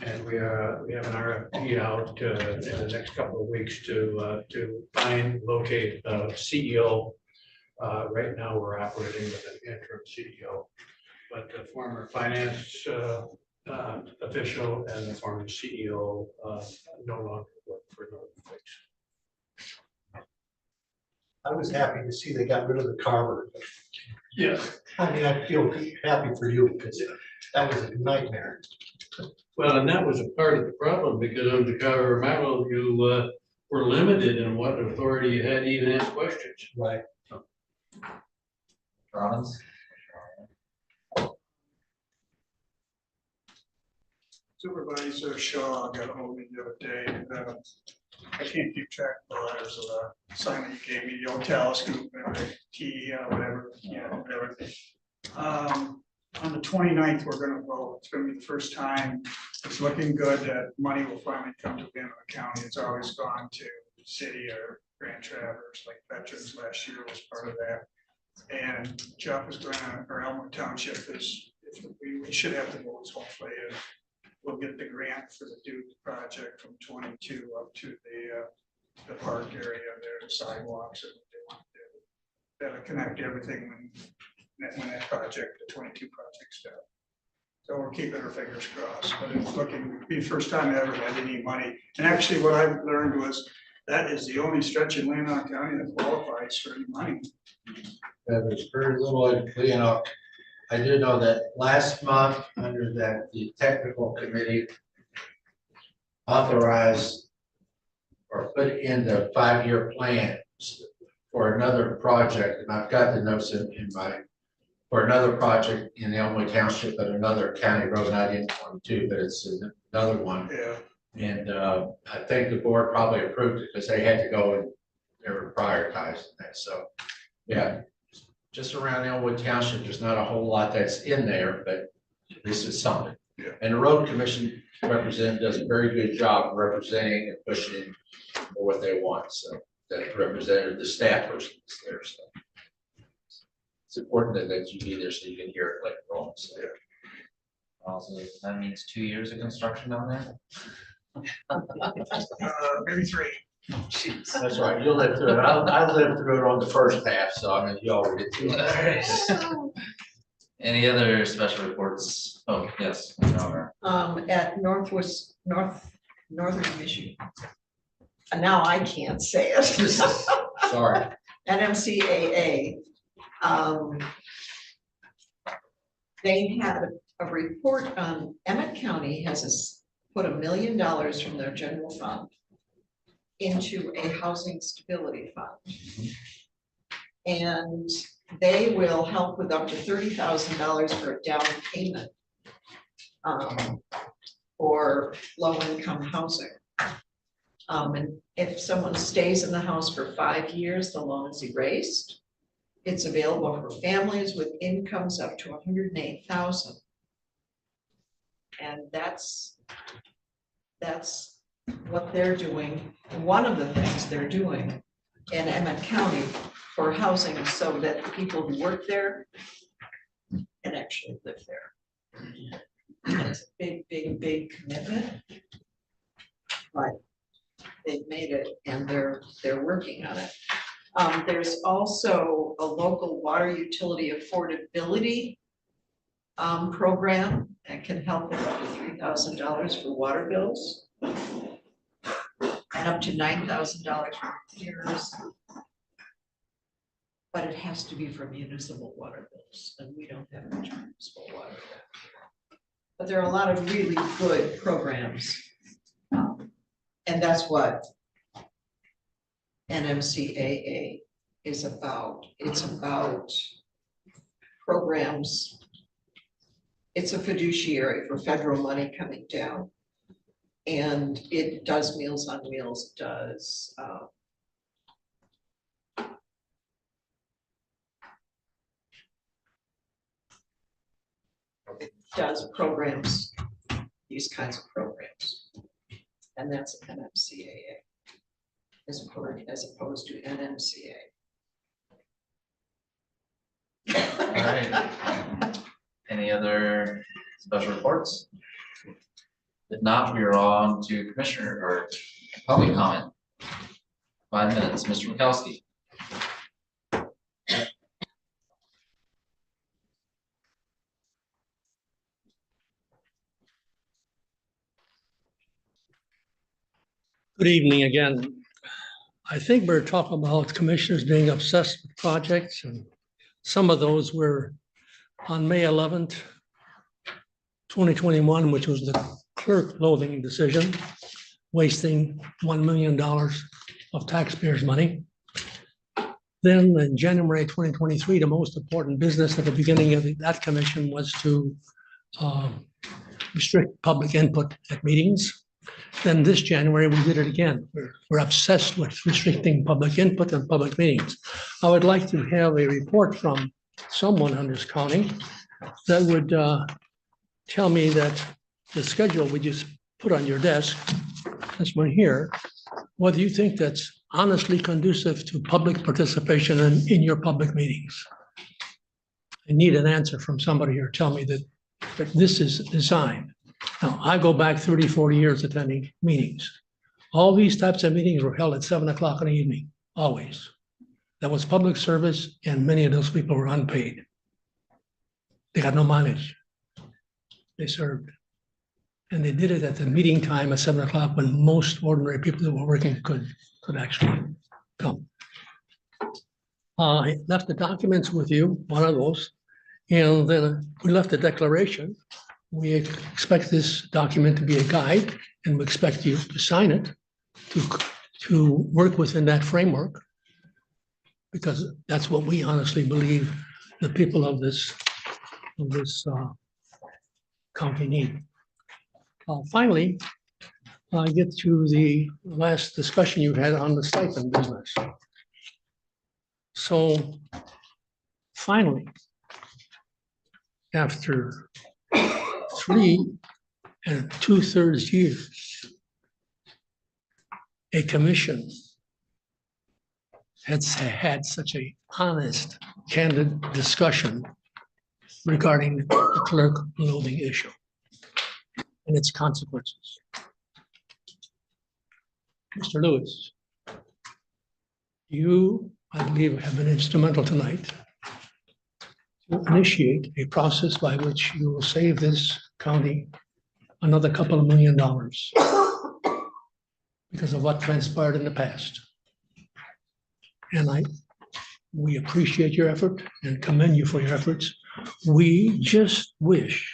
And we have an RFP out in the next couple of weeks to locate a CEO. Right now, we're operating with an interim CEO, but the former finance official and the former CEO no longer work for Northern Lakes. I was happy to see they got rid of the carver. Yeah. I mean, I feel happy for you because that was a nightmare. Well, and that was a part of the problem because of the cover model, you were limited in what authority you had to even ask questions. Right. Rollins. Supervisor Shaw got ahold of me the other day, and I can't keep track of the letters of the assignment you gave me, the old telescope, whatever, whatever. On the 29th, we're gonna vote. It's gonna be the first time. It's looking good that money will finally come to Leelanau County. It's always gone to city or Grand Traverse, like Veterans last year was part of that. And Jeff is gonna, or Elmwood Township is, we should have the votes hopefully, and we'll get the grant for the Duke project from 22 up to the park area there, the sidewalks and what they want to do. That'll connect everything when that project, the 22 project's done. So we're keeping our fingers crossed, but it's looking, be the first time I ever had any money. And actually what I learned was that is the only stretch in Leelanau County that qualifies for any money. there's very little in Leelanau. I do know that last month, under that, the technical committee authorized or put in the 5-year plan for another project, and I've got the notes in my, for another project in Elmwood Township, but another county road, not in 22, but it's another one. Yeah. And I think the board probably approved it because they had to go and they were prioritizing that. So, yeah, just around Elmwood Township, there's not a whole lot that's in there, but at least it's something. Yeah. And the road commission representative does a very good job of representing and pushing for what they want. So that representative, the staff person is there. So it's important that you be there so you can hear it like wrong. So. Yeah. Also, that means 2 years of construction down there? Maybe 3. That's right. You'll live through it. I lived through it on the first half, so I mean, you already did through it. Any other special reports? Oh, yes. At Northern Michigan. And now I can't say it. Sorry. At MCAA. They had a report on Emmett County has put $1 million from their general fund into a housing stability fund. And they will help with up to $30,000 for a down payment for low-income housing. And if someone stays in the house for 5 years, the loan is erased. It's available for families with incomes up to $108,000. And that's what they're doing. One of the things they're doing in Emmett County for housing so that the people who work there can actually live there. And it's a big, big, big commitment. But they've made it and they're working on it. There's also a local water utility affordability program that can help with up to $3,000 for water bills. And up to $9,000 for repairs. But it has to be for municipal water bills, and we don't have much municipal water. But there are a lot of really good programs. And that's what NMCAA is about. It's about programs. It's a fiduciary for federal money coming down. And it does Meals on Wheels, does programs, these kinds of programs. And that's NMCAA as opposed to NMCA. All right. Any other special reports? If not, we are on to commissioner or public comment. 5 minutes, Mr. Mikowski. Good evening again. I think we're talking about commissioners being obsessed with projects, and some of those were on May 11th, 2021, which was the clerk loathing decision, wasting $1 million of taxpayers' money. Then in January 2023, the most important business at the beginning of that commission was to restrict public input at meetings. Then this January, we did it again. We're obsessed with restricting public input and public meetings. I would like to have a report from someone on this county that would tell me that the schedule we just put on your desk, this one here, whether you think that's honestly conducive to public participation in your public meetings. I need an answer from somebody here. Tell me that this is designed. Now, I go back 30, 40 years attending meetings. All these types of meetings were held at 7 o'clock in the evening, always. That was public service, and many of those people were unpaid. They got no mileage. They served. And they did it at the meeting time at 7 o'clock when most ordinary people that were working could actually come. I left the documents with you, one of those, and then we left a declaration. We expect this document to be a guide, and we expect you to sign it, to work within that framework, because that's what we honestly believe the people of this county need. Finally, I get to the last discussion you had on the stipend business. So finally, after 3 2/3 years, a commission has had such a honest, candid discussion regarding the clerk loathing issue and its consequences. Mr. Lewis, you, I believe, have been instrumental tonight to initiate a process by which you will save this county another couple of $1 million because of what transpired in the past. And we appreciate your effort and commend you for your efforts. We just wish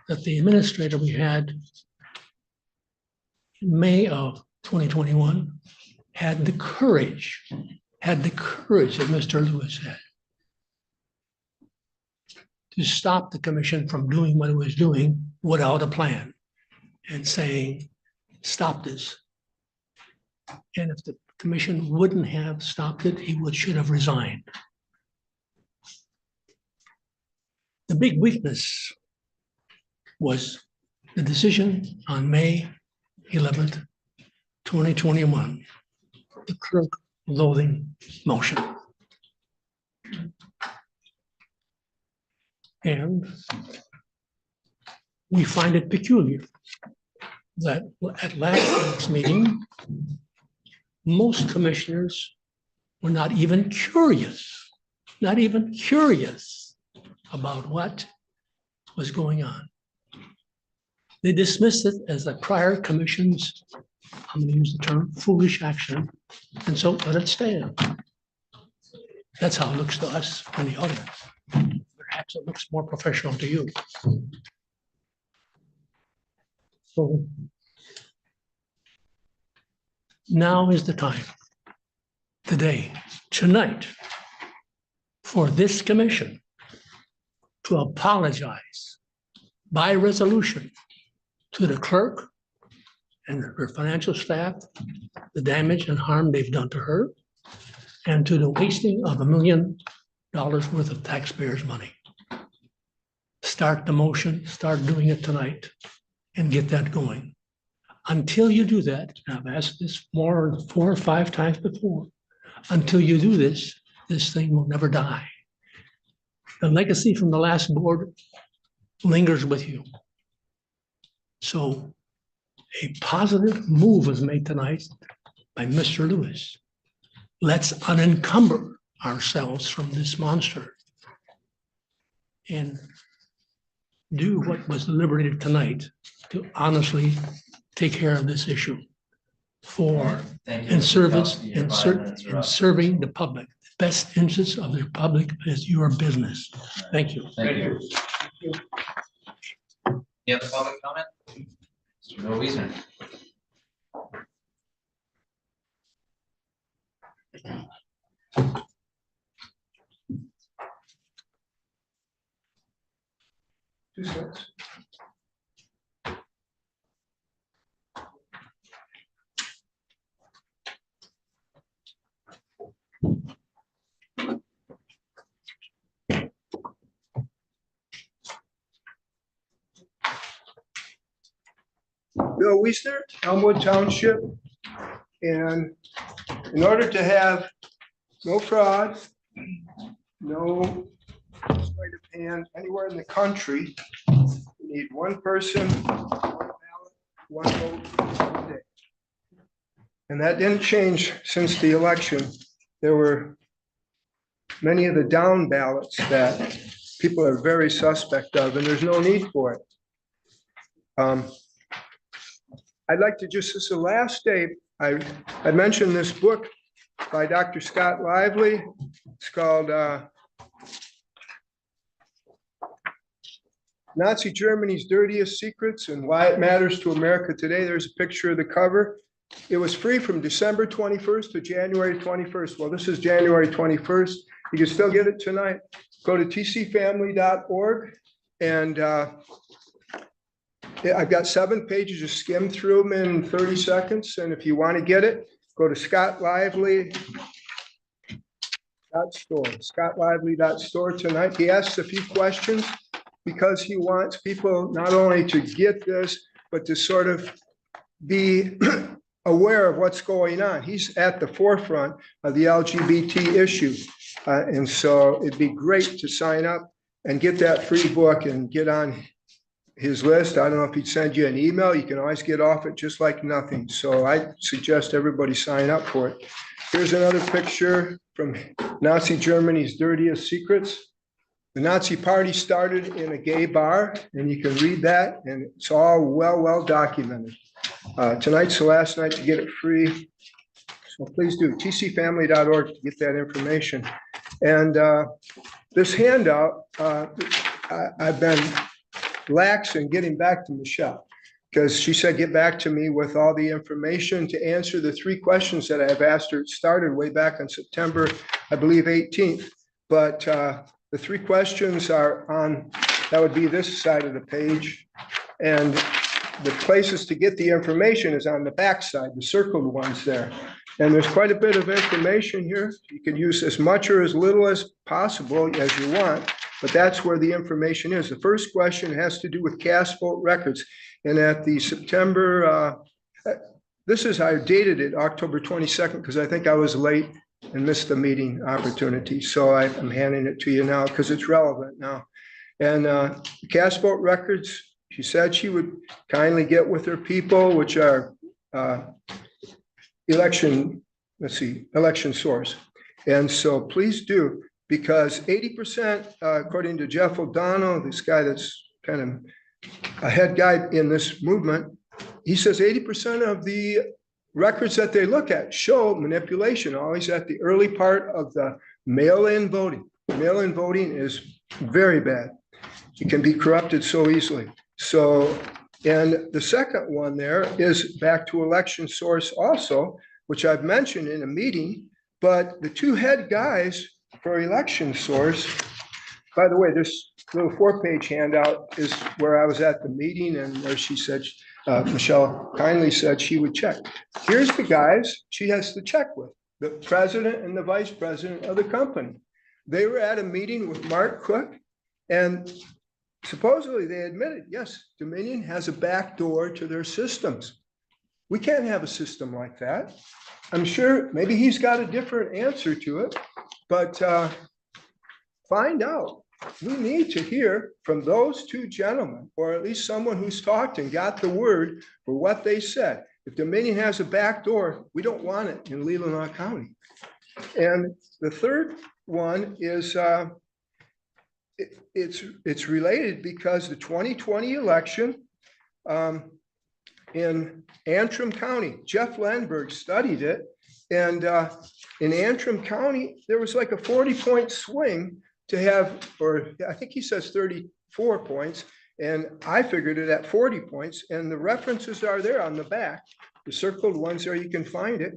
that the administrator we had in May of 2021 had the courage that Mr. Lewis had to stop the commission from doing what it was doing without a plan and saying, stop this. And if the commission wouldn't have stopped it, he should have resigned. The big weakness was the decision on May 11th, 2021, the clerk loathing motion. And we find it peculiar that at last week's meeting, most commissioners were not even curious about what was going on. They dismissed it as a prior commission's, I'm going to use the term, foolish action, and so let it stand. That's how it looks to us in the audience. Perhaps it looks more professional to you. So now is the time, today, tonight, for this commission to apologize by resolution to the clerk and her financial staff, the damage and harm they've done to her, and to the wasting of $1 million worth of taxpayers' money. Start the motion, start doing it tonight, and get that going. Until you do that, and I've asked this more than 4 or 5 times before, until you do this, this thing will never die. The legacy from the last board lingers with you. So a positive move was made tonight by Mr. Lewis. Let's unencumber ourselves from this monster and do what was deliberated tonight to honestly take care of this issue for Thank you, in Mr. service, Kowski. Your in 5 minutes are up. serving the public. The best interest of the public is your business. Thank you. Thank you. You have a public comment? Mr. Bill Wiesner. Two cents. Bill Wiesner, Elmwood Township. And in order to have no fraud, no sleight of hand anywhere in the country, you need one person, one ballot, one vote, 1 day. And that didn't change since the election. There were many of the down ballots that people are very suspect of, and there's no need for it. I'd like to just, this is the last day, I mentioned this book by Dr. Scott Lively. It's called Nazi Germany's Dirtiest Secrets and Why It Matters to America Today. There's a picture of the cover. It was free from December 21st to January 21st. Well, this is January 21st. You can still get it tonight. Go to tcfamily.org and I've got 7 pages. Just skim through them in 30 seconds. And if you want to get it, go to scottlively.store tonight. He asks a few questions because he wants people not only to get this, but to sort of be aware of what's going on. He's at the forefront of the LGBT issue. And so it'd be great to sign up and get that free book and get on his list. I don't know if he'd send you an email. You can always get off it just like nothing. So I suggest everybody sign up for it. Here's another picture from Nazi Germany's Dirtiest Secrets. The Nazi Party started in a gay bar, and you can read that, and it's all well documented. Tonight's the last night to get it free. So please do tcfamily.org to get that information. And this handout, I've been lax in getting back to Michelle because she said, get back to me with all the information to answer the 3 questions that I've asked her. It started way back on September, I believe, 18th. But the 3 questions are on, that would be this side of the page. And the places to get the information is on the back side, the circled ones there. And there's quite a bit of information here. You can use as much or as little as possible as you want, but that's where the information is. The first question has to do with cast vote records. And at the September, this is, I dated it October 22nd, because I think I was late and missed the meeting opportunity. So I'm handing it to you now because it's relevant now. And cast vote records, she said she would kindly get with her people, which are election source. And so please do, because 80%, according to Jeff O'Donnell, this guy that's kind of a head guy in this movement, he says 80% of the records that they look at show manipulation, always at the early part of the mail-in voting. Mail-in voting is very bad. It can be corrupted so easily. So, and the second one there is back to election source also, which I've mentioned in a meeting, but the two head guys for election source, by the way, this little 4-page handout is where I was at the meeting and where she said, Michelle kindly said she would check. Here's the guys she has to check with, the president and the vice president of the company. They were at a meeting with Mark Cook, and supposedly they admitted, yes, Dominion has a back door to their systems. We can't have a system like that. I'm sure maybe he's got a different answer to it, but find out. We need to hear from those two gentlemen, or at least someone who's talked and got the word for what they said. If Dominion has a back door, we don't want it in Leelanau County. And the third one is it's related because the 2020 election in Antrim County, Jeff Landberg studied it. And in Antrim County, there was like a 40-point swing to have, or I think he says 34 points. And I figured it at 40 points. And the references are there on the back, the circled ones there, you can find it,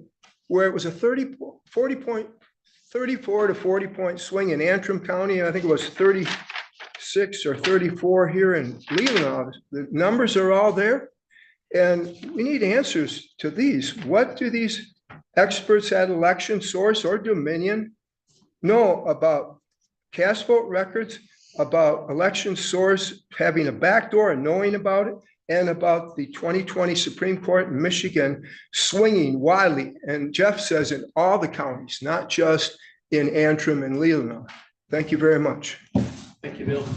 where it was a 34 to 40 point swing in Antrim County. I think it was 36 or 34 here in Leelanau. The numbers are all there. And we need answers to these. What do these experts at Election Source or Dominion know about cast vote records, about Election Source having a backdoor and knowing about it, and about the 2020 Supreme Court in Michigan swinging wildly? And Jeff says in all the counties, not just in Antrim and Leelanau. Thank you very much. Thank you, Bill.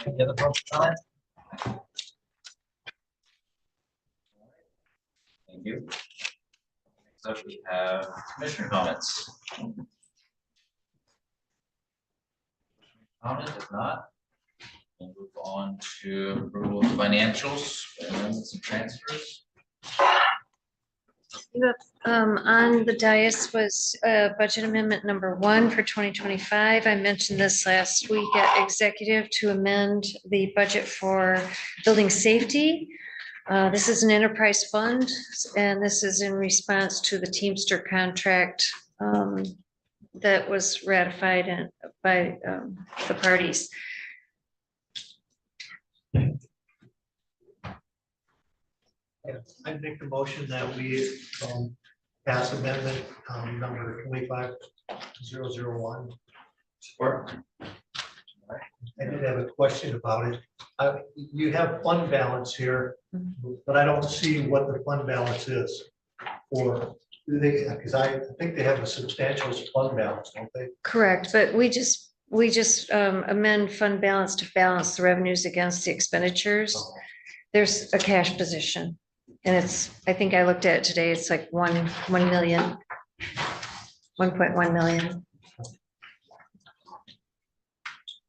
Any other public comment? Thank you. Next up, we have commissioner comments. Comment, if not, we'll move on to approval of financials and some transfers. On the dais was budget amendment number 1 for 2025. I mentioned this last week at executive to amend the budget for building safety. This is an enterprise fund, and this is in response to the Teamster contract that was ratified by the parties. I make the motion that we pass amendment number 25001. Support. I did have a question about it. You have fund balance here, but I don't see what the fund balance is. Or do they, because I think they have a substantial fund balance, don't they? Correct, but we just amend fund balance to balance the revenues against the expenditures. There's a cash position. And it's, I think I looked at it today, it's like 1 million, 1.1 million.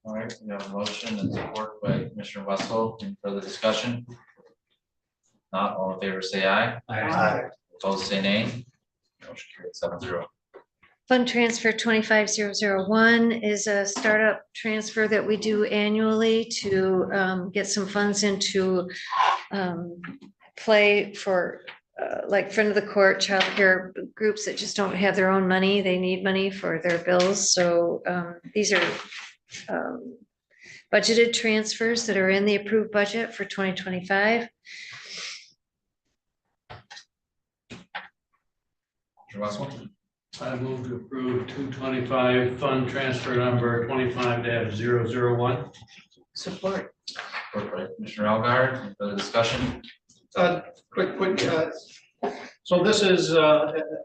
All right, we have a motion and support by Commissioner Wessel. Any further discussion? Not all in favor, say aye. Aye. Opposed, say nay. Motion carried 7-0. Fund transfer 25001 is a startup transfer that we do annually to get some funds into play for like friend of the court, child care groups that just don't have their own money. They need money for their bills. So these are budgeted transfers that are in the approved budget for 2025. Mr. Wessel? I move to approve 225 fund transfer number 25-001. Support. Support by Commissioner Algar. Any further discussion? Quick, so this is,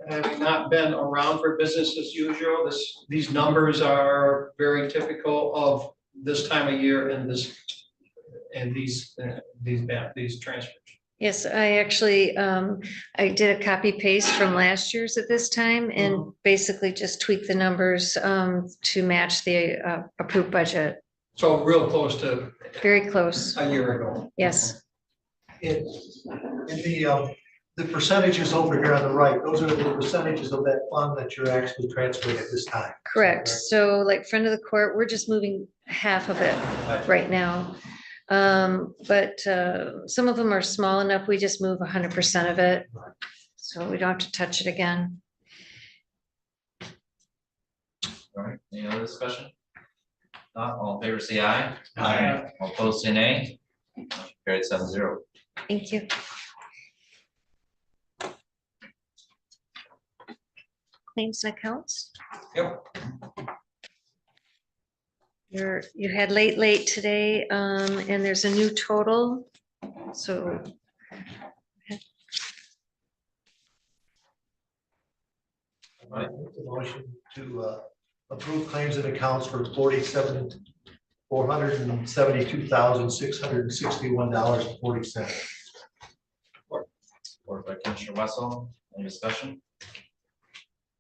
having not been around for business as usual, these numbers are very typical of this time of year and these transfers. Yes, I actually, I did a copy paste from last year's at this time and basically just tweaked the numbers to match the approved budget. So real close to Very close, a year ago. yes. In the percentages over here on the right, those are the percentages of that fund that you're actually transferring at this time. Correct. So like friend of the court, we're just moving half of it right now. But some of them are small enough, we just move 100% of it. So we don't have to touch it again. All right, any other discussion? Not all in favor, say aye. Aye. All opposed, say nay. Motion carried 7-0. Thank you. Claims and accounts. Yep. You had late today, and there's a new total, so. I make the motion to approve claims and accounts for $472,661.40. Support by Commissioner Wessel, any discussion?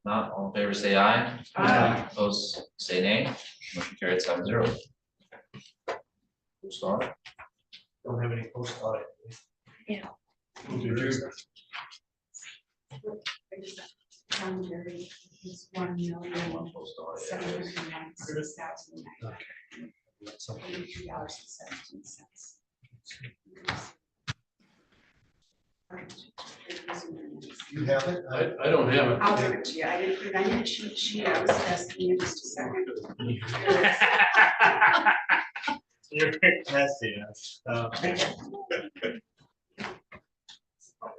Not all in favor, say aye. Aye. Opposed, say nay. Motion carried 7-0. Sorry. Don't have any post audit. Yeah. Boundary is 1,796,982.17. You have it? I don't have it. I'll give it to you. I didn't put it on your cheat sheet. I was asking you just a second. You're messy. Oh,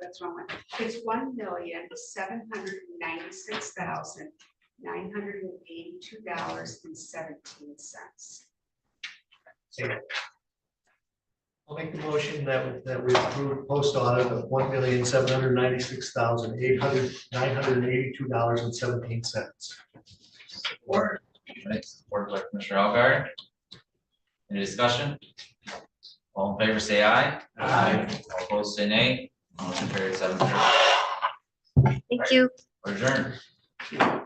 that's wrong one. It's $1,796,982.17. I'll make the motion that we approve post audit of $1,796,982.17. Support. Right, support by Commissioner Algar. Any discussion? All in favor, say aye. Aye. All opposed, say nay. Motion carried 7-0. Thank you. Adjourned. Yeah,